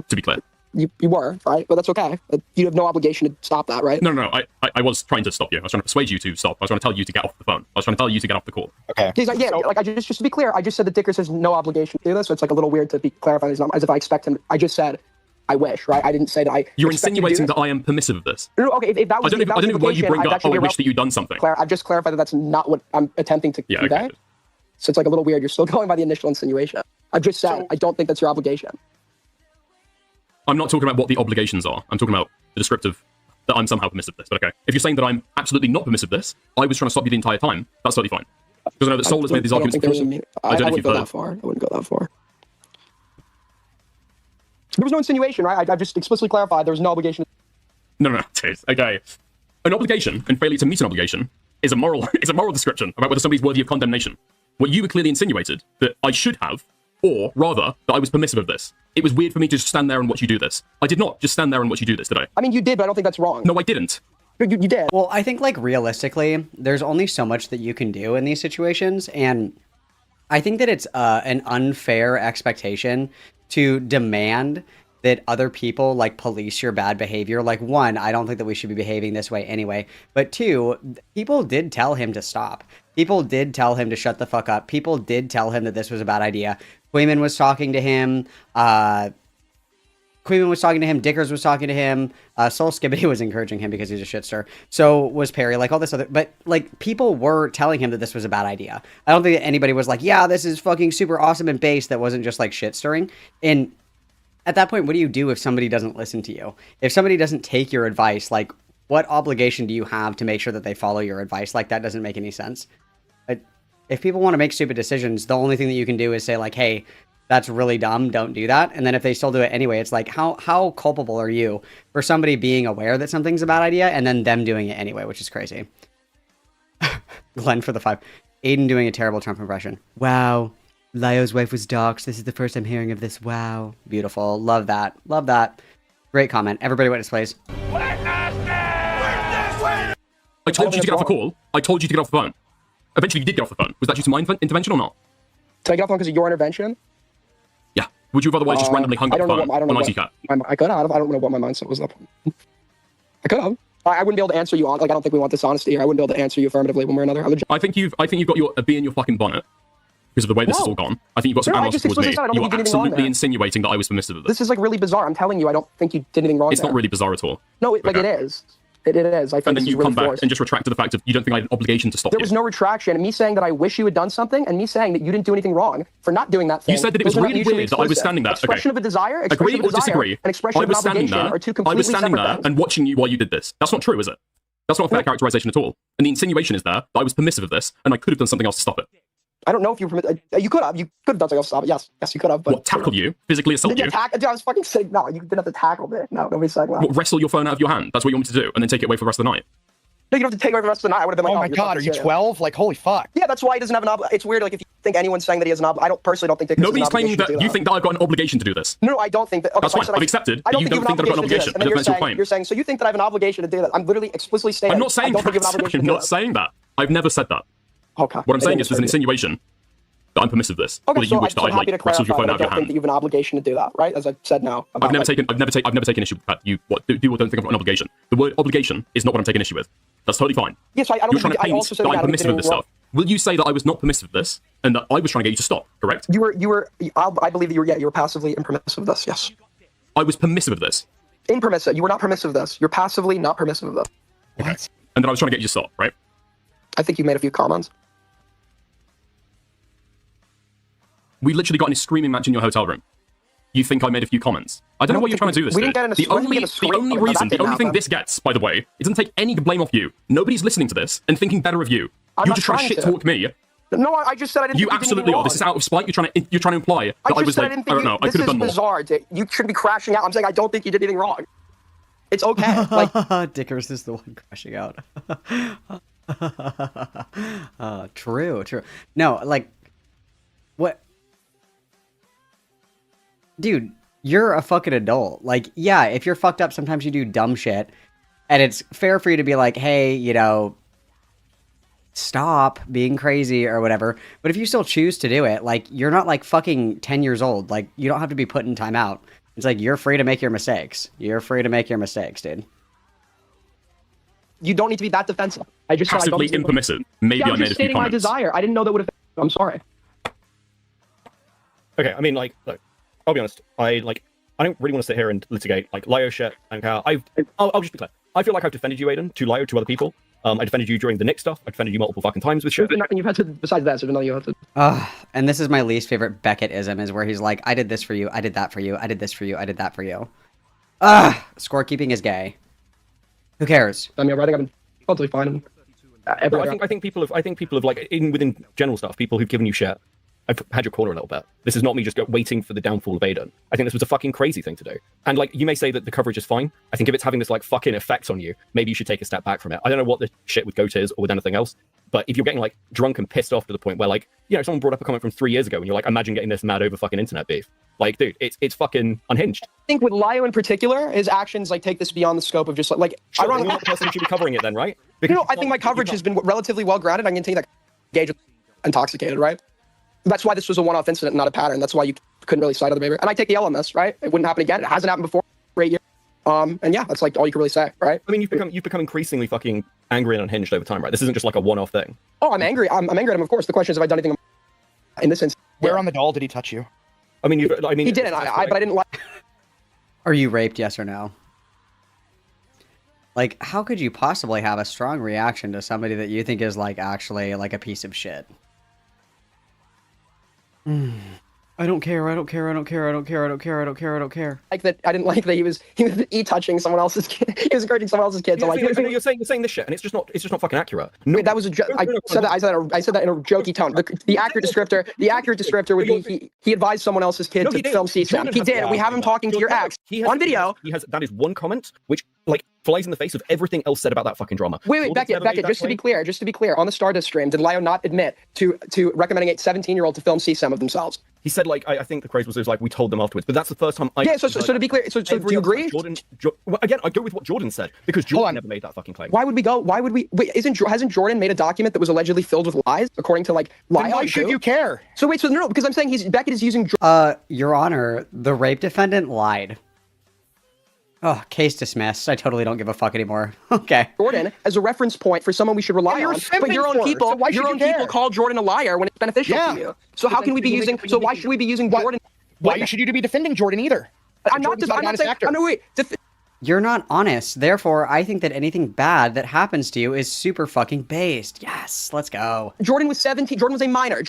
To be clear. You were, right? But that's okay. You have no obligation to stop that, right? No. I was trying to stop you. I was trying to persuade you to stop. I was trying to tell you to get off the phone. I was trying to tell you to get off the call. Okay. Just to be clear, I just said that Dickers has no obligation to do this, so it's like a little weird to be clarifying his as if I expect him. I just said, I wish, right? I didn't say that I. You're insinuating that I am permissive of this. No, okay. If that was, I don't know why you bring up. Oh, I wish that you'd done something. I've just clarified that that's not what I'm attempting to convey. Okay. So it's like a little weird. You're still going by the initial insinuation. I've just said I don't think that's your obligation. I'm not talking about what the obligations are. I'm talking about the descriptive that I'm somehow permissive of this. But okay, if you're saying that I'm absolutely not permissive of this, I was trying to stop you the entire time. That's totally fine. Because I know that Soul has made these arguments before. I wouldn't go that far. I wouldn't go that far. There was no insinuation, right? I just explicitly clarified there was no obligation. No, dude. Okay. An obligation and failure to meet an obligation is a moral description about whether somebody's worthy of condemnation. What you were clearly insinuated that I should have, or rather, that I was permissive of this. It was weird for me to just stand there and watch you do this. I did not just stand there and watch you do this, did I? I mean, you did, but I don't think that's wrong. No, I didn't. You did. Well, I think, realistically, there's only so much that you can do in these situations, and I think that it's an unfair expectation to demand that other people, police your bad behavior. One, I don't think that we should be behaving this way anyway, but two, people did tell him to stop. People did tell him to shut the fuck up. People did tell him that this was a bad idea. Quayman was talking to him. Dickers was talking to him. Soul Skibbity was encouraging him because he's a shitster. So was Perry, all this other... But, people were telling him that this was a bad idea. I don't think that anybody was yeah, this is fucking super awesome and base that wasn't just, shit-stirring. And at that point, what do you do if somebody doesn't listen to you? If somebody doesn't take your advice, what obligation do you have to make sure that they follow your advice? That doesn't make any sense. If people want to make stupid decisions, the only thing that you can do is say, hey, That's really dumb. Don't do that. And then if they still do it anyway, it's like, how culpable are you for somebody being aware that something's a bad idea and then them doing it anyway, which is crazy. Glenn for the 5. Aiden doing a terrible Trump impression. Wow. Lyo's wife was doxxed. This is the first I'm hearing of this. Wow. Beautiful. Love that. Love that. Great comment. Everybody witness, please. I told you to get off the call. I told you to get off the phone. Eventually, you did get off the phone. Was that due to my intervention or not? Did I get off phone because of your intervention? Yeah. Would you have otherwise just randomly hung up the phone on ICCat? I could have. I don't know what my mindset was up. I could have. I wouldn't be able to answer you on. Like, I don't think we want this honesty here. I wouldn't be able to answer you affirmatively one way or another. I think you've got your bee in your fucking bonnet because of the way this is all gone. I think you've got some animals towards me. You are absolutely insinuating that I was permissive of this. This is like really bizarre. I'm telling you, I don't think you did anything wrong. It's not really bizarre at all. No, it is. It is. I think and then you come back and just retract to the fact of you don't think I had an obligation to stop you. There was no retraction. And me saying that I wish you had done something, and me saying that you didn't do anything wrong for not doing that thing. You said that it was really weird that I was standing there. Expression of a desire, agree or disagree? And expression of an obligation are two completely separate things. I was standing there and watching you while you did this. That's not true, is it? That's not a fair characterization at all. And the insinuation is there that I was permissive of this, and I could have done something else to stop it. I don't know if you permit. You could have. You could have done something else to stop it. Yes, you could have. But what, tackle you? Physically assault you? I was fucking saying no. You didn't have to tackle me. No, nobody said that. What, wrestle your phone out of your hand? That's what you want me to do, and then take it away for the rest of the night. No, you don't have to take away for the rest of the night. I would have been like, oh my god, are you 12? Like, holy fuck. Yeah, that's why he doesn't have an obligation. It's weird. Like, if you think anyone's saying that he has an obligation, I don't personally don't think that. Nobody's claiming that you think that I've got an obligation to do this. No, I don't think that. Okay, that's fine. I've accepted. But you don't think that I've got an obligation. And then you're saying, so you think that I have an obligation to do that? I'm literally explicitly stating. I'm not saying that. I'm not saying that. I've never said that. Okay. What I'm saying is there's an insinuation that I'm permissive of this. Okay, so I'm happy to clarify. Your phone out of your hand. I don't think that you have an obligation to do that, right? As I said now. I've never taken issue with that. You do or don't think I've got an obligation. The word obligation is not what I'm taking issue with. That's totally fine. Yes, I don't. You're trying to paint that I'm permissive of this stuff. Will you say that I was not permissive of this and that I was trying to get you to stop? Correct? You were. I believe that you were. Yeah, you were passively impermissive of this. Yes. I was permissive of this. Impermissive. You were not permissive of this. You're passively not permissive of this. Okay. And then I was trying to get you to stop, right? I think you made a few comments. We literally got in a screaming match in your hotel room. You think I made a few comments? I don't know what you're trying to do this. The only thing this gets, by the way, it doesn't take any blame off you. Nobody's listening to this and thinking better of you. You're just trying to shit talk me. No, I just said I didn't. You absolutely are. This is out of spite. You're trying to imply that I was like, I don't know. I could have done more. This is bizarre. You shouldn't be crashing out. I'm saying I don't think you did anything wrong. It's okay. Like Dickers is the one crashing out. True. No, like what? Dude, you're a fucking adult. Like, yeah, if you're fucked up, sometimes you do dumb shit. And it's fair for you to be like, hey, you know, stop being crazy or whatever. But if you still choose to do it, like, you're not like fucking 10 years old. Like, you don't have to be put in timeout. It's like, you're free to make your mistakes. You're free to make your mistakes, dude. You don't need to be that defensive. I just passively impermissive. Maybe I made a few comments. My desire. I didn't know that would have. I'm sorry. Okay, I mean, like, look. I'll be honest. I don't really want to sit here and litigate like Lyo shit and how I'll just be clear. I feel like I've defended you, Aiden, to Lyo, to other people. I defended you during the Nick stuff. I defended you multiple fucking times with shit. Nothing you've had to besides that. So you have to. And this is my least favorite Beckett-ism is where he's like, I did this for you, I did that for you, I did this for you, I did that for you. Scorekeeping is gay. Who cares? I mean, I think I've been totally fine. I think people have like within general stuff, people who've given you shit. I've had your corner a little bit. This is not me just waiting for the downfall of Aiden. I think this was a fucking crazy thing to do. And like, you may say that the coverage is fine. I think if it's having this like fucking effect on you, maybe you should take a step back from it. I don't know what the shit with GOAT is or with anything else, but if you're getting like drunk and pissed off to the point where like, you know, someone brought up a comment from 3 years ago and you're like, imagine getting this mad over fucking internet beef. Like, dude, it's fucking unhinged. I think with Lyo in particular, his actions like take this beyond the scope of just like sure, you're not the person who should be covering it then, right? Because no, I think my coverage has been relatively well grounded. I can tell you that Gage was intoxicated, right? That's why this was a one-off incident, not a pattern. That's why you couldn't really cite other behavior. And I take the L on this, right? It wouldn't happen again. It hasn't happened before for 8 years. And yeah, that's like all you can really say, right? I mean, you've become increasingly fucking angry and unhinged over time, right? This isn't just like a one-off thing. Oh, I'm angry. I'm angry at him, of course. The question is, have I done anything in this instance? Where on the doll did he touch you? I mean, he didn't. But I didn't like. Are you raped? Yes or no? Like, how could you possibly have a strong reaction to somebody that you think is like actually like a piece of shit? I don't care. I don't care. I don't care. I don't care. I don't care. I don't care. I don't care. Like that, I didn't like that he was e-touching someone else's kid. He was encouraging someone else's kids. So like, you're saying this shit, and it's just not fucking accurate. No, wait, that was a joke. I said that in a jokey tone. The accurate descriptor would be he advised someone else's kid to film CSAM. He did. We have him talking to your ex on video. That is one comment which like flies in the face of everything else said about that fucking drama. Wait, Beckett, just to be clear, on the Stardust stream, did Lio not admit to recommending a 17-year-old to film CSAM of themselves? He said, like, I think the craze was like, we told them afterwards, but that's the first time I... Yeah, so to be clear, so do you agree? Well, again, I go with what Jordan said, because Jordan never made that fucking claim. Why would we, wait, hasn't Jordan made a document that was allegedly filled with lies, according to, like, Lio? Why should you care? So wait, no, because I'm saying Beckett is using... Your Honor, the rape defendant lied. Oh, case dismissed. I totally don't give a fuck anymore. Okay. Jordan as a reference point for someone we should rely on. But your own people, call Jordan a liar when it's beneficial to you. So how can we be using? So why should we be using Jordan? Why should you be defending Jordan either? I'm not saying. No, wait. You're not honest. Therefore, I think that anything bad that happens to you is super fucking based. Yes, let's go. Jordan was 17. Jordan was a minor.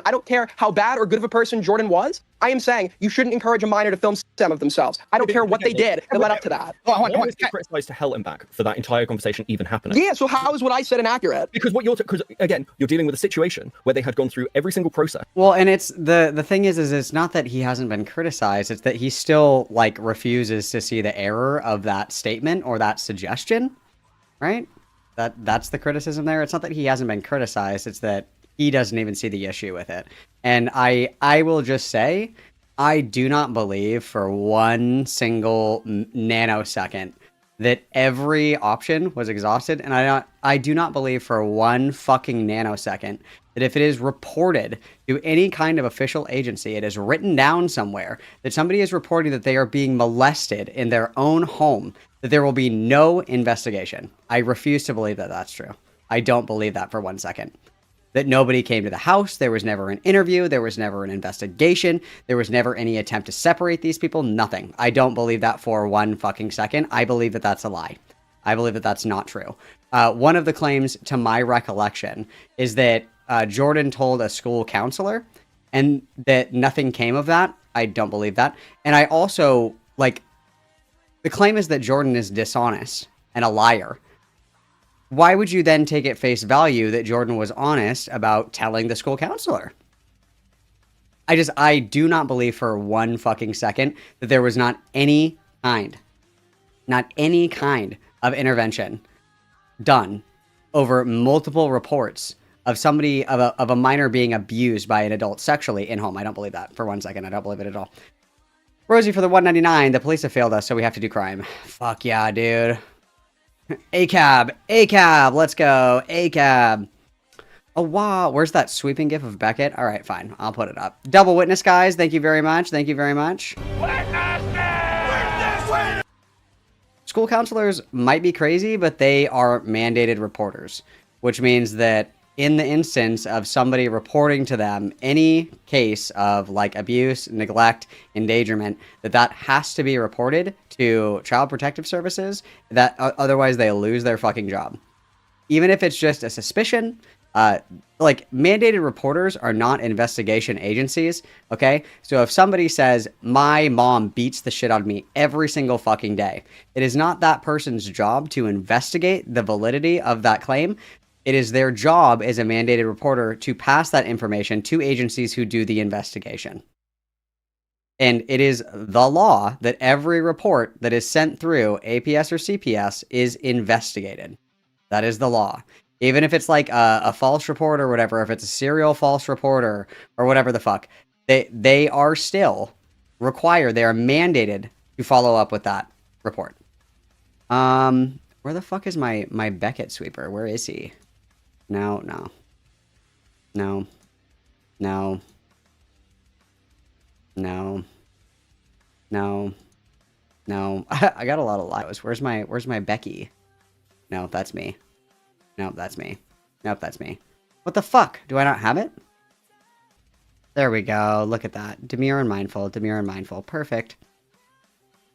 I don't care how bad or good of a person Jordan was. I am saying you shouldn't encourage a minor to film some of themselves. I don't care what they did that led up to that. Why was he criticized to hell and back for that entire conversation even happening? Yeah, so how is what I said inaccurate? Because because again, you're dealing with a situation where they had gone through every single process. Well, and it's the thing is it's not that he hasn't been criticized, it's that he still like refuses to see the error of that statement or that suggestion, right? That's the criticism there. It's not that he hasn't been criticized, it's that he doesn't even see the issue with it. And I will just say, I do not believe for one single nanosecond that every option was exhausted. And I do not believe for one fucking nanosecond that if it is reported to any kind of official agency, it is written down somewhere that somebody is reporting that they are being molested in their own home, that there will be no investigation. I refuse to believe that that's true. I don't believe that for 1 second. That nobody came to the house, there was never an interview, there was never an investigation, there was never any attempt to separate these people, nothing. I don't believe that for 1 fucking second. I believe that that's a lie. I believe that that's not true. One of the claims, to my recollection, is that Jordan told a school counselor, and that nothing came of that. I don't believe that. And I also, like, the claim is that Jordan is dishonest and a liar. Why would you then take at face value that Jordan was honest about telling the school counselor? I do not believe for 1 fucking second that there was not any kind of intervention done over multiple reports of somebody, of a minor being abused by an adult sexually in home. I don't believe that for 1 second. I don't believe it at all. Rosie for the 199. The police have failed us, so we have to do crime. Fuck yeah, dude. ACAB, let's go, ACAB. Oh, wow, where's that sweeping gif of Beckett? All right, fine, I'll put it up. Double witness, guys, thank you very much, thank you very much. School counselors might be crazy, but they are mandated reporters, which means that in the instance of somebody reporting to them any case of like abuse, neglect, endangerment, that has to be reported to Child Protective Services, that otherwise they lose their fucking job. Even if it's just a suspicion, like mandated reporters are not investigation agencies, okay? So if somebody says, my mom beats the shit out of me every single fucking day, it is not that person's job to investigate the validity of that claim. It is their job as a mandated reporter to pass that information to agencies who do the investigation. And it is the law that every report that is sent through APS or CPS is investigated. That is the law. Even if it's like a false report or whatever, if it's a serial false report or whatever the fuck, they are still required, they are mandated to follow up with that report. Where the fuck is my Beckett sweeper? Where is he? No. I got a lot of lios. Where's my Becky? No, that's me. Nope, that's me. Nope, that's me. What the fuck? Do I not have it? There we go. Look at that. Demure and mindful. Perfect.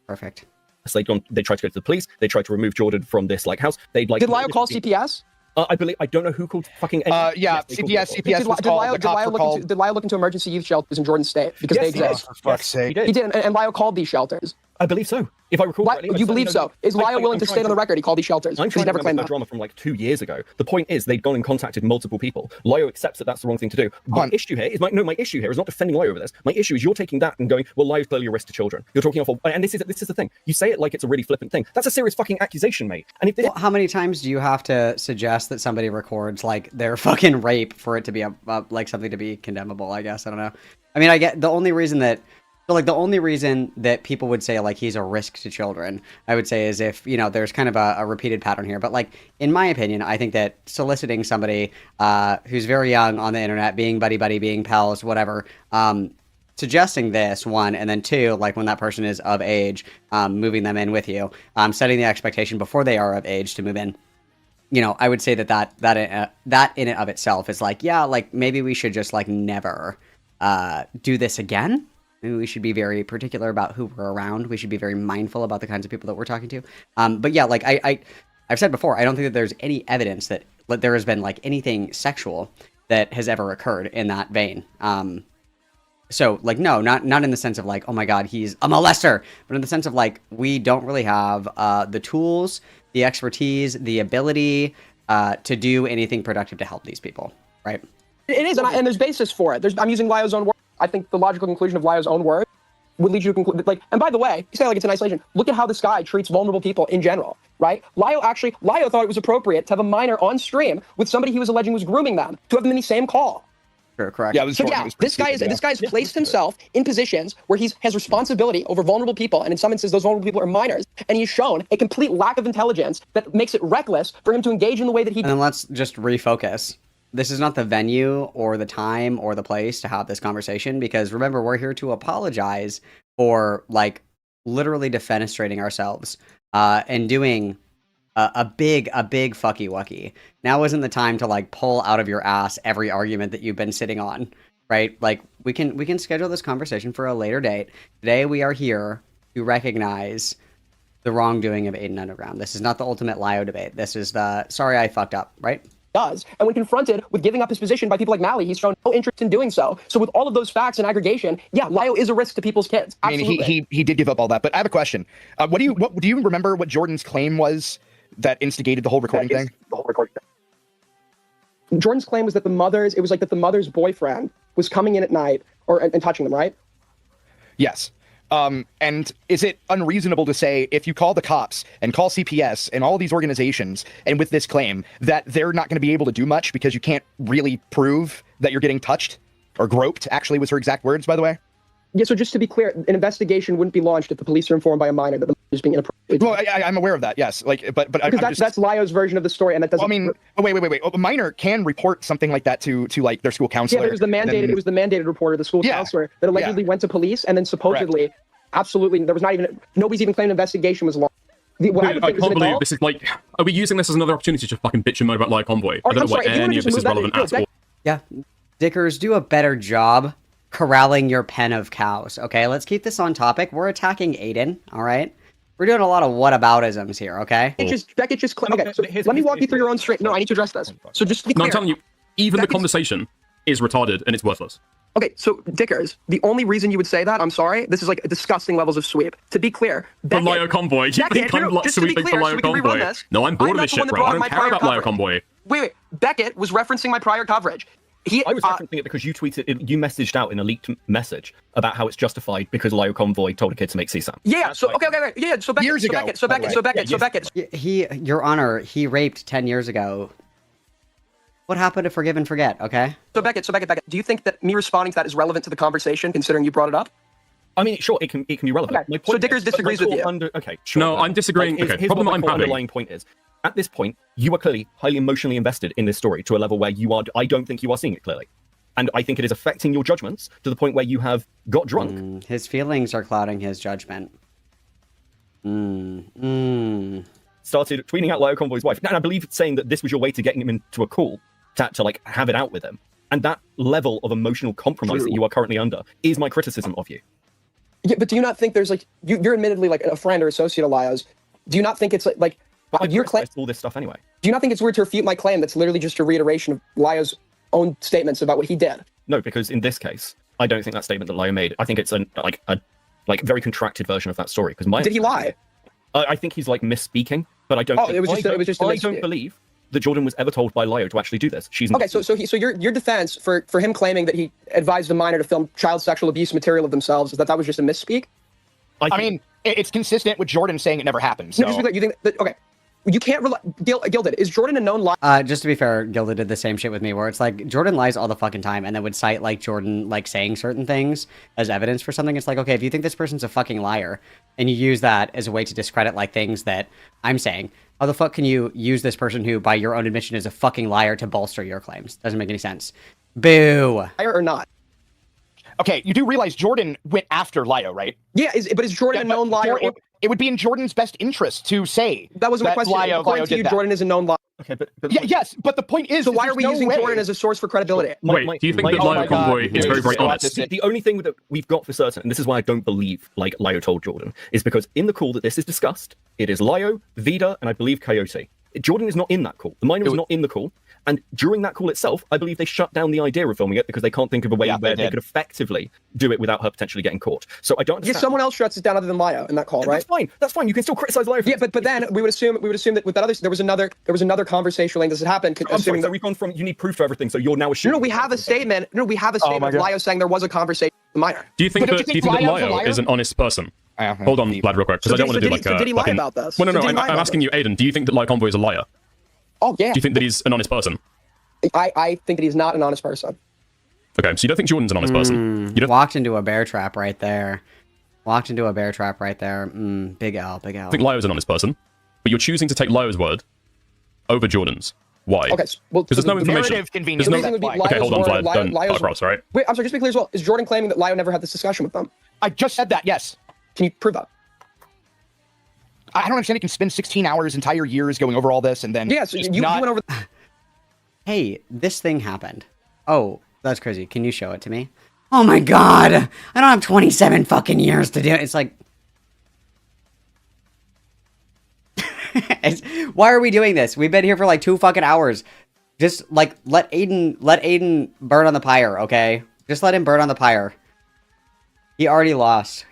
They tried to go to the police. They tried to remove Jordan from this like house. Did Lyle call CPS? I believe I don't know who called fucking. Yeah, Yes, they called CPS. it. CPS was called. The cops were called. Did Lyle look into youth shelters in Jordan State because Yes, they he did. exist? For fuck's sake. He did. He did, and Lyle called these shelters. I believe so. If I recall correctly, You believe so? Is Lyle willing to state on the record he called these shelters? I'm He's trying to never remember claimed the that. drama from like 2 years ago. The point is they'd gone and contacted multiple people. Lyo accepts that that's the wrong thing to do. My issue here is my issue here is not defending Lyo over this. My issue is you're taking that and going, well, Lyo's clearly a risk to children. You're talking off, and this is the thing. You say it like it's a really flippant thing. That's a serious fucking accusation, mate. And if this, Well, how many times do you have to suggest that somebody records like their fucking rape for it to be like something to be condemnable? I guess I don't know. I mean, I get the only reason that. So, like, the only reason that people would say, like, he's a risk to children, I would say, is if, there's kind of a repeated pattern here. But, like, in my opinion, I think that soliciting somebody who's very young on the internet, being buddy-buddy, being pals, whatever, suggesting this, one, and then two, like, when that person is of age, moving them in with you, setting the expectation before they are of age to move in. I would say that in and of itself is, like, yeah, like, maybe we should just, like, never do this again. Maybe we should be very particular about who we're around. We should be very mindful about the kinds of people that we're talking to. But yeah, like I've said before, I don't think that there's any evidence that there has been like anything sexual that has ever occurred in that vein. So like, no, not in the sense of like, oh my God, he's a molester, but in the sense of like, we don't really have the tools, the expertise, the ability to do anything productive to help these people, right? It is, and there's basis for it. I'm using Lyo's own word. I think the logical conclusion of Lyo's own words would lead you to conclude, like, and by the way, you say like it's in isolation. Look at how this guy treats vulnerable people in general, right? Lyo thought it was appropriate to have a minor on stream with somebody he was alleging was grooming them, to have them in the same call. Sure, correct. Yeah, This guy's placed himself in positions where he has responsibility over vulnerable people, and in some instances, those vulnerable people are minors, and he's shown a complete lack of intelligence that makes it reckless for him to engage in the way that he did. And then let's just refocus. This is not the venue or the time or the place to have this conversation, because remember, we're here to apologize for like literally defenestrating ourselves and doing a big fucky wucky. Now isn't the time to like pull out of your ass every argument that you've been sitting on, right? Like we can schedule this conversation for a later date. Today we are here to recognize the wrongdoing of Aiden Underground. This is not the ultimate Lyo debate. This is the sorry I fucked up, right? Does. And when confronted with giving up his position by people like Mally, he's shown no interest in doing so. So with all of those facts and aggregation, yeah, Lyo is a risk to people's kids. Absolutely. I mean, he did give up all that. But I have a question. Do you remember what Jordan's claim was that instigated the whole recording thing? Jordan's claim was that the mother's boyfriend was coming in at night and touching them, right? Yes. And is it unreasonable to say if you call the cops and call CPS and all these organizations and with this claim that they're not going to be able to do much because you can't really prove that you're getting touched or groped? Actually, was her exact words, by the way. Yeah, so just to be clear, an investigation wouldn't be launched if the police are informed by a minor that the mother is being inappropriate. Well, I'm aware of that, yes. Like, but because that's Lyo's version of the story, and that doesn't. Well, I mean, wait. A minor can report something like that to like their school counselor. Yeah, it was the mandated reporter, the school counselor, that allegedly went to police, and then supposedly, absolutely, nobody's even claimed an investigation was launched. I can't believe this is like. Are we using this as another opportunity to fucking bitch and moan about Lyo Convoy? I don't know why any of this is relevant at all. Yeah, Dickers, do a better job corralling your pen of cows. Okay, let's keep this on topic. We're attacking Aiden. All right, we're doing a lot of whataboutisms here. Okay. Okay, so let me walk you through your own straight. No, I need to address this. So just to be clear, I'm telling you, even the conversation is retarded and it's worthless. Okay, so Dickers, the only reason you would say that, I'm sorry, this is like disgusting levels of sweep. To be clear, for Lyo Convoy, you think I'm sweeping for Lyo Convoy? No, I'm bored of this shit, bro. I don't care about Lyo Convoy. Wait, Beckett was referencing my prior coverage. I was referencing it because you messaged out in a leaked message about how it's justified because Lyo Convoy told a kid to make CSAM. Yeah, so okay. Yeah, so Beckett, years ago. So Beckett. Your Honor, he raped 10 years ago. What happened to forgive and forget, okay? So Beckett, do you think that me responding to that is relevant to the conversation, considering you brought it up? I mean, sure, it can be relevant. Okay. So Dickers disagrees with you. Okay, sure. No, I'm disagreeing. Here's problem what I'm my underlying point is. At this point, you are clearly highly emotionally invested in this story to a level where I don't think you are seeing it clearly. And I think it is affecting your judgments to the point where you have got drunk. His feelings are clouding his judgment. Started tweeting out Lyo Convoy's wife. And I believe saying that this was your way to getting him into a call to like have it out with him. And that level of emotional compromise that you are currently under is my criticism of you. Yeah, but do you not think there's like you're admittedly like a friend or associate of Lyo's? Do you not think it's like you're all this stuff anyway? Do you not think it's weird to refute my claim that's literally just a reiteration of Lyo's own statements about what he did? No, because in this case, I don't think that statement that Lyo made. I think it's a very contracted version of that story. Because Did he lie? I think he's like misspeaking, but I don't. Oh, it was just. I don't believe that Jordan was ever told by Lyo to actually do this. She's okay. So your defense for him claiming that he advised a minor to film child sexual abuse material of themselves is that was just a misspeak? I mean, it's consistent with Jordan saying it never happened. So. No, just you think that, okay. You can't rely. Gilded, is Jordan a known liar? Just to be fair, Gilded did the same shit with me, where it's like Jordan lies all the fucking time, and then would cite like Jordan like saying certain things as evidence for something. It's like, okay, if you think this person's a fucking liar, and you use that as a way to discredit like things that I'm saying, how the fuck can you use this person who, by your own admission, is a fucking liar to bolster your claims? Doesn't make any sense. Boo. Liar or not? Okay, you do realize Jordan went after Lyo, right? Yeah, but is Jordan a known liar? It would be in Jordan's best interest to say that wasn't my question. According to you, Jordan is a known liar. Okay, but yes, but the point is, so why are we using Jordan as a source for credibility? Wait, do you think that Lyo Convoy is very, very honest? The only thing that we've got for certain, and this is why I don't believe like Lyo told Jordan, is because in the call that this is discussed, it is Lyo, Vida, and I believe Coyote. Jordan is not in that call. The minor was not in the call. And during that call itself, I believe they shut down the idea of filming it because they can't think of a way where they could effectively do it without her potentially getting caught. So I don't understand. Yeah, someone else shuts it down other than Lyo in that call, right? That's fine. That's fine. You can still criticize Lyo. Yeah, but then we would assume that with that other there was another conversation like this had happened. I'm sorry, so we've gone from you need proof for everything, so you're now assuming. No, we have a statement. No, we have a statement of Lyo saying there was a conversation with the minor. Do you think that Lyo is an honest person? Hold on, Vlad, real quick, because I don't want to do like a. Did he lie about this? Well, no, I'm asking you, Aiden. Do you think that Lyo Convoy is a liar? Oh yeah. Do you think that he's an honest person? I think that he's not an honest person. Okay, so you don't think Jordan's an honest person? You don't walked into a bear trap right there. Big L, big L. I think Lyo's an honest person, but you're choosing to take Lyo's word over Jordan's. Why? Okay, well, because there's no information. There's no... Okay, hold on, Vlad. Don't cut across, right? Wait, I'm sorry, just to be clear as well. Is Jordan claiming that Lyo never had this discussion with them? I just said that, yes. Can you prove that? I don't understand. He can spend 16 hours, entire years going over all this, and then... Yeah, so you went over... Hey, this thing happened. Oh, that's crazy. Can you show it to me? Oh my god! I don't have 27 fucking years to do it. It's like... Why are we doing this? We've been here for like 2 fucking hours. Just, like, let Aiden burn on the pyre, okay? Just let him burn on the pyre. He already lost.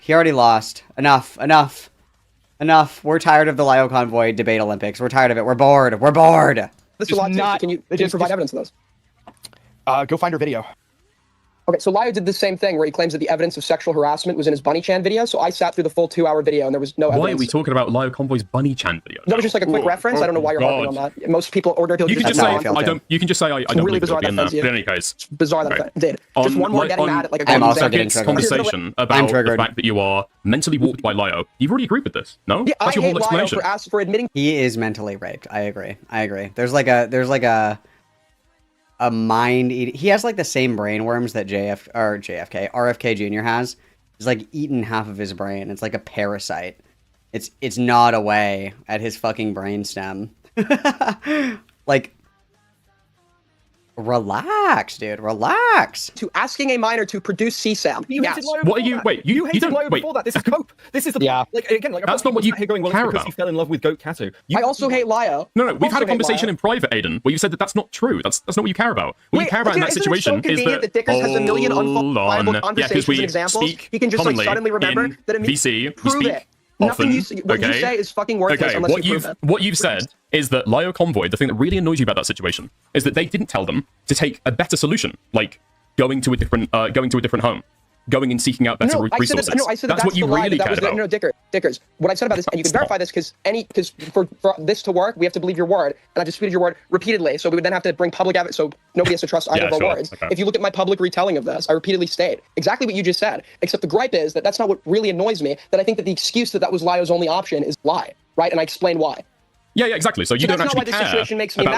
Enough. We're tired of the Lyo Convoy debate Olympics. We're tired of it. We're bored. This is a lot not. Can you provide evidence of this? Go find her video. Okay, so Lyo did the same thing where he claims that the evidence of sexual harassment was in his Bunny Chan video. So I sat through the full 2-hour video and there was no evidence. Why are we talking about Lyo Convoy's Bunny Chan video? That was just like a quick reference. I don't know why you're harping on that. Most people order to. You can just say I don't. You can just say I don't really believe bizarre in that. But in any case, bizarre that I did. Just one more getting mad at like a I'm also getting triggered. Conversation about the fact that you are mentally warped by Lyo. You've already agreed with this, no? Yeah, that's your whole Lyo explanation. for admitting he is mentally raped. I agree. There's like a mind eating. He has like the same brain worms that RFK Jr. has. He's like eaten half of his brain. It's like a parasite. It's gnawed away at his fucking brainstem. Like, relax, dude. Relax. To asking a minor to produce CSAM. Yes. What are you? Wait, you hated don't Lyo wait. before that. This is cope. This is the like again. Like that's not what you here going, well, care because about. he fell in love with Goat Kato. I also hate Lyo. No, we've had a conversation in private, Aiden, where you said that that's not true. That's not what you care about. What you care about in that situation is that Dickers has a million unfalsifiable conversations and examples. He can just like suddenly remember that VC. Prove it. Often, what you say is fucking worthless unless you prove it. What you've said is that Lyo Convoy, the thing that really annoys you about that situation, is that they didn't tell them to take a better solution, like going to a different home, going and seeking out better resources. I said that's what you really cared about. No, Dickers. What I said about this, and you can verify this, because for this to work, we have to believe your word, and I disputed your word repeatedly. So we would then have to bring public evidence, so nobody has to trust either of our words. Okay. If you look at my public retelling of this, I repeatedly state exactly what you just said. Except the gripe is that that's not what really annoys me. That I think that the excuse that was Lyo's only option is lie, right? And I explain why. Yeah, exactly. So you don't actually care about the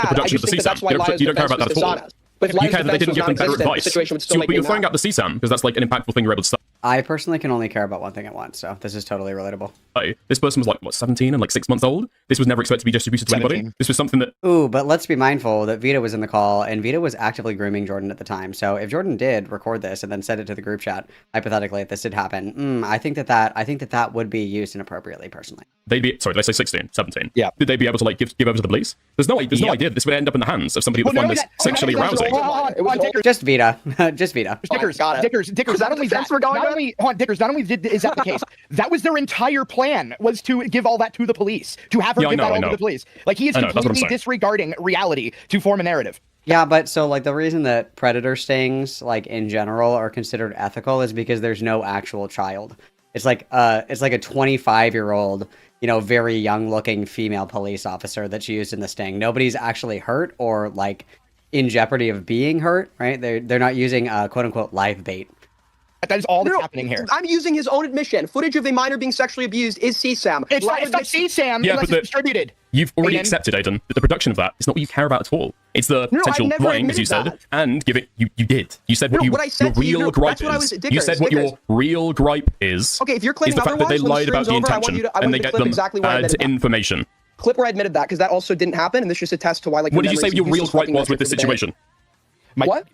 production of the CSAM. You don't care about that at all. But you care that they didn't give them better advice. But you're throwing out the CSAM because that's like an impactful thing you're able to stop. I personally can only care about one thing at once, so this is totally relatable. say, this person was like, what, 17 and like 6 months old? This was never expected to be distributed to anybody? 17. This was something that... Ooh, but let's be mindful that Vita was in the call, and Vita was actively grooming Jordan at the time. So if Jordan did record this and then send it to the group chat, hypothetically, if this did happen, I think that would be used inappropriately, personally. They'd be, sorry, did I say 16, 17? Yeah. Did they be able to like give over to the police? There's no idea that this would end up in the hands of somebody that would find this sexually arousing. Just Vita. Just Vita. Dickers, got it. Dickers, not only that, not only is that the case, that was their entire plan, was to give all that to the police, to have her give that all to the police. Like, he is completely disregarding reality to form a narrative. Yeah, but so like the reason that predator stings, like in general, are considered ethical is because there's no actual child. It's like a 25-year-old, very young-looking female police officer that's used in the sting. Nobody's actually hurt or like in jeopardy of being hurt, right? They're not using quote-unquote live bait. That is all that's happening here. I'm using his own admission. Footage of a minor being sexually abused is CSAM. It's not CSAM unless it's distributed. You've already accepted, Aiden, that the production of that is not what you care about at all. It's the potential lying, as you said, and give it. You did. You said what your real gripe is. You said what your real gripe is. Okay, if you're claiming is the fact that they lied about the intention and they get them bad information. Clip where I admitted that, because that also didn't happen, and this just attests to why. Like, what did you say your real gripe was with this situation? What?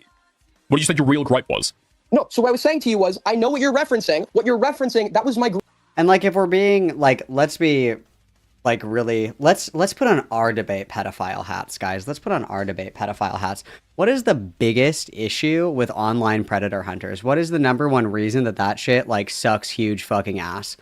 What did you say your real gripe was? No, so what I was saying to you was, I know what you're referencing. What you're referencing, that was my... And, like, if we're being, like, let's be, like, really... Let's put on our debate pedophile hats, guys. Let's put on our debate pedophile hats. What is the biggest issue with online predator hunters? What is the number one reason that shit, like, sucks huge fucking ass?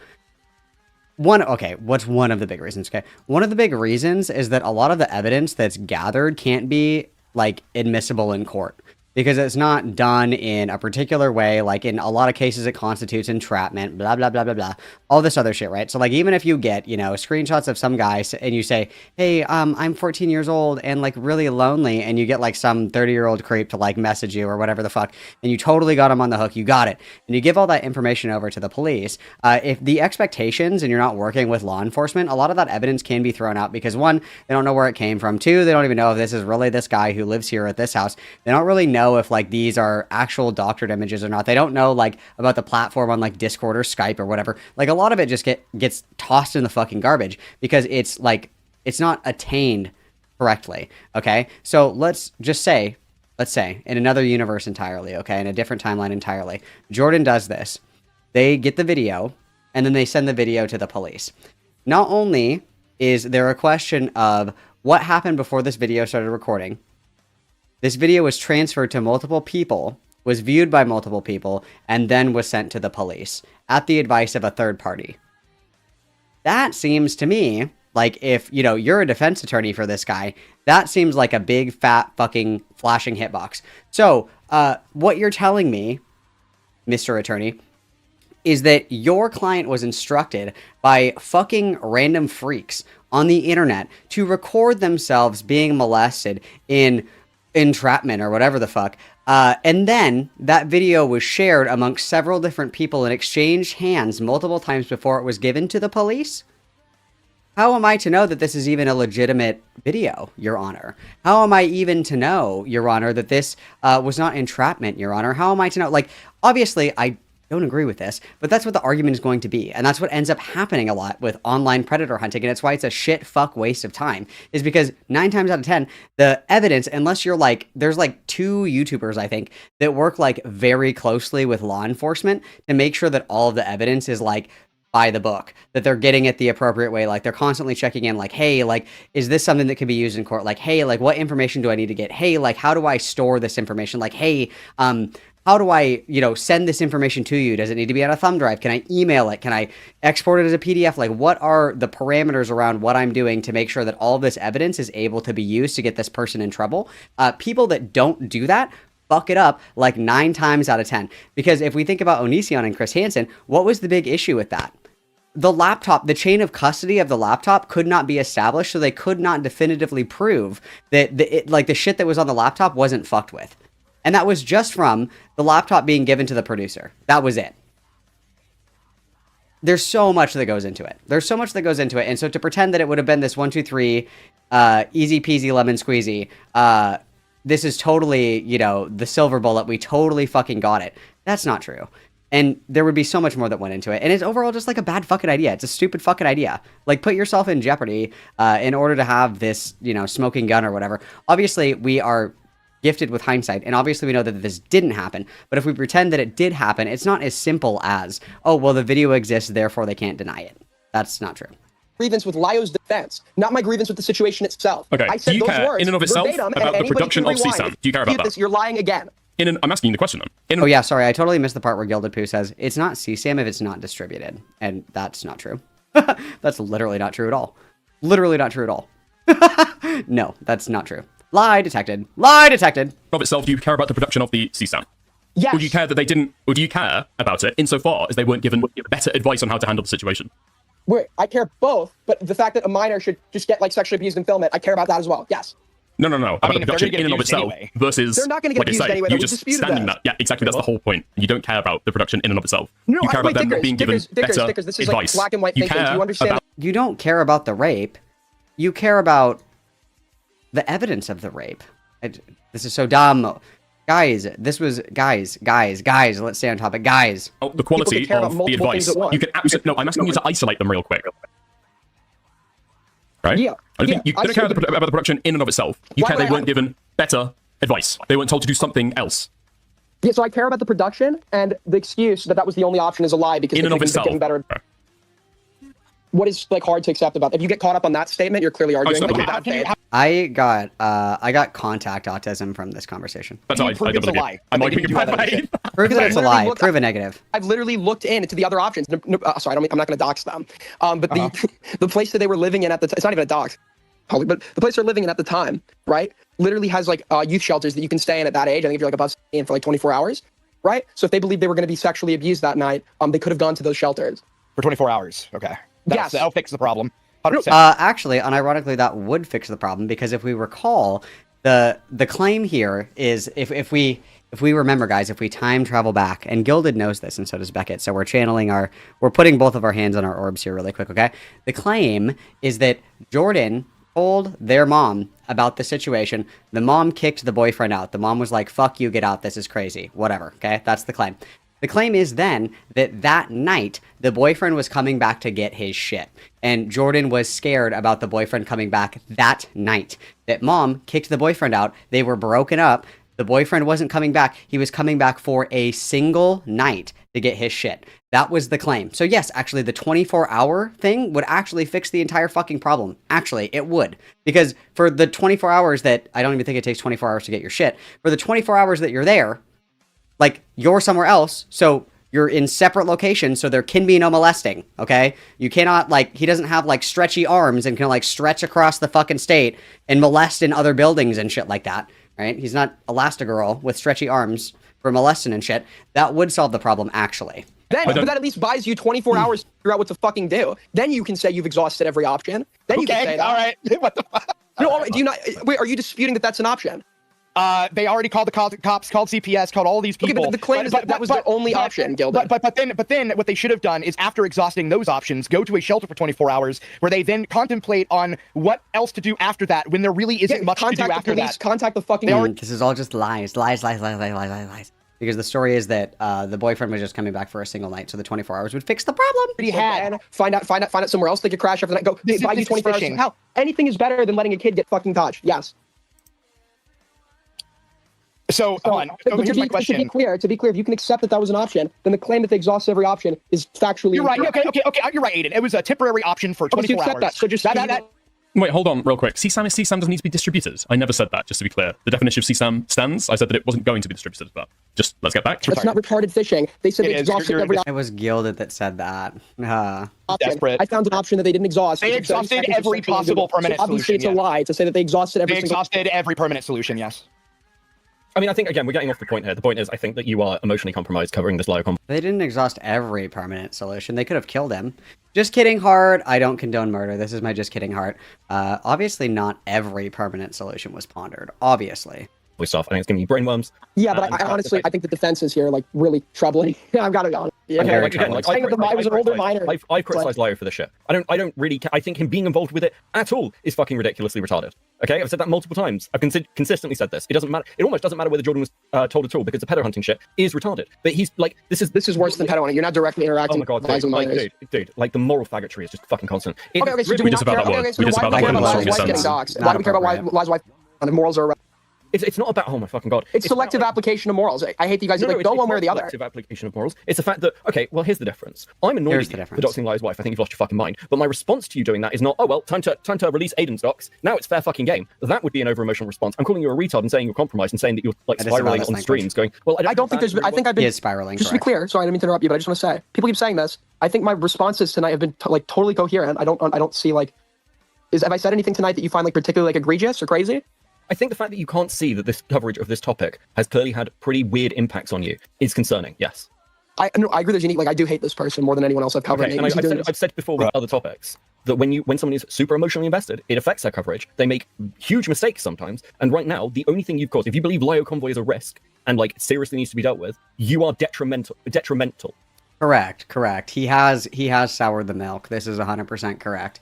What's one of the big reasons? Okay, one of the big reasons is that a lot of the evidence that's gathered can't be, like, admissible in court. Because it's not done in a particular way, like in a lot of cases it constitutes entrapment, blah, blah, blah, blah, blah. All this other shit, right? So like even if you get, screenshots of some guy and you say, hey, I'm 14 years old and like really lonely, and you get like some 30-year-old creep to like message you or whatever the fuck, and you totally got him on the hook, you got it. And you give all that information over to the police. If the expectations and you're not working with law enforcement, a lot of that evidence can be thrown out because one, they don't know where it came from. Two, they don't even know if this is really this guy who lives here at this house. They don't really know if like these are actual doctored images or not. They don't know like about the platform on like Discord or Skype or whatever. Like a lot of it just gets tossed in the fucking garbage because it's like it's not attained correctly. Okay, so let's say in another universe entirely, okay, in a different timeline entirely, Jordan does this. They get the video and then they send the video to the police. Not only is there a question of what happened before this video started recording. This video was transferred to multiple people, was viewed by multiple people, and then was sent to the police at the advice of a third party. That seems to me like if, you're a defense attorney for this guy, that seems like a big, fat, fucking flashing hitbox. So, what you're telling me, Mr. Attorney, is that your client was instructed by fucking random freaks on the internet to record themselves being molested in entrapment or whatever the fuck, and then that video was shared amongst several different people and exchanged hands multiple times before it was given to the police? How am I to know that this is even a legitimate video, Your Honor? How am I even to know, Your Honor, that this was not entrapment, Your Honor? How am I to know? Like, obviously, I don't agree with this, but that's what the argument is going to be. And that's what ends up happening a lot with online predator hunting. And it's why it's a shit fuck waste of time, is because 9 times out of 10, the evidence, unless you're like, there's like 2 YouTubers, I think, that work like very closely with law enforcement to make sure that all of the evidence is like by the book, that they're getting it the appropriate way. Like they're constantly checking in, like, hey, like, is this something that could be used in court? Like, hey, like, what information do I need to get? Hey, like, how do I store this information? Like, hey, how do I, send this information to you? Does it need to be on a thumb drive? Can I email it? Can I export it as a PDF? Like, what are the parameters around what I'm doing to make sure that all this evidence is able to be used to get this person in trouble? People that don't do that fuck it up like 9 times out of 10. Because if we think about Onision and Chris Hansen, what was the big issue with that? The laptop, the chain of custody of the laptop could not be established, so they could not definitively prove that the shit that was on the laptop wasn't fucked with. And that was just from the laptop being given to the producer. That was it. There's so much that goes into it. And so to pretend that it would have been this 1, 2, 3, easy peasy lemon squeezy, this is totally, the silver bullet, we totally fucking got it. That's not true. And there would be so much more that went into it. And it's overall just like a bad fucking idea. It's a stupid fucking idea. Like, put yourself in jeopardy in order to have this, you know, smoking gun or whatever. Obviously, we are gifted with hindsight, and obviously we know that this didn't happen. But if we pretend that it did happen, it's not as simple as, oh, well, the video exists, therefore they can't deny it. That's not true. Grievance with Lyo's defense, not my grievance with the situation itself. Okay, I said do you those care words in and of itself verbatim, about and the production of anybody can CSAM? rewind. Do you care about that? You're lying again. I'm asking you the question then. Oh, yeah, sorry. I totally missed the part where Gilded Poo says, it's not CSAM if it's not distributed. And that's not true. That's literally not true at all. Literally not true at all. No, that's not true. Lie detected. Lie detected. Of itself, do you care about the production of the CSAM? Yes. Or do you care that they didn't, or do you care about it insofar as they weren't given better advice on how to handle the situation? Wait, I care both, but the fact that a minor should just get like sexually abused and film it, I care about that as well. Yes. No. About the production in and of abused itself anyway. versus, They're not gonna get like I abused say, anyway, you we just disputed standing that. that. Yeah, exactly. That's the whole point. You don't care about the production in and of itself. No, you care about them Dickers, being given better Dickers, this is like advice. black and white thinking. Do you understand? About You don't care about the rape. You care about the evidence of the rape. This is so dumb. Guys, let's stay on topic. Guys. the quality can care about of the multiple things advice. at once. You can absolutely, no, I'm asking you to isolate them real quick. Right? Yeah. I don't think you I don't care see. about the production in and of itself. You Why care would they I- weren't given better advice. They weren't told to do something else. Yeah, so I care about the production, and the excuse that was the only option is a lie because In they and of couldn't itself. getting better. What is like hard to accept about? If you get caught up on that statement, you're clearly arguing stop. like, bad faith. I got contact autism from this conversation. That's You all I prove it's a believe. lie. I'm They arguing didn't do bad all that faith. shit. Prove that it's a literally lie. looked- Prove a negative. I've literally looked into the other options. Sorry, I'm not going to dox them. But the place that they were living in at the time, it's not even a dox, probably, but the place they're living in at the time, right, literally has like youth shelters that you can stay in at that age. I think if you're like above 16 for like 24 hours, right? So if they believed they were going to be sexually abused that night, they could have gone to those shelters. For 24 hours. Okay. Yes. That'll fix the problem. 100%. Actually, unironically, that would fix the problem because if we recall, the claim here is if we remember, guys, if we time travel back, and Gilded knows this, and so does Beckett, so we're putting both of our hands on our orbs here really quick, okay? The claim is that Jordan told their mom about the situation. The mom kicked the boyfriend out. The mom was like, fuck you, get out, this is crazy. Whatever, okay? That's the claim. The claim is then that night, the boyfriend was coming back to get his shit. And Jordan was scared about the boyfriend coming back that night. That mom kicked the boyfriend out. They were broken up. The boyfriend wasn't coming back. He was coming back for a single night to get his shit. That was the claim. So yes, actually, the 24-hour thing would actually fix the entire fucking problem. Actually, it would. Because for the 24 hours that, I don't even think it takes 24 hours to get your shit. For the 24 hours that you're there, like, you're somewhere else, so you're in separate locations, so there can be no molesting, okay? You cannot, like, he doesn't have, like, stretchy arms and can, like, stretch across the fucking state and molest in other buildings and shit like that, right? He's not Elastigirl with stretchy arms for molesting and shit. That would solve the problem, actually. But that at least buys you 24 hours to figure out what to fucking do. Then you can say you've exhausted every option. Then you can say that. All right. What the fuck? No, do you not? Wait, are you disputing that that's an option? They already called the cops, called CPS, called all these people. Okay, but the claim is that was the only option, Gilda. But then what they should have done is after exhausting those options, go to a shelter for 24 hours where they then contemplate on what else to do after that when there really isn't much to do Contact after the police, that. contact the fucking... This is all just lies. Because the story is that the boyfriend was just coming back for a single night, so the 24 hours would fix the problem. He had find out somewhere else they could crash after that. Go buy you 24 hours. Hell, anything is better than letting a kid get fucking touched. Yes. So, hold on. Here's my question. To be clear, if you can accept that that was an option, then the claim that they exhausted every option is factually... You're right. Okay. You're right, Aiden. It was a temporary option for 24 hours. accept that. So just... Wait, hold on real quick. CSAM is CSAM doesn't need to be distributed. I never said that, just to be clear. The definition of CSAM stands. I said that it wasn't going to be distributed, but just let's get back. That's not retarded fishing. They said they exhausted every It was Gilded that said that. option. Desperate. I found an option that they didn't exhaust. They exhausted every possible permanent so obviously solution. it's a lie to say that they exhausted every They single... exhausted every permanent solution, yes. I mean, I think, again, we're getting off the point here. The point is, I think that you are emotionally compromised covering this Lyo They didn't exhaust every permanent solution. They could have killed him. Just kidding, heart. I don't condone murder. This is my just kidding, heart. Obviously, not every permanent solution was pondered. Obviously. stuff. I think it's giving you brainworms. Yeah, but I honestly, I think the defenses here are like really troubling. I've got to be honest. Yeah. Okay, like, again, like, I was an older minor. I've criticized Lyo for this shit. I don't really. I think him being involved with it at all is fucking ridiculously retarded. Okay, I've said that multiple times. I've consistently said this. It doesn't matter. It almost doesn't matter whether Jordan was told at all because the pedo hunting shit is retarded. But he's like, this is worse than pedo hunting. You're not directly interacting. Oh my god, dude, like the moral faggotry is just fucking constant. Okay, so do we not care about why his wife getting doxxed? Why do we care about why his wife and the morals are? It's not about, oh my fucking god. It's selective application of morals. I hate that you guys go one way or the other. Selective application of morals. It's the fact that, okay, well, here's the difference. I'm annoyed for doxing Lyo's wife. I think you've lost your fucking mind. But my response to you doing that is not, oh, well, time to release Aiden's docs. Now it's fair fucking game. That would be an over-emotional response. I'm calling you a retard and saying you're compromised and saying that you're like spiraling on streams going, well, I don't think there's, I think I've been spiraling. Just to be clear, sorry, I didn't mean to interrupt you, but I just want to say, people keep saying this. I think my responses tonight have been like totally coherent. I don't see like, have I said anything tonight that you find like particularly like egregious or crazy? I think the fact that you can't see that this coverage of this topic has clearly had pretty weird impacts on you is concerning, yes. I agree there's unique, like I do hate this person more than anyone else I've covered. Okay, and I've said before with other topics that when someone is super emotionally invested, it affects their coverage. They make huge mistakes sometimes, and right now, the only thing you've caused, if you believe Lyo Convoy is a risk and like seriously needs to be dealt with, you are detrimental. Correct. He has soured the milk. This is 100% correct.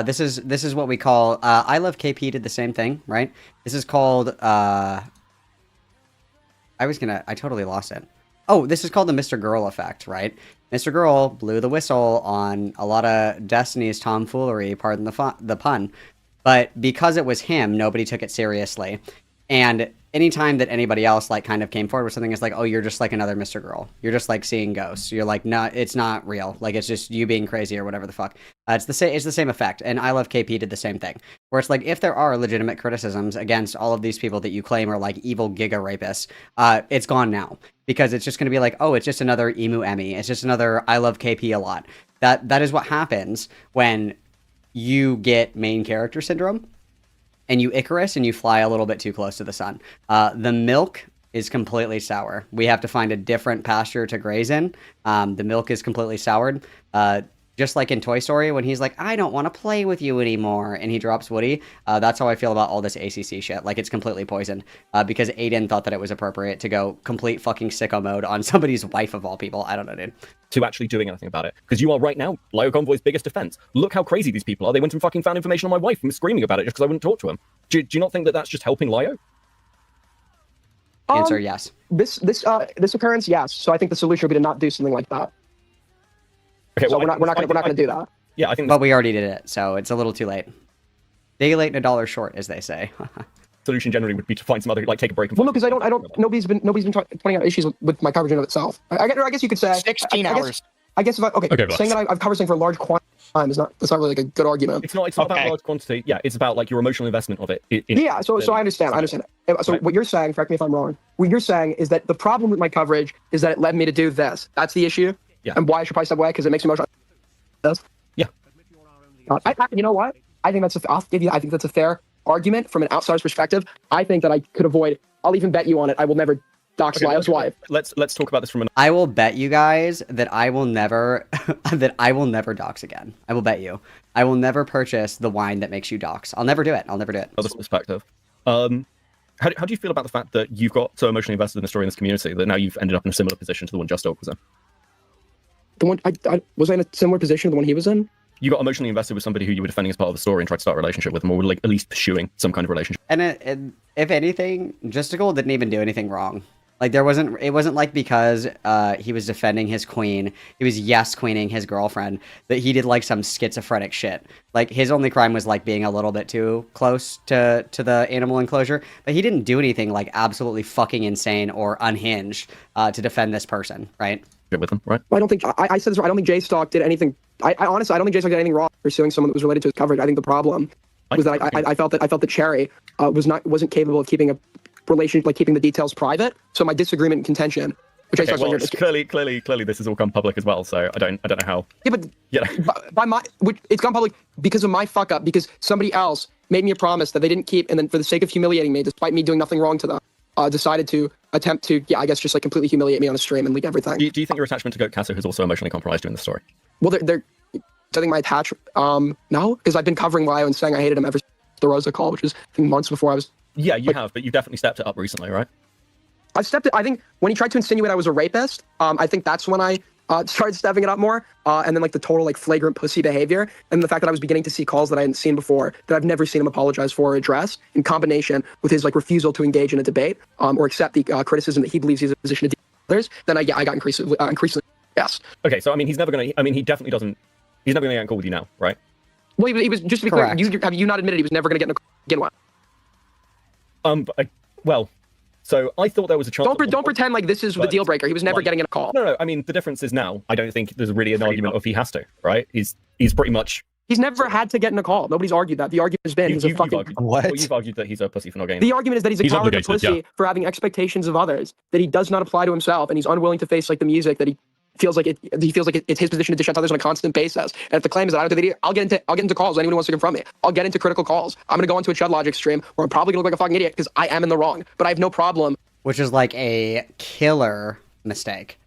This is what we call, I Love KP did the same thing, right? This is called, I totally lost it. Oh, this is called the Mr. Girl effect, right? Mr. Girl blew the whistle on a lot of Destiny's tomfoolery, pardon the pun. But because it was him, nobody took it seriously. And anytime that anybody else like kind of came forward with something, it's like, oh, you're just like another Mr. Girl. You're just like seeing ghosts. You're like, no, it's not real. Like it's just you being crazy or whatever the fuck. It's the same effect. And I Love KP did the same thing. Where it's like, if there are legitimate criticisms against all of these people that you claim are like evil giga rapists, it's gone now because it's just going to be like, oh, it's just another Emu Emmy. It's just another I Love KP a lot. That is what happens when you get main character syndrome. And you Icarus and you fly a little bit too close to the sun. The milk is completely sour. We have to find a different pasture to graze in. The milk is completely soured. Just like in Toy Story when he's like, I don't want to play with you anymore. And he drops Woody. That's how I feel about all this ACC shit. Like it's completely poisoned. Because Aiden thought that it was appropriate to go complete fucking sicko mode on somebody's wife of all people. I don't know, dude. To actually doing anything about it. Because you are right now Lyo Convoy's biggest defense. Look how crazy these people are. They went and fucking found information on my wife and was screaming about it just because I wouldn't talk to him. Do you not think that that's just helping Lyo? Answer, yes. This occurrence, yes. So I think the solution would be to not do something like that. Okay, so well, we're not gonna do that. Yeah, I think. But we already did it, so it's a little too late. Day late and a dollar short, as they say. Solution generally would be to find some other, like, take a break. And well, no, because I don't. Nobody's been pointing out issues with my coverage in of itself. I guess you could say 16 hours. I guess if saying that I've covered something for a large quantity of time that's not really like a good argument. It's not about large quantity. Yeah, it's about like your emotional investment of it. So I understand. So what you're saying, correct me if I'm wrong. What you're saying is that the problem with my coverage is that it led me to do this. That's the issue. Yeah. And why I should probably step away because it makes me emotional. Yeah. You know what? I think that's a fair argument from an outsider's perspective. I think that I could avoid. I'll even bet you on it. I will never dox Lyo's wife. Let's talk about this from an. I will bet you guys that I will never dox again. I will bet you. I will never purchase the wine that makes you dox. I'll never do it. Other perspective. How do you feel about the fact that you've got so emotionally invested in the story in this community that now you've ended up in a similar position to the one Just Dog was in? The one was I in a similar position to the one he was in? You got emotionally invested with somebody who you were defending as part of the story and tried to start a relationship with them, or were like at least pursuing some kind of relationship. And if anything, Justical didn't even do anything wrong. Like it wasn't like because he was defending his queen, he was queening his girlfriend, that he did like some schizophrenic shit. Like his only crime was like being a little bit too close to the animal enclosure, but he didn't do anything like absolutely fucking insane or unhinged to defend this person, right? With them, right? I don't think I said this. I don't think J-Stock did anything. I honestly, I don't think J-Stock did anything wrong pursuing someone that was related to his coverage. I think the problem was that I felt that Cherry wasn't capable of keeping a relationship, like keeping the details private. So my disagreement and contention, which okay, well, clearly this has all gone public as well. So I don't know how. Yeah, but it's gone public because of my fuck up. Because somebody else made me a promise that they didn't keep, and then for the sake of humiliating me, despite me doing nothing wrong to them, decided to attempt to, I guess, just like completely humiliate me on a stream and leak everything. Do you think your attachment to Goat Casso has also emotionally compromised during the story? Well, I think my attachment, no, because I've been covering Lyo and saying I hated him ever since the Rosa call, which was I think months before I was Yeah, you have, but you've definitely stepped it up recently, right? I think when he tried to insinuate I was a rapist, I think that's when I started stepping it up more. And then like the total like flagrant pussy behavior, and the fact that I was beginning to see calls that I hadn't seen before, that I've never seen him apologize for or address, in combination with his like refusal to engage in a debate or accept the criticism that he believes he's in a position to deal with others. Then I got increasingly yes. Okay, so I mean, he's never gonna. I mean, he definitely doesn't. He's never gonna get in call with you now, right? Well, he was just to be Correct. clear. Have you not admitted he was never going to get in a call again? What? Well, so I thought there was a chance. Don't pretend like this is the deal breaker. He was never like, getting in a call. No. I mean, the difference is now. I don't think there's really an argument of he has to, right? He's pretty much. He's never had to get in a call. Nobody's argued that. The argument has been he's a fucking. Well, you've argued that he's a pussy for not getting. The argument is that he's a coward and a pussy yeah. for having expectations of others that he does not apply to himself, and he's unwilling to face like the music that he feels like it's his position to dish out to others on a constant basis. And if the claim is that I don't do the idiot, I'll get into calls. Anyone who wants to confront me, I'll get into critical calls. I'm gonna go into a Chud Logic stream where I'm probably gonna look like a fucking idiot because I am in the wrong. But I have no problem. Which is like a killer mistake.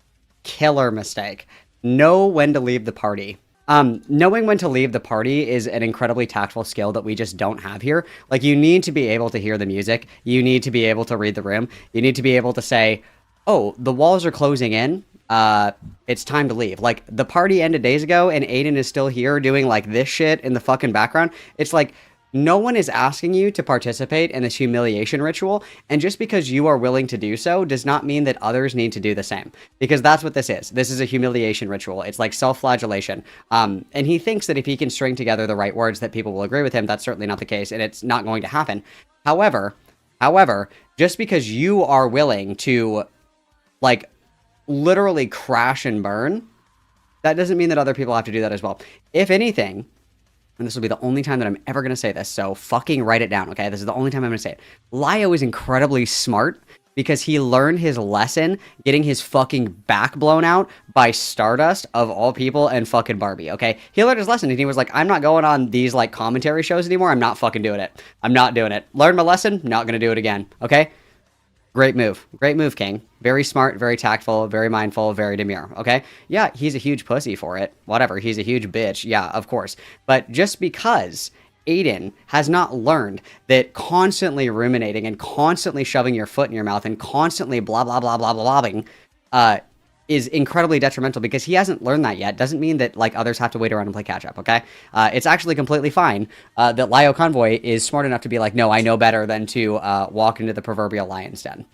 Killer mistake. Know when to leave the party. Knowing when to leave the party is an incredibly tactful skill that we just don't have here. Like, you need to be able to hear the music. You need to be able to read the room. You need to be able to say, oh, the walls are closing in. It's time to leave. Like, the party ended days ago and Aiden is still here doing like this shit in the fucking background. It's like, no one is asking you to participate in this humiliation ritual, and just because you are willing to do so does not mean that others need to do the same. Because that's what this is. This is a humiliation ritual. It's like self-flagellation. And he thinks that if he can string together the right words that people will agree with him, that's certainly not the case, and it's not going to happen. However, just because you are willing to, like, literally crash and burn, that doesn't mean that other people have to do that as well. If anything, and this will be the only time that I'm ever going to say this, so fucking write it down, okay? This is the only time I'm going to say it. Lio is incredibly smart because he learned his lesson getting his fucking back blown out by Stardust, of all people, and fucking Barbie, okay? He learned his lesson, and he was like, I'm not going on these, like, commentary shows anymore. I'm not fucking doing it. I'm not doing it. Learned my lesson, not going to do it again, okay? Great move. Great move, King. Very smart, very tactful, very mindful, very demure, okay? Yeah, he's a huge pussy for it. Whatever, he's a huge bitch. Yeah, of course. But just because Aiden has not learned that constantly ruminating and constantly shoving your foot in your mouth and constantly blah, blah, blah, blah, blabbing, is incredibly detrimental, because he hasn't learned that yet, doesn't mean that, like, others have to wait around and play catch up, okay? It's actually completely fine that Lio Convoy is smart enough to be like, no, I know better than to walk into the proverbial lion's den.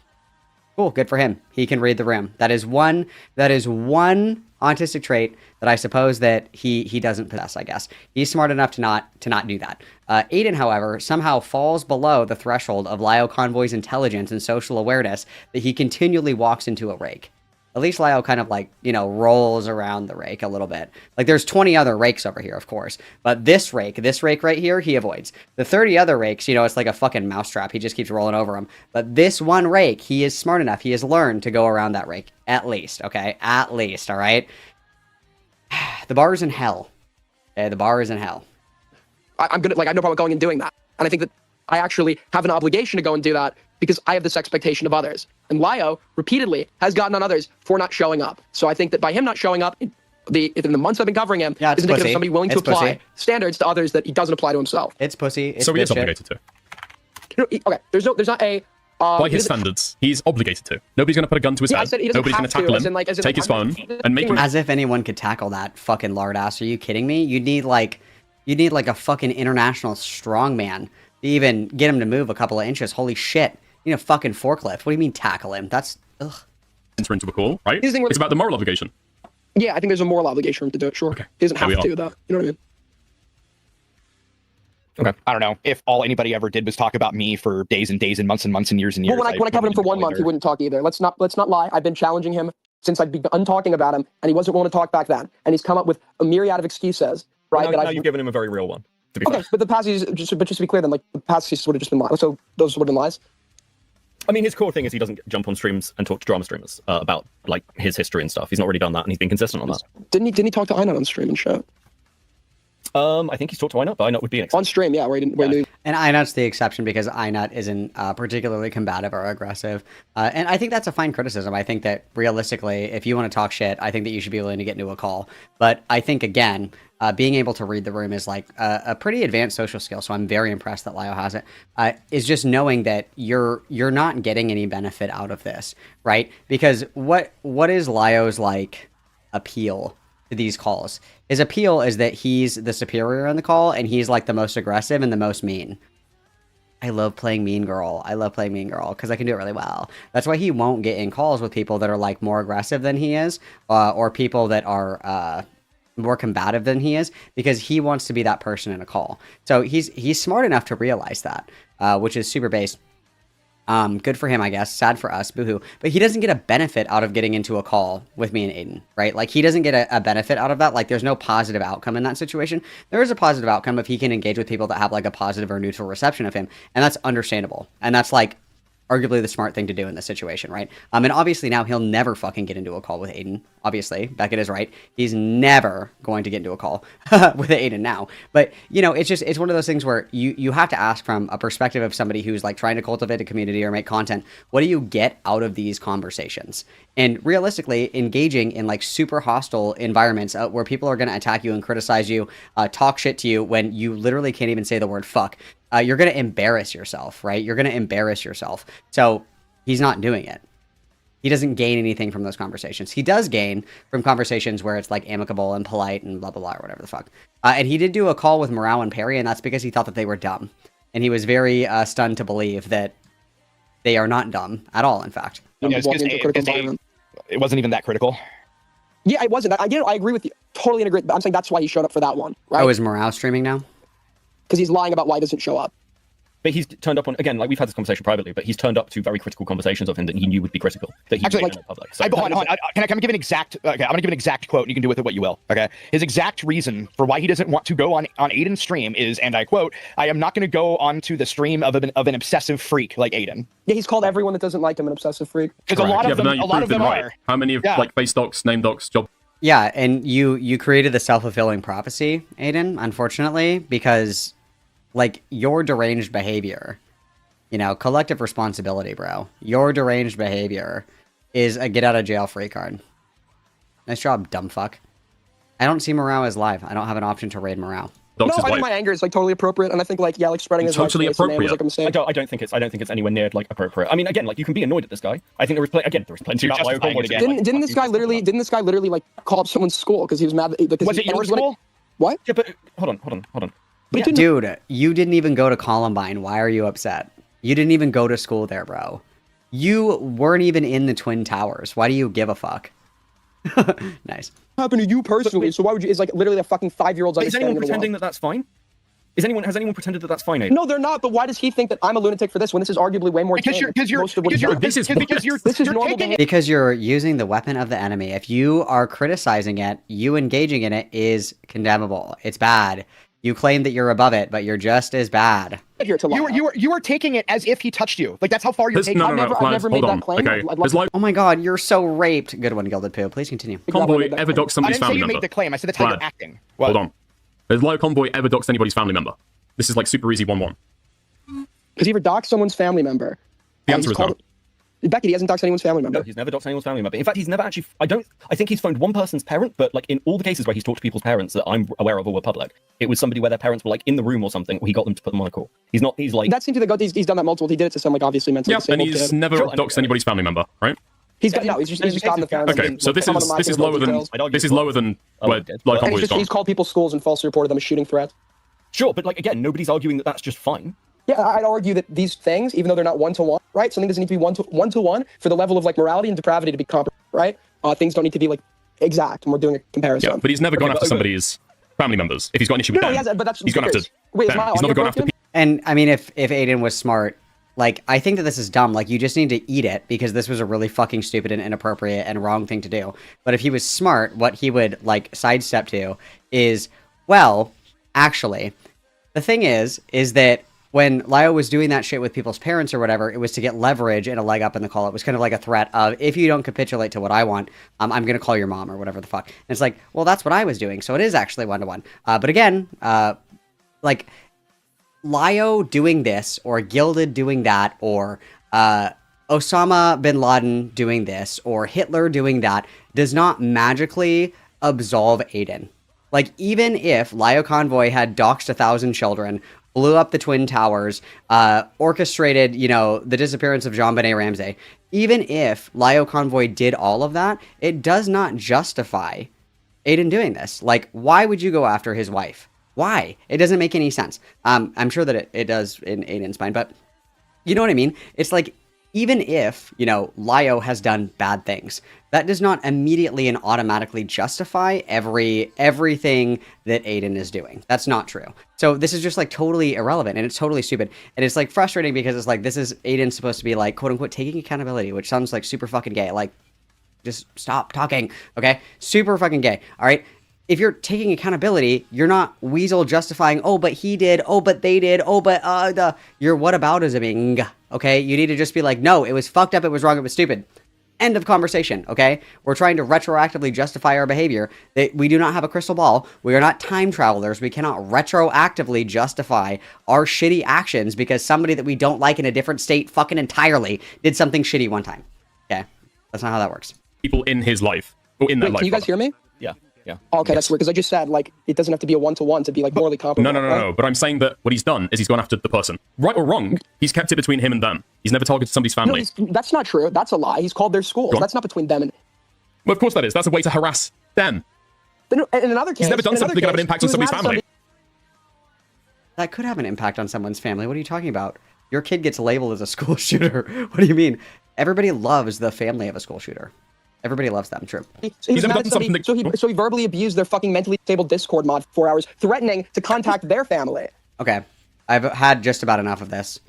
Cool, good for him. He can read the room. That is one autistic trait that I suppose that he doesn't possess, I guess. He's smart enough to not do that. Aiden, however, somehow falls below the threshold of Lio Convoy's intelligence and social awareness that he continually walks into a rake. At least Lio kind of, like, you know, rolls around the rake a little bit. Like, there's 20 other rakes over here, of course. But this rake right here, he avoids. The 30 other rakes, you know, it's like a fucking mousetrap. He just keeps rolling over them. But this one rake, he is smart enough. He has learned to go around that rake. At least, okay? At least, all right? The bar is in hell. Okay, the bar is in hell. I'm gonna, like, I have no problem going and doing that. And I think that I actually have an obligation to go and do that because I have this expectation of others. And Lio repeatedly has gotten on others for not showing up. So I think that by him not showing up, in the months I've been covering him, is indicative of somebody willing to apply standards to others that he doesn't apply to himself. It's pussy. It's so he is obligated to. Okay, there's not a... By his standards, he's obligated to. Nobody's going to put a gun to his head. Nobody's going to tackle him, take his phone, and make him... As if anyone could tackle that fucking lard ass. Are you kidding me? You need like a fucking international strongman to even get him to move a couple of inches. Holy shit. You need a fucking forklift. What do you mean tackle him? That's... ugh. Enter into a call, right? It's about the moral obligation. Yeah, I think there's a moral obligation for him to do it, sure. Okay. He doesn't have to, though. You know what I mean? Okay. I don't know if all anybody ever did was talk about me for days and days and months and months and years and years. Well, when I covered him for 1 month, he wouldn't talk either. Let's not lie. I've been challenging him since I've begun talking about him, and he wasn't willing to talk back then. And he's come up with a myriad of excuses, right? Now you've given him a very real one. To be fair. But the passages, just to be clear, then, like, the passages would have just been lies. So those would have been lies. I mean, his core thing is he doesn't jump on streams and talk to drama streamers about, like, his history and stuff. He's not really done that, and he's been consistent on that. Didn't he talk to Aiden on stream and shit? I think he's talked to Inut, but Inut would be an exception. On stream, yeah, where he didn't. And Inut's the exception because Inut isn't particularly combative or aggressive. And I think that's a fine criticism. I think that realistically, if you want to talk shit, I think that you should be willing to get into a call. But I think, again, being able to read the room is like a pretty advanced social skill. So I'm very impressed that Lio has it. Is just knowing that you're not getting any benefit out of this, right? Because what is Lio's like appeal to these calls? His appeal is that he's the superior in the call and he's like the most aggressive and the most mean. I love playing mean girl. I love playing mean girl because I can do it really well. That's why he won't get in calls with people that are like more aggressive than he is, or people that are more combative than he is, because he wants to be that person in a call. So he's smart enough to realize that, which is super base. Good for him, I guess. Sad for us, boohoo. But he doesn't get a benefit out of getting into a call with me and Aiden, right? Like, he doesn't get a benefit out of that. Like, there's no positive outcome in that situation. There is a positive outcome if he can engage with people that have, like, a positive or neutral reception of him. And that's understandable. And that's, like, arguably the smart thing to do in this situation, right? And obviously now he'll never fucking get into a call with Aiden. Obviously, Beckett is right. He's never going to get into a call with Aiden now. But, you know, it's one of those things where you have to ask from a perspective of somebody who's like trying to cultivate a community or make content. What do you get out of these conversations? And realistically, engaging in like super hostile environments where people are going to attack you and criticize you, talk shit to you when you literally can't even say the word fuck. You're going to embarrass yourself, right? You're going to embarrass yourself. So he's not doing it. He doesn't gain anything from those conversations. He does gain from conversations where it's like amicable and polite and blah, blah, blah, or whatever the fuck. And he did do a call with Morale and Perry, and that's because he thought that they were dumb. And he was very stunned to believe that they are not dumb at all, in fact. It wasn't even that critical. Yeah, it wasn't. I agree with you. Totally agree. I'm saying that's why he showed up for that one, right? Oh, is Morale streaming now? Because he's lying about why he doesn't show up. But he's turned up on, again, like we've had this conversation privately, but he's turned up to very critical conversations of him that he knew would be critical, that he actually, made in public. So, hold on. Can I give an exact, okay, I'm gonna give an exact quote and you can do with it what you will, okay? His exact reason for why he doesn't want to go on Aiden's stream is, and I quote, "I am not gonna go onto the stream of an obsessive freak like Aiden." Yeah, he's called everyone that doesn't like him an obsessive freak. Because a lot of them are. How many of like face docs, name docs, job? Yeah, and you created the self-fulfilling prophecy, Aiden, unfortunately, because like your deranged behavior, you know, collective responsibility, bro. Your deranged behavior is a get out of jail free card. Nice job, dumb fuck. I don't see Morale as live. I don't have an option to raid Morale. No, I think my anger is like totally appropriate, and I think like like spreading his totally appropriate. Was, like, a mistake. I don't think it's anywhere near like appropriate. I mean, again, like you can be annoyed at this guy. I think there was plenty of anger. Didn't this guy literally like call up someone's school because he was mad? Was it your school? What? Yeah, but hold on. But yeah. Dude, you didn't even go to Columbine. Why are you upset? You didn't even go to school there, bro. You weren't even in the Twin Towers. Why do you give a fuck? Nice. Happened to you personally, so why would you? It's like literally a fucking 5-year-old's. Is anyone pretending that that's fine? Has anyone pretended that that's fine, Aiden? No, they're not. But why does he think that I'm a lunatic for this when this is arguably way more? Because you're using the weapon of the enemy. If you are criticizing it, you engaging in it is condemnable. It's bad. You claim that you're above it, but you're just as bad. You were taking it as if he touched you. Like that's how far you're taking it. I've never made that claim. Okay. Oh my god, you're so raped. Good one, Gilded Poo. Please continue. Convoy ever doxed somebody's family member? I didn't say you made the claim. I said that's how you're acting. Hold on. Has Lio Convoy ever doxed anybody's family member? This is like super easy 1-1. Has he ever doxed someone's family member? The answer is no. Becky, he hasn't doxed anyone's family member. No, he's never doxed anyone's family member. In fact, he's never actually. I think he's phoned one person's parent, but like in all the cases where he's talked to people's parents that I'm aware of or were public, it was somebody where their parents were like in the room or something, or he got them to put them on a call. He's like. That seems to be he's done that multiple. He did it to some like obviously mentally disabled. And he's never doxed anybody's family member, right? He's just gotten the parents. Okay, so this is lower than where Lio Convoy has gone. He's called people's schools and falsely reported them as shooting threats. Sure, but like again, nobody's arguing that that's just fine. Yeah, I'd argue that these things, even though they're not one-to-one, right? Something doesn't need to be one-to-one for the level of like morality and depravity to be comparable, right? Things don't need to be like exact when we're doing a comparison. Yeah, but he's never gone after somebody's family members. If he's got an issue with them, he hasn't, but that's he's gone after Wait, them. He's never gone after people. And I mean, if Aiden was smart, like, I think that this is dumb. Like, you just need to eat it because this was a really fucking stupid and inappropriate and wrong thing to do. But if he was smart, what he would like sidestep to is, well, actually, the thing is that when Lio was doing that shit with people's parents or whatever, it was to get leverage and a leg up in the call. It was kind of like a threat of, if you don't capitulate to what I want, I'm going to call your mom or whatever the fuck. And it's like, well, that's what I was doing. So it is actually 1-to-1. But again, like Lio doing this or Gilded doing that or Osama bin Laden doing this or Hitler doing that does not magically absolve Aiden. Like, even if Lio Convoy had doxed 1,000 children, blew up the Twin Towers, orchestrated, the disappearance of Jean-Benet Ramsey, even if Lio Convoy did all of that, it does not justify Aiden doing this. Like, why would you go after his wife? Why? It doesn't make any sense. I'm sure that it does in Aiden's mind, but you know what I mean? It's like, even if, Lio has done bad things, that does not immediately and automatically justify everything that Aiden is doing. That's not true. So this is just like totally irrelevant and it's totally stupid. And it's like frustrating because it's like, this is Aiden supposed to be like, quote unquote, taking accountability, which sounds like super fucking gay. Like, just stop talking, okay? Super fucking gay, all right? If you're taking accountability, you're not weasel justifying, oh, but he did, oh, but they did, oh, but you're whataboutisming, okay? You need to just be like, no, it was fucked up, it was wrong, it was stupid. End of conversation, okay? We're trying to retroactively justify our behavior. We do not have a crystal ball. We are not time travelers. We cannot retroactively justify our shitty actions because somebody that we don't like in a different state fucking entirely did something shitty one time, okay? That's not how that works. People in his life, or in their life. Can you guys hear me? Yeah. Yeah. Okay, that's weird, because I just said, like, it doesn't have to be a 1-to-1 to be, like, morally comparable. No. But I'm saying that what he's done is he's gone after the person. Right or wrong, he's kept it between him and them. He's never targeted somebody's family. No, that's not true. That's a lie. He's called their schools. That's not between them and... Well, of course that is. That's a way to harass them. In another case... He's never done something that could have an impact on somebody's family. That could have an impact on someone's family. What are you talking about? Your kid gets labeled as a school shooter. What do you mean? Everybody loves the family of a school shooter. Everybody loves them, true. He's never done something that... So he verbally abused their fucking mentally disabled Discord mod for 4 hours, threatening to contact their family. Okay. I've had just about enough of this.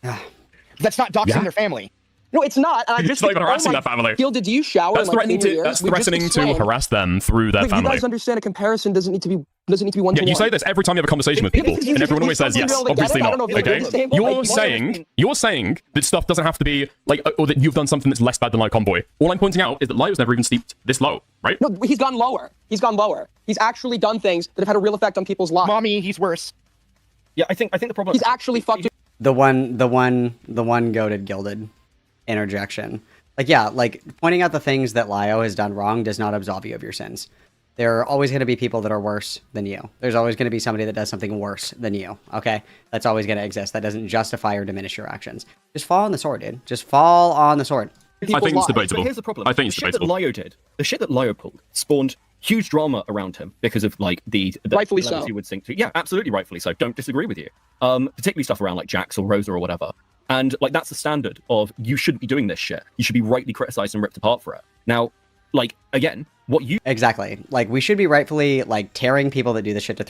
That's not doxing their family. No, it's not. And I just it's not even harassing that family. Gilded, do you shower? That's threatening to harass them through their family. You guys understand a comparison doesn't need to be 1-to-1. Yeah, you say this every time you have a conversation with people, and everyone always says yes. Obviously not. Okay, you're saying that stuff doesn't have to be like, or that you've done something that's less bad than Lio Convoy. All I'm pointing out is that Lio's never even steeped this low, right? No, he's gone lower. He's gone lower. He's actually done things that have had a real effect on people's lives. Mommy, he's worse. Yeah, I think the problem. He's actually fucked. The one goated Gilded interjection. Like, yeah, like pointing out the things that Lio has done wrong does not absolve you of your sins. There are always going to be people that are worse than you. There's always going to be somebody that does something worse than you, okay? That's always going to exist. That doesn't justify or diminish your actions. Just fall on the sword, dude. Just fall on the sword. I think it's debatable. But here's the problem. I think it's debatable. The shit that Lio did, the shit that Lio pulled, spawned huge drama around him because of like the rightfully so. He would sink to. Yeah, absolutely rightfully so. Don't disagree with you. Particularly stuff around like Jax or Rosa or whatever. And like that's the standard of you shouldn't be doing this shit. You should be rightly criticized and ripped apart for it. Now, like again, what you exactly like we should be rightfully like tearing people that do the shit to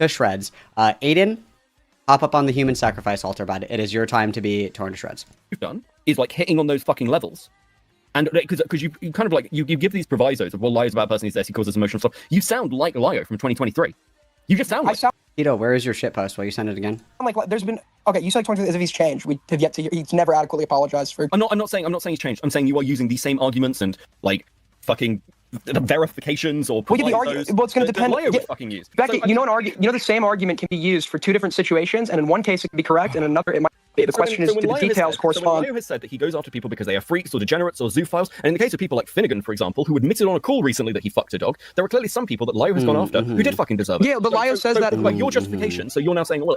shreds. Aiden, hop up on the human sacrifice altar, bud. It is your time to be torn to shreds. You've done is like hitting on those fucking levels. And because you kind of like you give these provisos of well, Lio's a bad person, he's this, he causes emotional stuff. You sound like Lio from 2023. You just sound like Tito, where is your shit post? Will you send it again? I'm like, there's been okay. You said 20 as if he's changed. We have yet to hear. He's never adequately apologized for. I'm not saying he's changed. I'm saying you are using these same arguments and like fucking verifications or. Well, it's going to depend. Lio would fucking use. Becky, the same argument can be used for two different situations, and in one case it can be correct, and in another it might. The question is, do the details correspond? Lio has said that he goes after people because they are freaks or degenerates or zoophiles, and in the case of people like Finnegan, for example, who admitted on a call recently that he fucked a dog, there are clearly some people that Lio has gone after who did fucking deserve it. Yeah, but Lio says that like your justification. So you're now saying, well,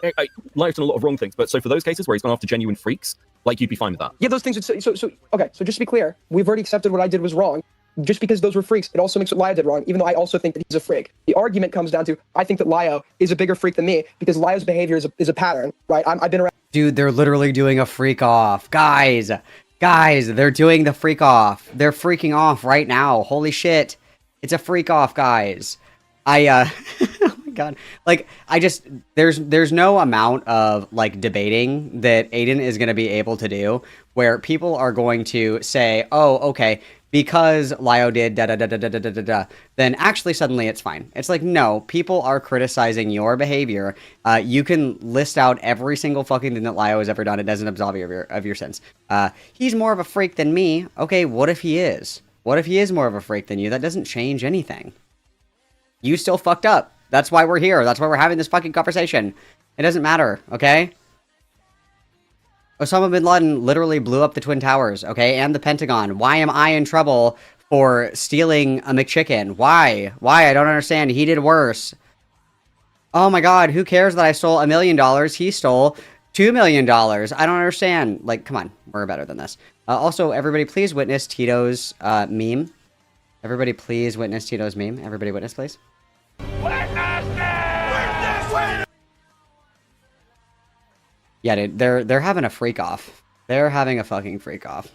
Lio's done a lot of wrong things, but so for those cases where he's gone after genuine freaks, like you'd be fine with that. Yeah, those things. So just to be clear, we've already accepted what I did was wrong. Just because those were freaks, it also makes what Lio did wrong, even though I also think that he's a freak. The argument comes down to, I think that Lio is a bigger freak than me, because Lio's behavior is a pattern, right? I've been around... Dude, they're literally doing a freak off. Guys, they're doing the freak off. They're freaking off right now. Holy shit. It's a freak off, guys. oh my god. Like, there's no amount of, like, debating that Aiden is going to be able to do where people are going to say, oh, okay, because Lio did da da da da da da da da, then actually suddenly it's fine. It's like, no, people are criticizing your behavior. You can list out every single fucking thing that Lio has ever done. It doesn't absolve you of your sins. He's more of a freak than me. Okay, what if he is? What if he is more of a freak than you? That doesn't change anything. You still fucked up. That's why we're here. That's why we're having this fucking conversation. It doesn't matter, okay? Osama bin Laden literally blew up the Twin Towers, okay, and the Pentagon. Why am I in trouble for stealing a McChicken? Why? Why? I don't understand. He did worse. Oh my god, who cares that I stole $1 million? He stole $2 million. I don't understand. Like, come on, we're better than this. Also, everybody please witness Tito's meme. Everybody please witness Tito's meme. Everybody witness, please. Yeah, dude, they're having a freak off. They're having a fucking freak off.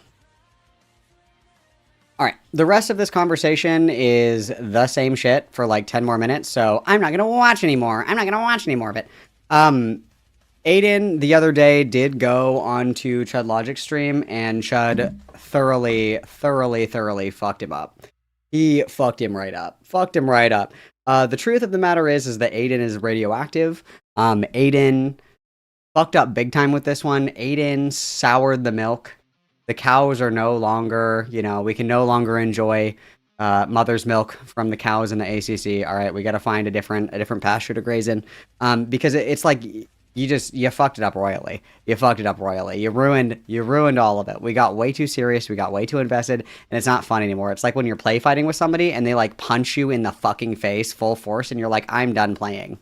All right, the rest of this conversation is the same shit for like 10 more minutes, so I'm not gonna watch anymore. I'm not gonna watch any more of it. Aiden the other day did go onto Chud Logic's stream, and Chud thoroughly fucked him up. He fucked him right up. Fucked him right up. The truth of the matter is that Aiden is radioactive. Aiden fucked up big time with this one. Aiden soured the milk. The cows are no longer, you know, we can no longer enjoy mother's milk from the cows in the ACC. All right, we got to find a different pasture to graze in, because it's like you fucked it up royally. You fucked it up royally. You ruined all of it. We got way too serious. We got way too invested, and it's not fun anymore. It's like when you're play fighting with somebody and they like punch you in the fucking face full force, and you're like, I'm done playing.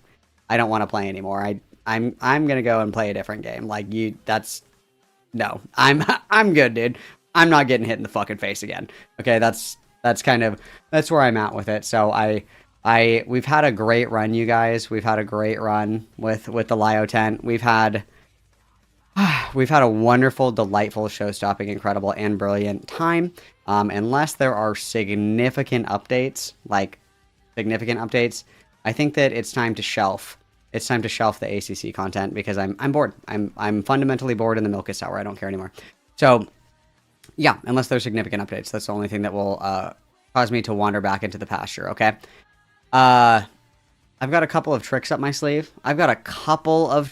I don't want to play anymore. I'm gonna go and play a different game. Like no. I'm good, dude. I'm not getting hit in the fucking face again. Okay, that's where I'm at with it. So we've had a great run, you guys. We've had a great run with the Lio tent. We've had a wonderful, delightful, show-stopping, incredible, and brilliant time. Unless there are significant updates, I think that it's time to shelf. It's time to shelf the ACC content because I'm bored. I'm fundamentally bored, and the milk is sour. I don't care anymore. So, yeah, unless there's significant updates, that's the only thing that will cause me to wander back into the pasture. Okay. I've got a couple of tricks up my sleeve. Okay, a couple of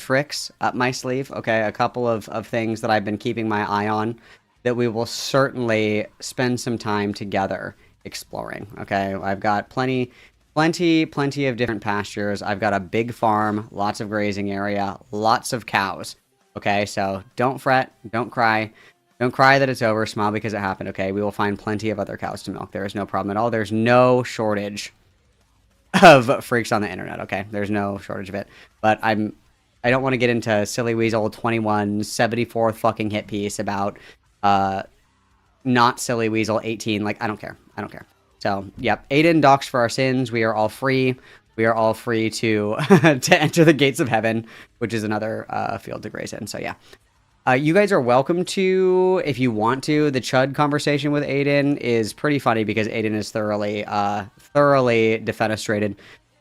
things that I've been keeping my eye on that we will certainly spend some time together exploring. Okay, I've got plenty of different pastures. I've got a big farm, lots of grazing area, lots of cows. Okay, so don't fret, don't cry. Don't cry that it's over, smile because it happened, okay? We will find plenty of other cows to milk. There is no problem at all. There's no shortage of freaks on the internet, okay? There's no shortage of it. But I don't want to get into Silly Weasel 21 74th fucking hit piece about not Silly Weasel 18. Like, I don't care. So, yep, Aiden doxed for our sins. We are all free. We are all free to to enter the gates of heaven, which is another field to graze in. So, yeah. You guys are welcome to, if you want to. The Chud conversation with Aiden is pretty funny because Aiden is thoroughly defenestrated.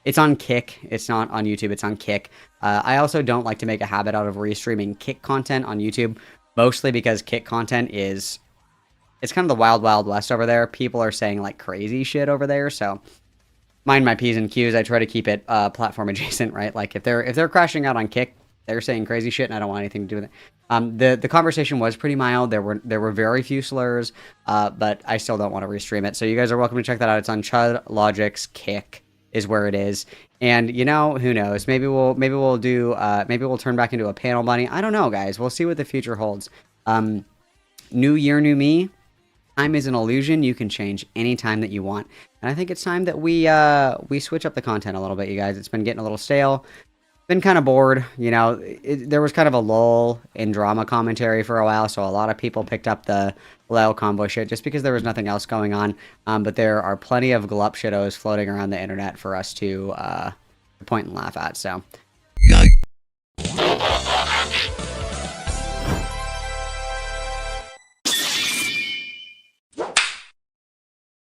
It's on Kick. It's not on YouTube. It's on Kick. I also don't like to make a habit out of restreaming Kick content on YouTube, mostly because Kick content is... It's kind of the wild, wild west over there. People are saying, like, crazy shit over there, so mind my P's and Q's. I try to keep it platform adjacent, right? Like, if they're crashing out on Kick, they're saying crazy shit, and I don't want anything to do with it. The conversation was pretty mild. There were very few slurs, but I still don't want to restream it. So you guys are welcome to check that out. It's on Chud Logic's Kick is where it is. And you know, who knows? Maybe we'll turn back into a panel bunny. I don't know, guys. We'll see what the future holds. New year, new me. Time is an illusion. You can change any time that you want. And I think it's time that we switch up the content a little bit, you guys. It's been getting a little stale. Been kind of bored, you know. There was kind of a lull in drama commentary for a while, so a lot of people picked up the Lyle combo shit just because there was nothing else going on. But there are plenty of glup shittos floating around the internet for us to point and laugh at. So,